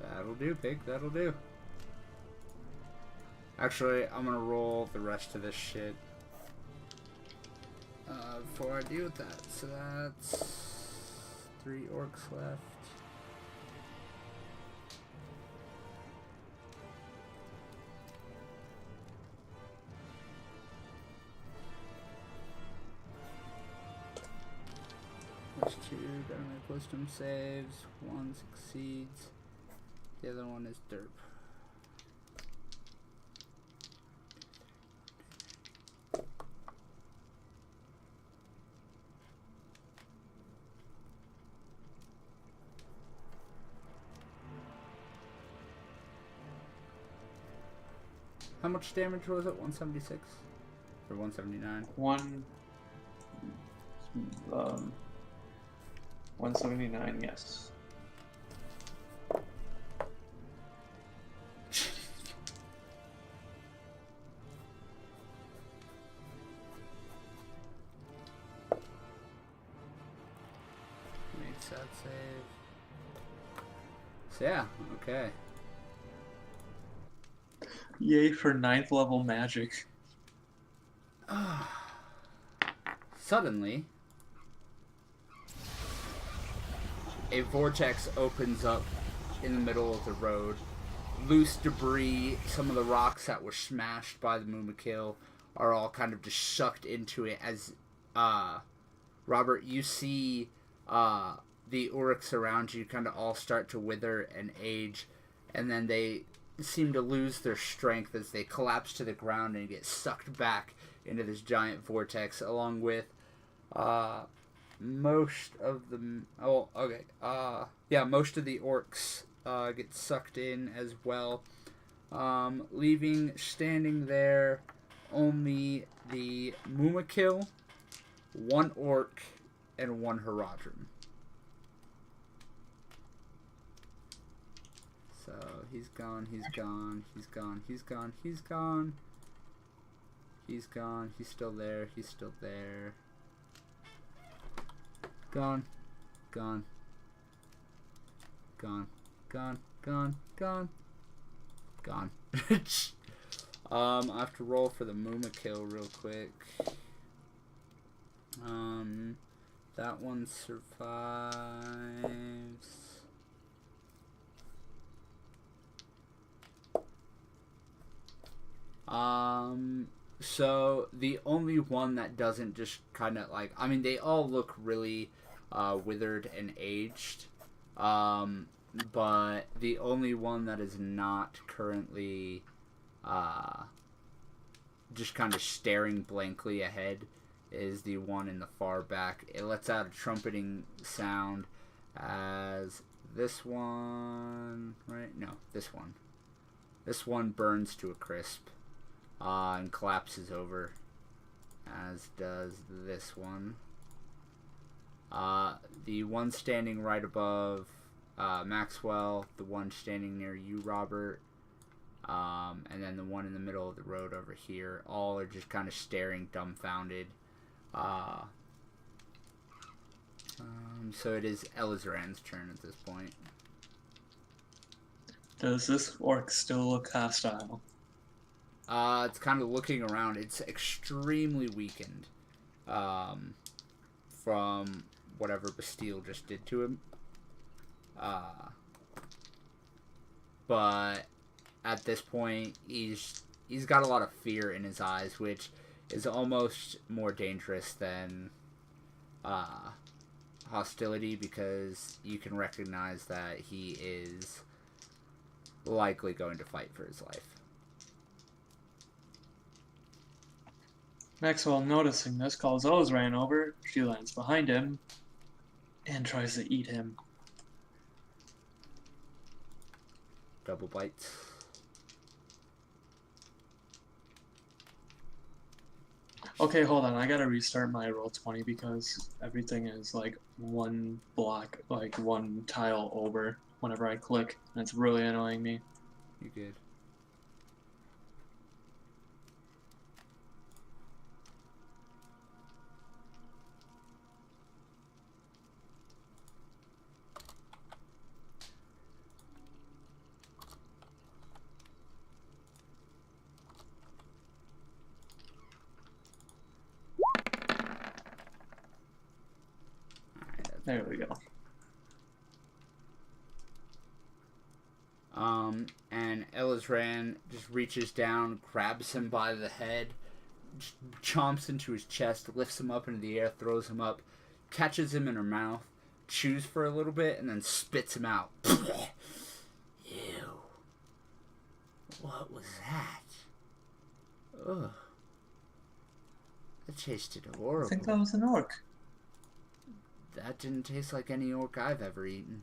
That'll do, pig, that'll do. Actually, I'm gonna roll the rest of this shit before I deal with that. So that's 3 orcs left. There's 2 gotta make wisdom saves. 1 succeeds. The other one is derp. How much damage was it? 176? Or 179?
179, yes.
Makes that save. So yeah, okay.
Yay for 9th level magic.
Suddenly, a vortex opens up in the middle of the road. Loose debris, some of the rocks that were smashed by the Mumakil are all kind of just sucked into it as, Robert, you see, the Uruks around you kind of all start to wither and age, and then they seem to lose their strength as they collapse to the ground and get sucked back into this giant vortex, along with most of the most of the orcs get sucked in as well, leaving standing there only the Mumakil, 1 orc, and 1 Haradrim. So he's gone, he's gone, he's gone, he's gone, he's gone. He's gone, he's still there, he's still there. Gone, gone, gone, gone, gone, gone, gone. I have to roll for the Mumakil real quick. That one survives. So the only one that doesn't just kind of like, I mean, they all look really withered and aged, but the only one that is not currently just kind of staring blankly ahead is the one in the far back. It lets out a trumpeting sound as this one, right? No, this one. This one burns to a crisp and collapses over, as does this one. The one standing right above Maxwell, the one standing near you, Robert, and then the one in the middle of the road over here, all are just kind of staring dumbfounded. So it is Elizran's turn at this point.
Does this orc still look hostile?
It's kind of looking around. It's extremely weakened from whatever Bastille just did to him. But at this point, he's got a lot of fear in his eyes, which is almost more dangerous than hostility, because you can recognize that he is likely going to fight for his life.
Maxwell, noticing this, calls Elizran over. She lands behind him and tries to eat him.
Double bites.
Okay, hold on. I gotta restart my Roll20 because everything is like one block, like one tile over whenever I click, and it's really annoying me.
You good?
There we go.
And Elizran just reaches down, grabs him by the head, chomps into his chest, lifts him up into the air, throws him up, catches him in her mouth, chews for a little bit, and then spits him out. Ew. What was that? Ugh. That tasted horrible.
I think that was an orc.
That didn't taste like any orc I've ever eaten.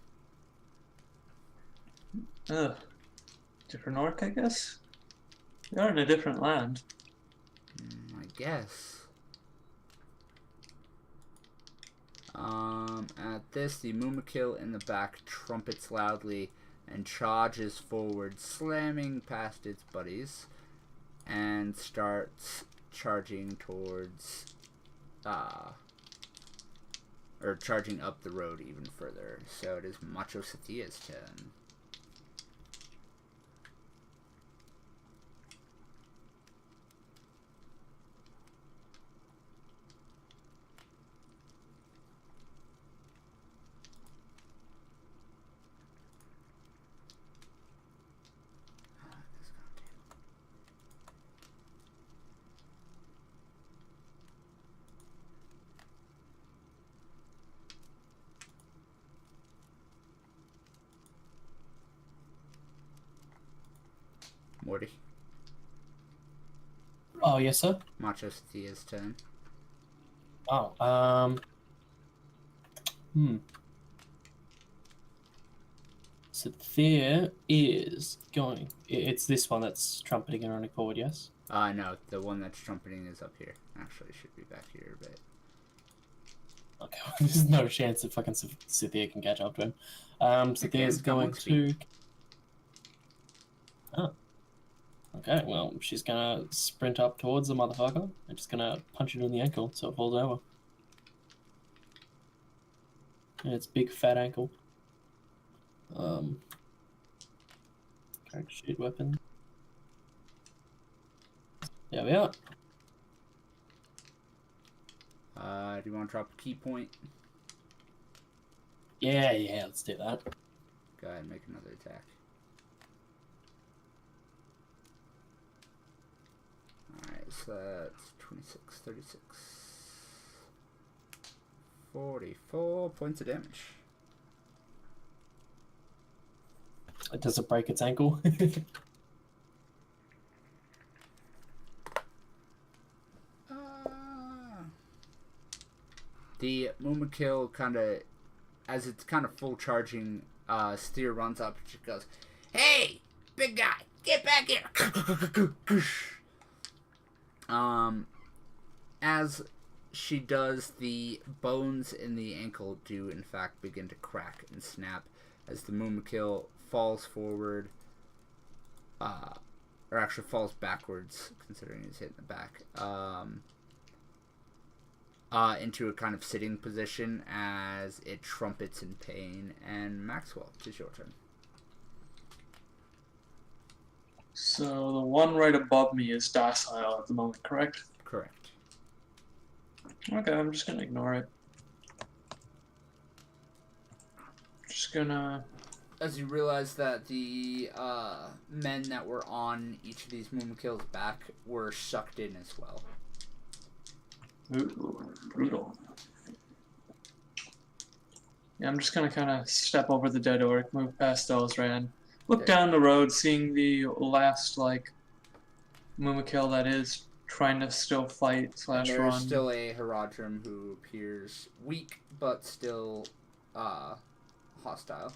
Ugh. Different orc, I guess? We are in a different land.
I guess. At this, the Mumakil in the back trumpets loudly and charges forward, slamming past its buddies, and starts charging towards, or charging up the road even further. So it is Macho Sathia's turn. Morty.
Oh, yes, sir.
Macho Sathia's turn.
Oh, Sathia is going. It's this one that's trumpeting and running forward, yes?
No, the one that's trumpeting is up here. Actually, it should be back here a bit.
Okay, well, there's no chance that fucking Sathia can catch up to him. Sathia's going to. Oh. Okay, well, she's gonna sprint up towards the motherfucker and just gonna punch it in the ankle so it falls over. And it's big fat ankle. Character sheet weapon. There we are.
Do you want to drop a key point?
Yeah, let's do that.
Go ahead and make another attack. Alright, so that's 26, 36, 44 points of damage.
Does it break its ankle?
The Mumakil kind of, as it's kind of full charging, Steer runs up and she goes, "Hey, big guy, get back here!" As she does, the bones in the ankle do in fact begin to crack and snap as the Mumakil falls forward, or actually falls backwards, considering he's hitting the back, into a kind of sitting position as it trumpets in pain. And Maxwell, it is your turn.
So the one right above me is docile at the moment, correct?
Correct.
Okay, I'm just gonna ignore it. Just gonna...
As you realize that the men that were on each of these Mumakil's back were sucked in as well.
Ooh, brutal. Yeah, I'm just gonna kind of step over the dead orc, move past those, ran. Look down the road, seeing the last, like, Mumakil that is trying to still fight /
And there's
run.
still a Haradrim who appears weak, but still hostile.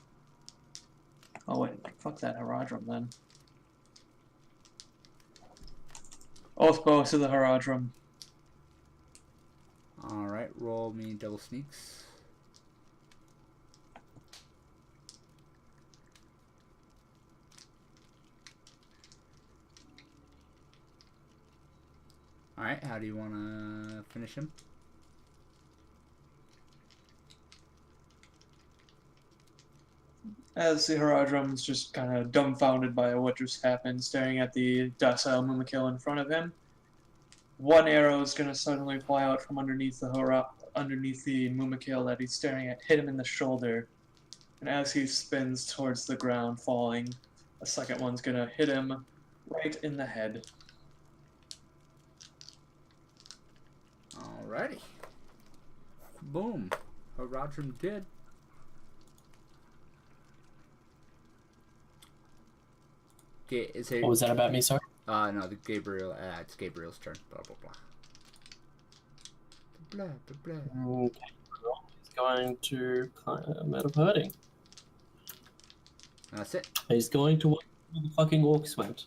Oh wait, fuck that Haradrim then. Oath bow to the Haradrim.
Alright, roll me double sneaks. Alright, how do you want to finish him?
As the Haradrim's just kind of dumbfounded by what just happened, staring at the docile Mumakil in front of him, one arrow is going to suddenly fly out from underneath the Mumakil that he's staring at, hit him in the shoulder, and as he spins towards the ground, falling, a second one's going to hit him right in the head.
Alrighty. Boom. Haradrim dead.
What was that about me, sorry?
No, it's Gabriel's turn. Blah, blah, blah. Blah, blah, blah.
Okay. He's going to climb out of hurting.
That's it.
He's going to where the fucking orcs went.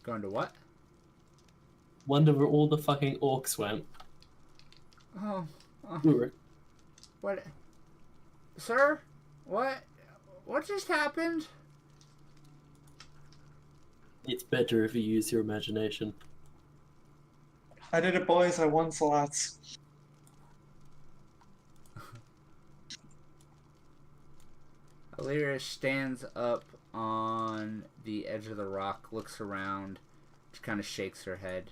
Going to what?
Wonder where all the fucking orcs went.
Oh.
Ooh.
What? Sir? What just happened?
It's better if you use your imagination.
I did it, boys. I won slots.
Illyria stands up on the edge of the rock, looks around, just kind of shakes her head.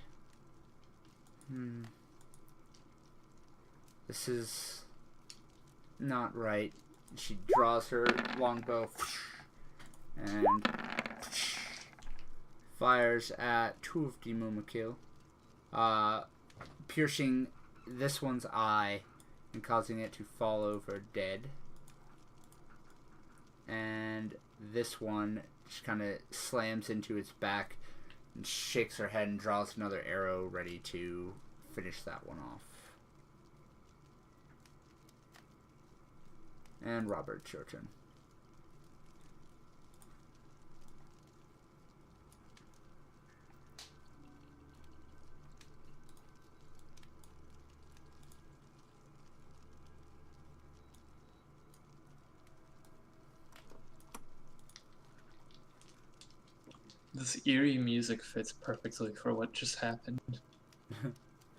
This is not right. She draws her longbow and fires at two of the Mumakil, piercing this one's eye and causing it to fall over dead. And this one just kind of slams into its back and shakes her head and draws another arrow ready to finish that one off. And Robert, it's your turn.
This eerie music fits perfectly for what just happened.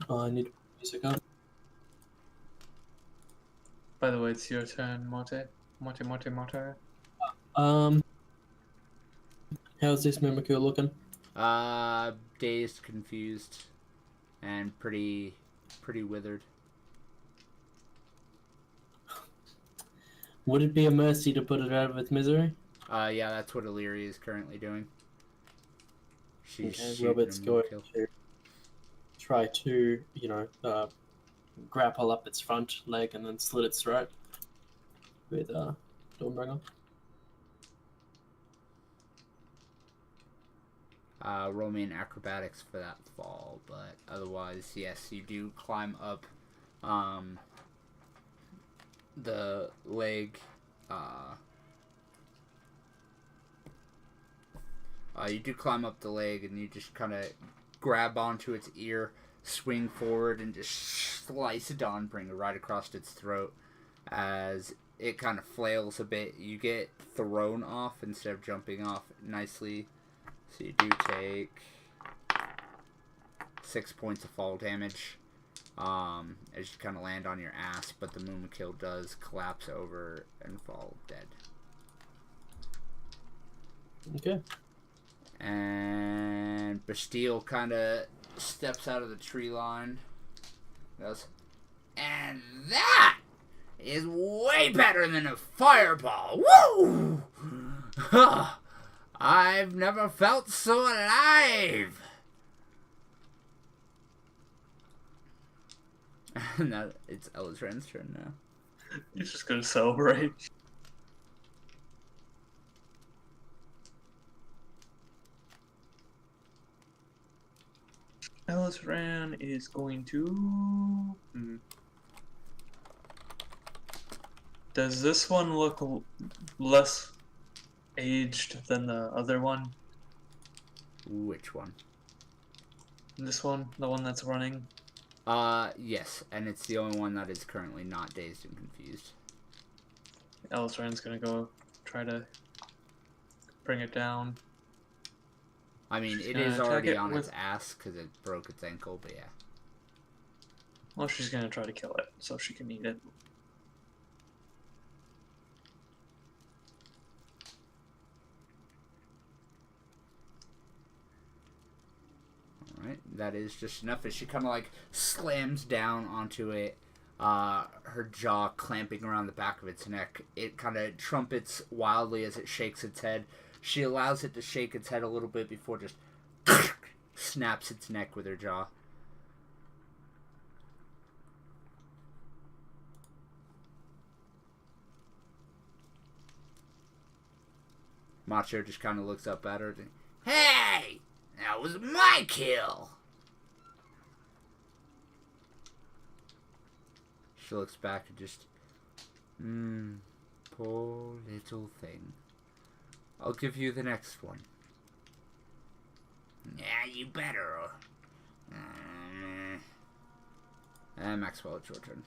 I need music on.
By the way, it's your turn, Morte. Morte.
How's this Mumakil looking?
Dazed, confused, and pretty withered.
Would it be a mercy to put it out of its misery?
Yeah, that's what Illyria is currently doing. She's shooting
Robert's
a
going
kill.
to try to, grapple up its front leg and then slit its throat with Dawnbringer.
Roll me in acrobatics for that fall, but otherwise, yes, you do climb up the leg. You do climb up the leg, and you just kind of grab onto its ear, swing forward, and just slice it on, bring it right across its throat. As it kind of flails a bit, you get thrown off instead of jumping off nicely. So you do take 6 points of fall damage as you kind of land on your ass, but the Mumakil does collapse over and fall dead.
Okay.
And Bastille kind of steps out of the tree line. Goes, and that is way better than a fireball. Woo! I've never felt so alive. Now it's Elizran's turn now.
He's just gonna celebrate. Elizran is going to... Does this one look less aged than the other one?
Which one?
This one? The one that's running?
Yes, and it's the only one that is currently not dazed and confused.
Elizran's gonna go try to bring it down.
I mean,
She's
it
gonna
is
attack
already
it
on its
with-
ass because it broke its ankle, but yeah.
Well, she's gonna try to kill it so she can eat it.
Alright, that is just enough as she kind of like slams down onto it, her jaw clamping around the back of its neck. It kind of trumpets wildly as it shakes its head. She allows it to shake its head a little bit before just snaps its neck with her jaw. Macho just kind of looks up at her. And, hey! That was my kill! She looks back and just... poor little thing. I'll give you the next one. Yeah, you better. And Maxwell, it's your turn.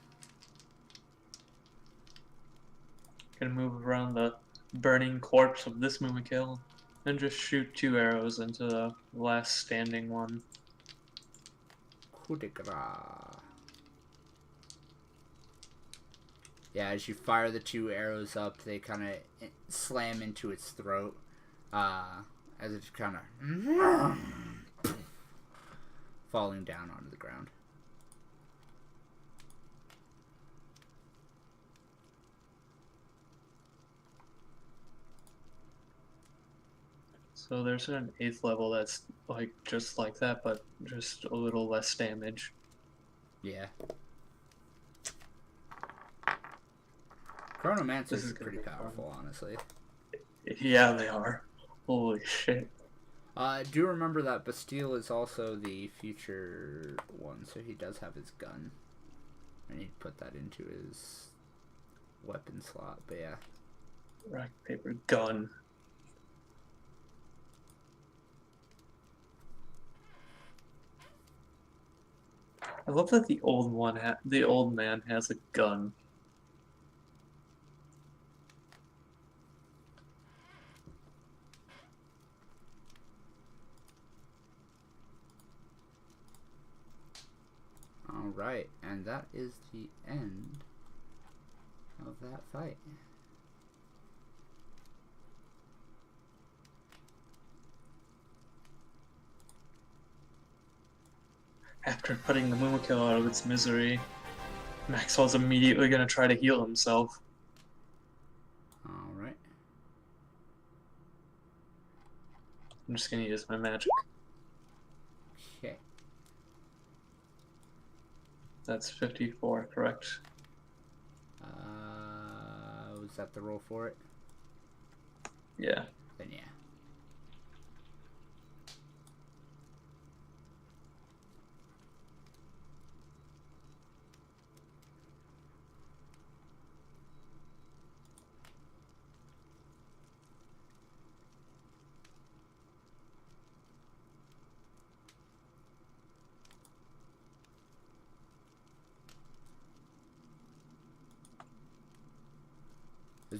Gonna move around the burning corpse of this Mumakil and just shoot 2 arrows into the last standing one.
Coup de grace. Yeah, as you fire the 2 arrows up, they kind of slam into its throat. As it's kind of falling down onto the ground.
So there's an 8th level that's like just like that, but just a little less damage.
Yeah. Chronomancers
This is
is
gonna
pretty
be fun.
powerful, honestly.
Yeah, they are. Holy shit.
Do remember that Bastille is also the future one, so he does have his gun. I need to put that into his weapon slot, but yeah.
Rock, paper, gun. I love that the old man has a gun.
Alright, and that is the end of that fight.
After putting the Mumakil out of its misery, Maxwell's immediately gonna try to heal himself.
Alright.
I'm just gonna use my magic.
Okay.
That's 54, correct?
Was that the roll for it?
Yeah.
Then yeah.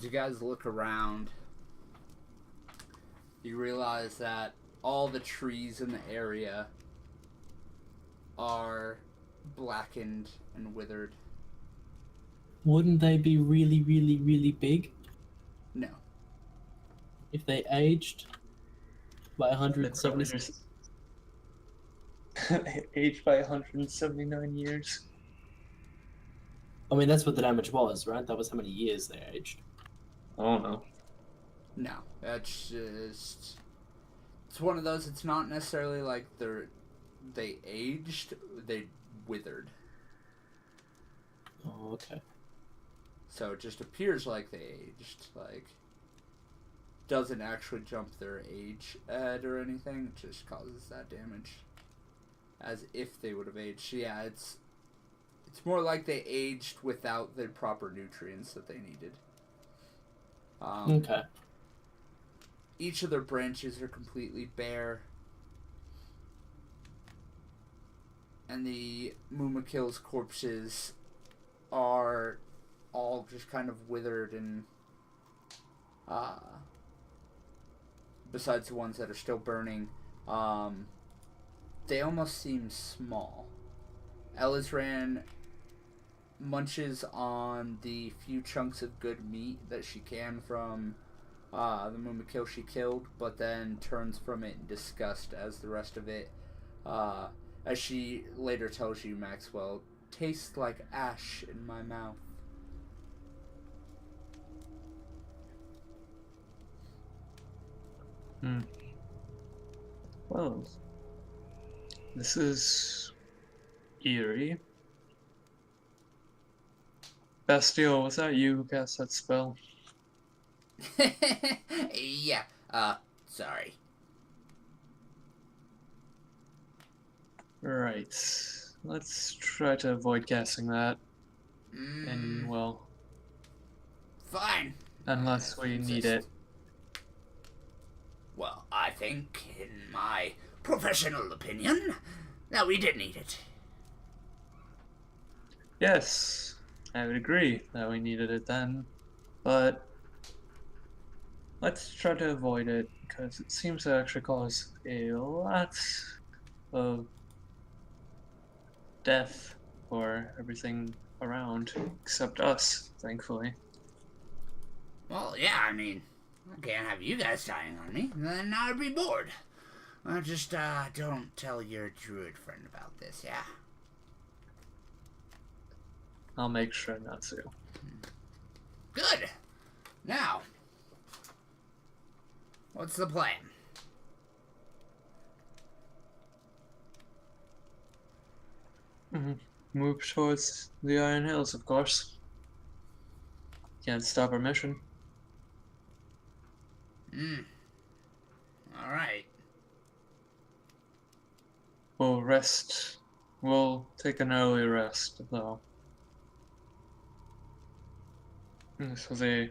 As you guys look around, you realize that all the trees in the area are blackened and withered.
Wouldn't they be really, really, really big
No.
if they aged by
They
176?
aged by 179 years.
I mean, that's what the damage was, right? That was how many years they aged.
I don't know.
No. That's just... It's one of those, it's not necessarily like they aged, they withered.
Oh, okay.
So it just appears like they aged. Like, doesn't actually jump their age ahead or anything. It just causes that damage. As if they would have aged. Yeah, it's more like they aged without the proper nutrients that they needed.
Okay.
Each of their branches are completely bare. And the Mumakil's corpses are all just kind of withered and besides the ones that are still burning, they almost seem small. Elizran munches on the few chunks of good meat that she can from the Mumakil she killed, but then turns from it in disgust as the rest of it, as she later tells you, Maxwell, tastes like ash in my mouth.
Well, this is eerie. Bastille, was that you who cast that spell?
Yeah, sorry.
Right. Let's try to avoid casting that. And, well,
Fine.
unless we need it.
Well, I think, in my professional opinion, that we did need it.
Yes, I would agree that we needed it then. But let's try to avoid it, because it seems to actually cause a lot of death for everything around, except us, thankfully.
Well, yeah, I mean, I can't have you guys dying on me, then I'd be bored. Just, don't tell your druid friend about this, yeah?
I'll make sure not to.
Good! Now, what's the plan?
Move towards the Iron Hills, of course. Can't stop our mission.
Alright.
We'll rest. We'll take an early rest, though. This was a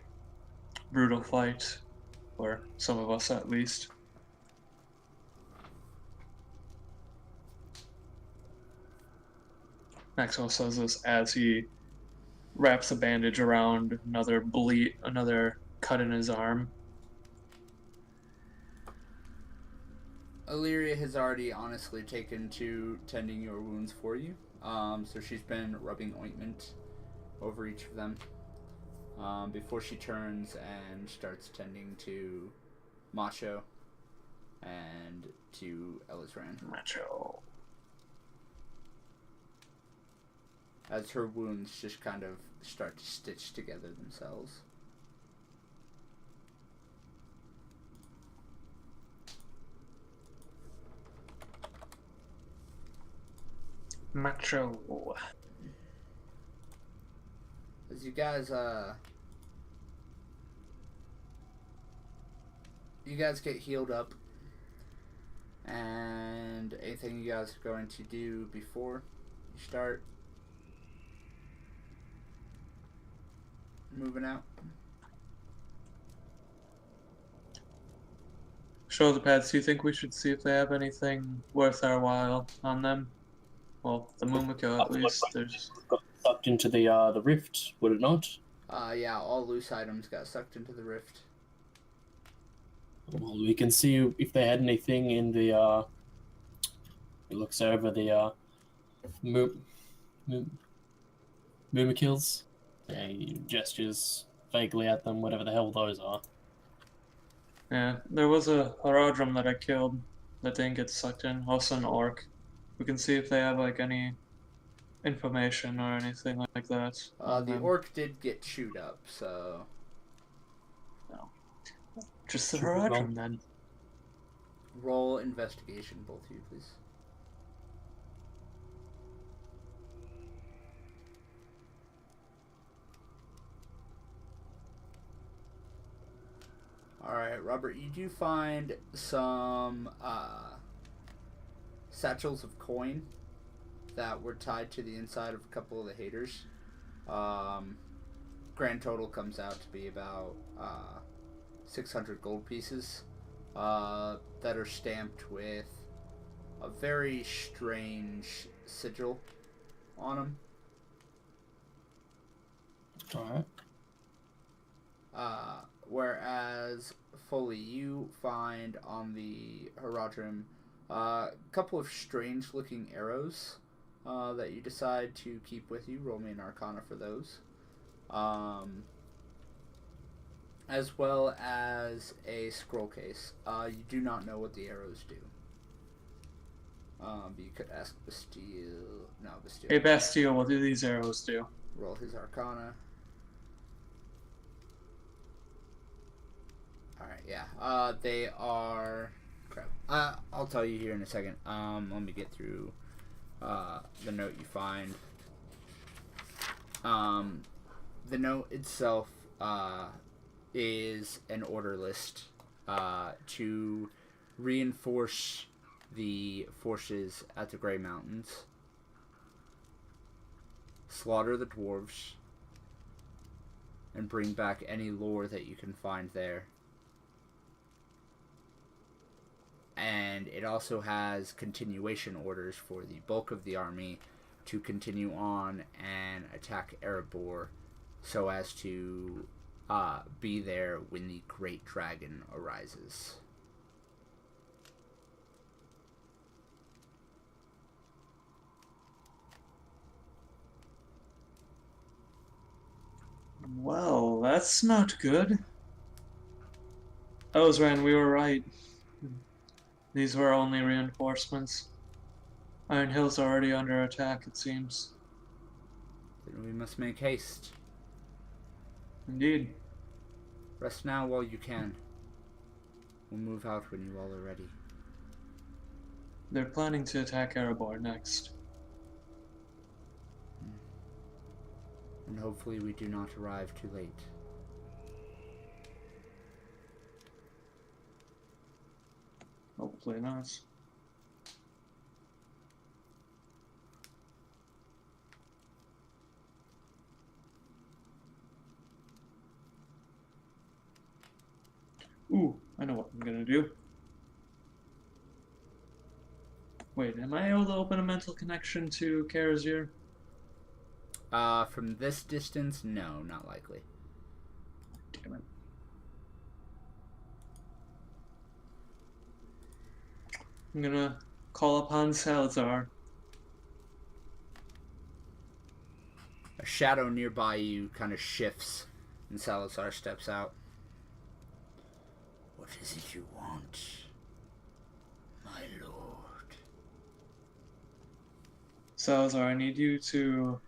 brutal fight, for some of us at least. Maxwell says this as he wraps a bandage around another cut in his arm.
Illyria has already honestly taken to tending your wounds for you. So she's been rubbing ointment over each of them. Before she turns and starts tending to Macho and to Elizran.
Macho.
As her wounds just kind of start to stitch together themselves.
Macho.
As you guys, get healed up, and anything you guys are going to do before you start moving out?
Shoulder pads, do you think we should see if they have anything worth our while on them? Well, the Mumakil at least. There's
Got sucked into the rift, would it not?
Yeah, all loose items got sucked into the rift.
Well, we can see if they had anything in the. It looks over the Mu- Mu- Mumakils. He gestures vaguely at them, whatever the hell those are.
Yeah, there was a Haradrim that I killed that didn't get sucked in. Also an orc. We can see if they have like any information or anything like that on
The
them.
orc did get chewed up, so...
No. Just the
Should we roll?
Haradrim then.
Roll investigation, both of you, please. Alright, Robert, you do find some satchels of coin that were tied to the inside of a couple of the haters. Grand total comes out to be about 600 gold pieces that are stamped with a very strange sigil on them.
Alright.
Whereas Foley, you find on the Haradrim a couple of strange looking arrows that you decide to keep with you. Roll me an Arcana for those. As well as a scroll case. You do not know what the arrows do. But you could ask Bastille. No, Bastille.
Hey Bastille, what do these arrows do?
Roll his Arcana. Alright, yeah. They are... Crap. I'll tell you here in a second. Let me get through the note you find. The note itself is an order list to reinforce the forces at the Grey Mountains, slaughter the dwarves, and bring back any lore that you can find there. And it also has continuation orders for the bulk of the army to continue on and attack Erebor so as to be there when the Great Dragon arises.
Well, that's not good. Ozran, we were right. These were only reinforcements. Iron Hill's already under attack, it seems.
Then we must make haste.
Indeed.
Rest now while you can. We'll move out when you all are ready.
They're planning to attack Erebor next.
And hopefully we do not arrive too late.
Hopefully not. Ooh, I know what I'm gonna do. Wait, am I able to open a mental connection to Karazir?
From this distance, no, not likely.
Damn it. I'm gonna call upon Salazar.
A shadow nearby you kind of shifts, and Salazar steps out. What is it you want, my lord?
Salazar, I need you to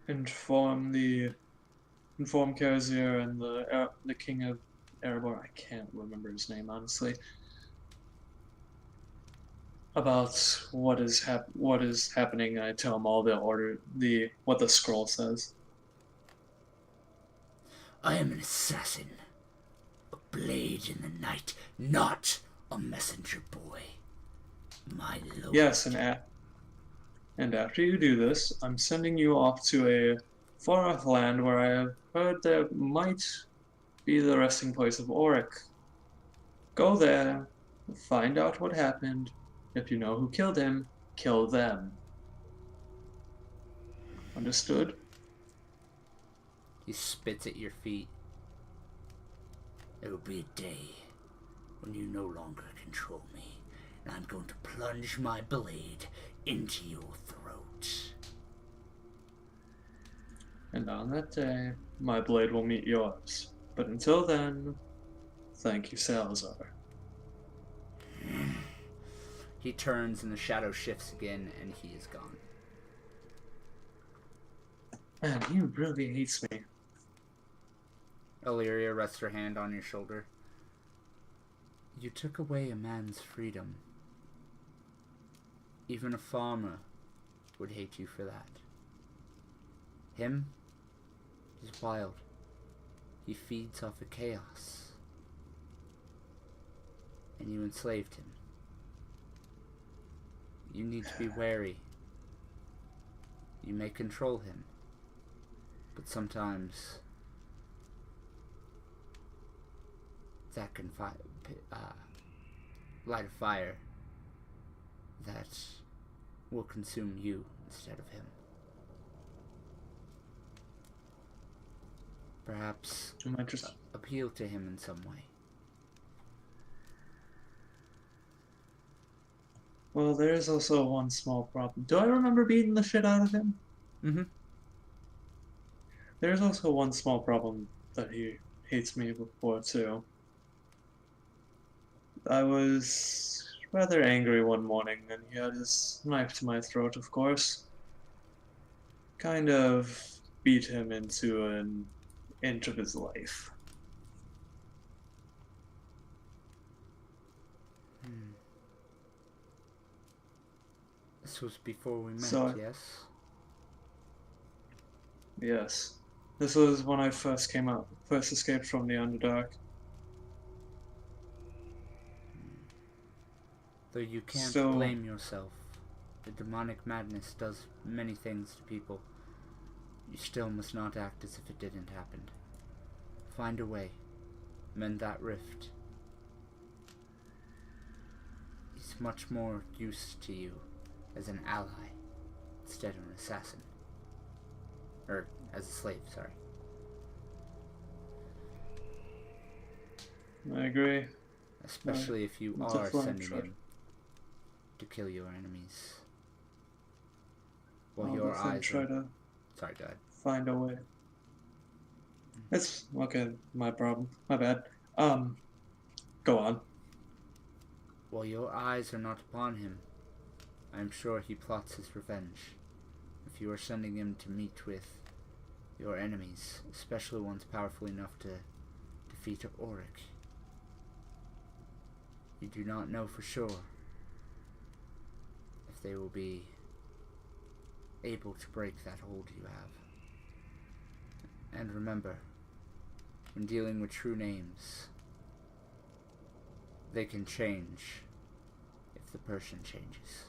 inform Karazir and the king of Erebor. I can't remember his name, honestly. About what is happening. I tell him all what the scroll says.
I am an assassin, a blade in the night, not a messenger boy, my lord.
Yes, and after you do this, I'm sending you off to a far-off land where I have heard there might be the resting place of Auric. Go there, find out what happened. If you know who killed him, kill them. Understood?
He spits at your feet. There will be a day when you no longer control me, and I'm going to plunge my blade into your throat.
And on that day, my blade will meet yours. But until then, thank you, Salazar.
He turns and the shadow shifts again, and he is gone.
Man, he really hates me.
Illyria rests her hand on your shoulder. You took away a man's freedom. Even a farmer would hate you for that. Him? He's wild. He feeds off of chaos. And you enslaved him. You need to be wary. You may control him, but sometimes that can light a fire that will consume you instead of him. Perhaps appeal to him in some way.
Well, there is also one small problem. Do I remember beating the shit out of him?
Mm-hmm.
There's also one small problem that he hates me before, too. I was rather angry one morning, and he had his knife to my throat, of course. Kind of beat him into an inch of his life.
This was before we met,
So,
yes?
yes. This was when I first escaped from the Underdark.
Though you can't
So-
blame yourself. The demonic madness does many things to people. You still must not act as if it didn't happen. Find a way. Mend that rift. He's much more used to you as an ally instead of an assassin. Or as a slave, sorry.
I agree.
Especially if you
I'll
are
definitely
sending
try.
him to kill your enemies. While
I'll
your
definitely
eyes
try
are...
to
Sorry, go ahead.
find a way. It's okay, my problem. My bad. Go on.
While your eyes are not upon him, I am sure he plots his revenge. If you are sending him to meet with your enemies, especially ones powerful enough to defeat Auric, you do not know for sure if they will be able to break that hold you have. And remember, when dealing with true names, they can change if the person changes.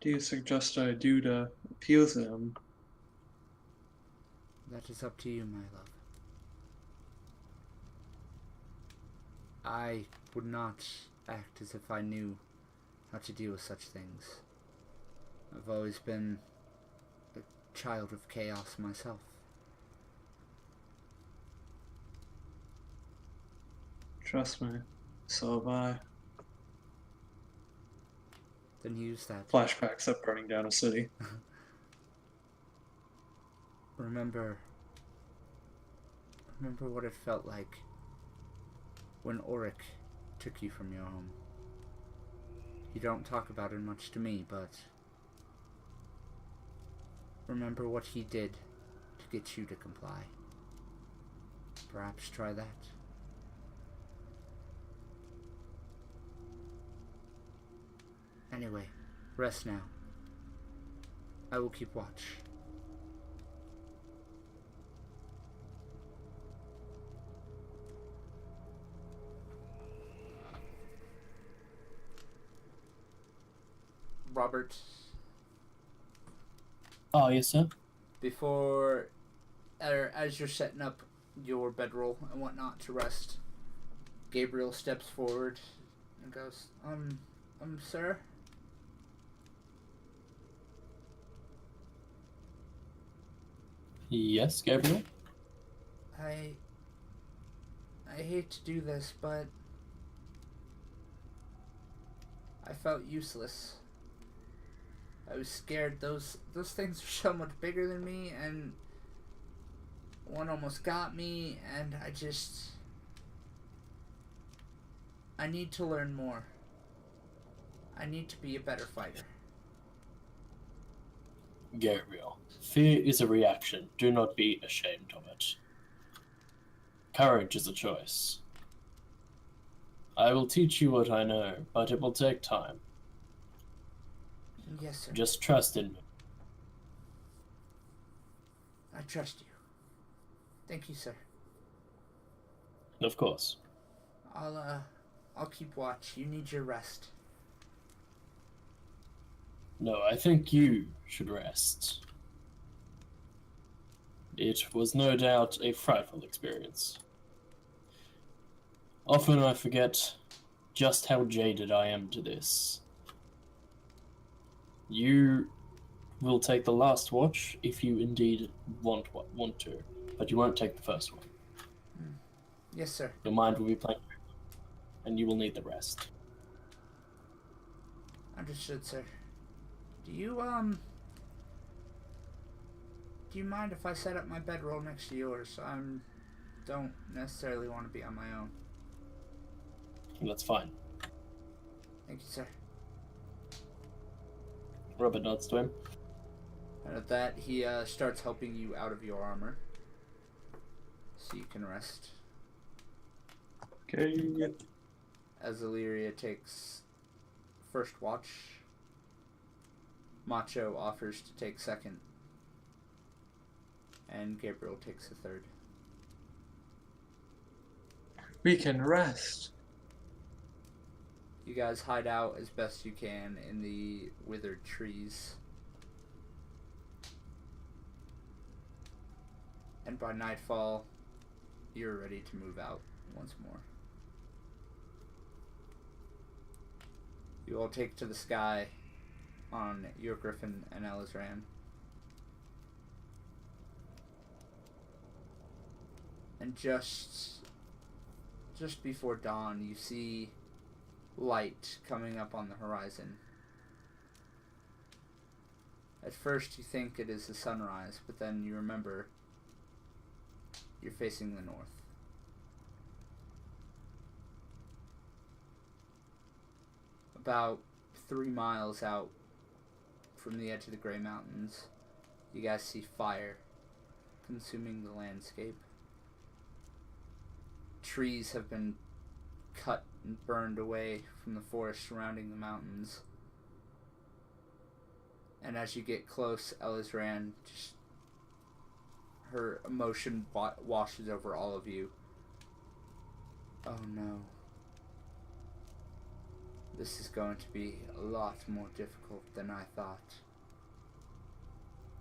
Do you suggest I do to appeal to him?
That is up to you, my love. I would not act as if I knew how to deal with such things. I've always been a child of chaos myself.
Trust me. So have I.
Then use that.
Flashbacks of burning down a city.
Remember what it felt like when Auric took you from your home. You don't talk about it much to me, but remember what he did to get you to comply. Perhaps try that. Anyway, rest now. I will keep watch. Robert,
Oh, yes, sir.
before, or as you're setting up your bedroll and whatnot to rest, Gabriel steps forward and goes, sir?
Yes, Gabriel?
I hate to do this, but I felt useless. I was scared. Those things are so much bigger than me, and one almost got me, and I need to learn more. I need to be a better fighter.
Gabriel, fear is a reaction. Do not be ashamed of it. Courage is a choice. I will teach you what I know, but it will take time.
Yes, sir.
Just trust in me.
I trust you. Thank you, sir.
Of course.
I'll keep watch. You need your rest.
No, I think you should rest. It was no doubt a frightful experience. Often I forget just how jaded I am to this. You will take the last watch if you indeed want to, but you won't take the first one.
Yes, sir.
Your mind will be playing, and you will need the rest.
Understood, sir. Do you mind if I set up my bedroll next to yours? I don't necessarily want to be on my own.
That's fine.
Thank you, sir.
Robert nods to him.
And at that, he starts helping you out of your armor, so you can rest.
Okay.
As Illyria takes first watch, Macho offers to take second, and Gabriel takes the third.
We can rest.
You guys hide out as best you can in the withered trees. And by nightfall, you're ready to move out once more. You all take to the sky on your Griffin and Elizran. And just before dawn, you see light coming up on the horizon. At first you think it is the sunrise, but then you remember you're facing the north. About 3 miles out from the edge of the Grey Mountains, you guys see fire consuming the landscape. Trees have been cut and burned away from the forest surrounding the mountains. And as you get close, Elizran, just her emotion washes over all of you. Oh no. This is going to be a lot more difficult than I thought.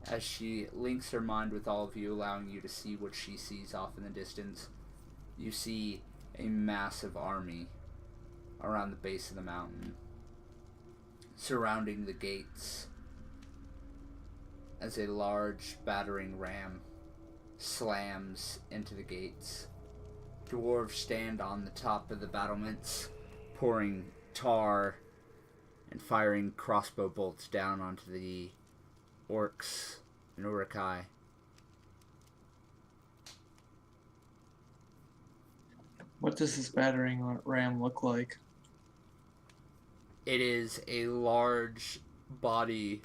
As she links her mind with all of you, allowing you to see what she sees off in the distance, you see a massive army around the base of the mountain, surrounding the gates, as a large battering ram slams into the gates. Dwarves stand on the top of the battlements, pouring tar and firing crossbow bolts down onto the orcs and Urukai.
What does this battering ram look like?
It is a large body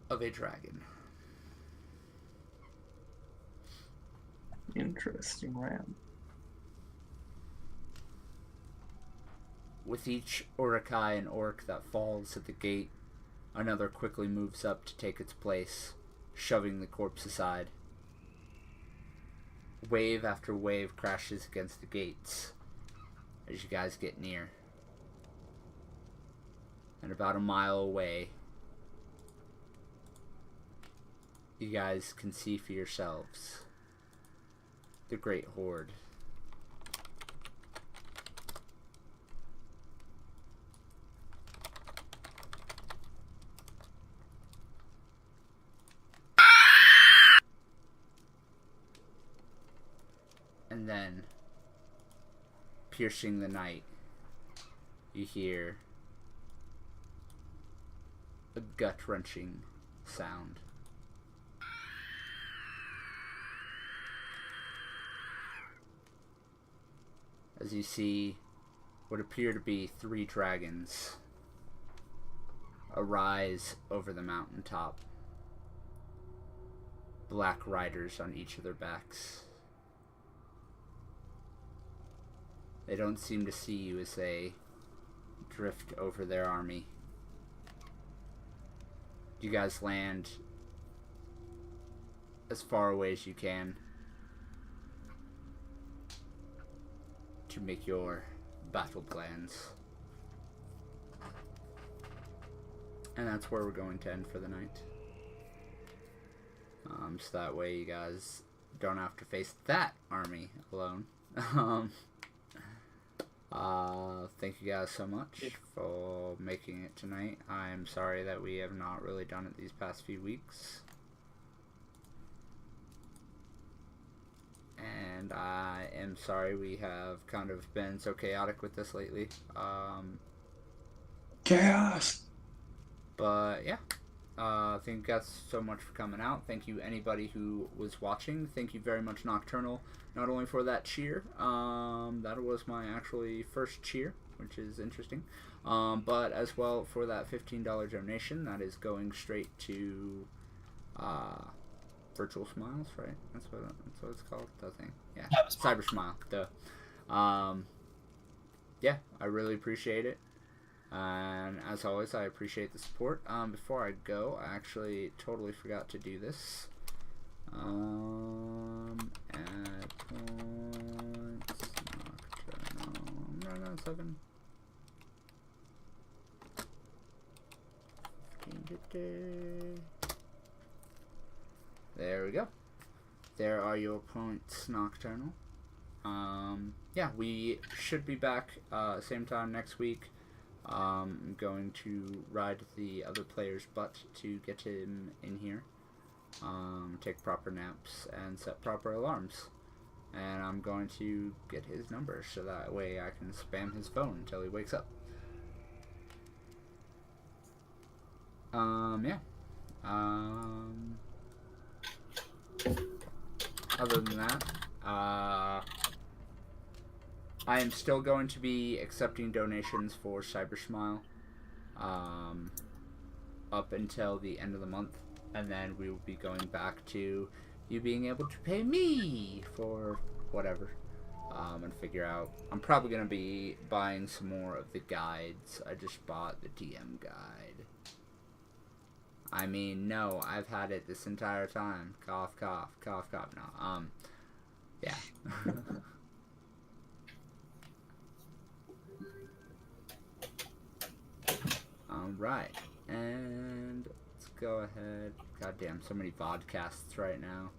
of a dragon.
Interesting ram.
With each Urukai and orc that falls at the gate, another quickly moves up to take its place, shoving the corpse aside. Wave after wave crashes against the gates as you guys get near. And about a mile away, you guys can see for yourselves the Great Horde. And then, piercing the night, you hear a gut-wrenching sound. As you see what appear to be 3 dragons arise over the mountaintop. Black riders on each of their backs. They don't seem to see you as they drift over their army. You guys land as far away as you can to make your battle plans. And that's where we're going to end for the night. So that way you guys don't have to face that army alone. Thank you guys so much for making it tonight. I'm sorry that we have not really done it these past few weeks. And I am sorry we have kind of been so chaotic with this lately.
Chaos!
But yeah. Thank you guys so much for coming out. Thank you anybody who was watching. Thank you very much Nocturnal, not only for that cheer, that was my actually first cheer, which is interesting, but as well for that $15 donation that is going straight to Virtual Smiles, right? That's what it's called, the thing. Yeah, Cyber Smile. Yeah, I really appreciate it. And as always, I appreciate the support. Before I go, I actually totally forgot to do this. At points, Nocturnal, 7. There we go. There are your points, Nocturnal. Yeah, we should be back same time next week. I'm going to ride the other player's butt to get him in here, take proper naps, and set proper alarms. And I'm going to get his number so that way I can spam his phone until he wakes up. Yeah. Other than that, I am still going to be accepting donations for Cybersmile up until the end of the month, and then we will be going back to you being able to pay me for whatever, and figure out. I'm probably going to be buying some more of the guides. I just bought the DM guide. I mean, no, I've had it this entire time. Cough, cough, cough, cough. No, yeah. Alright, and let's go ahead. Goddamn, so many vodcasts right now.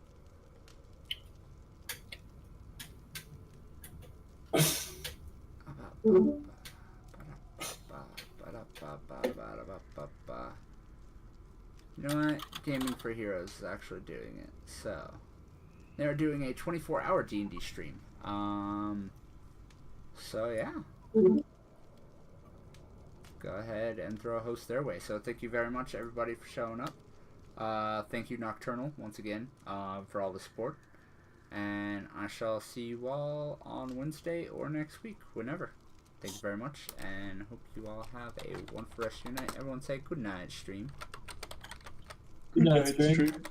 You know what? Gaming for Heroes is actually doing it. So, they're doing a 24-hour D&D stream. So yeah. Go ahead and throw a host their way. So thank you very much, everybody, for showing up. Thank you, Nocturnal, once again, for all the support. And I shall see you all on Wednesday or next week, whenever. Thank you very much, and hope you all have a wonderful rest of your night. Everyone say good night, stream.
Good night,
Good night,
stream.
stream.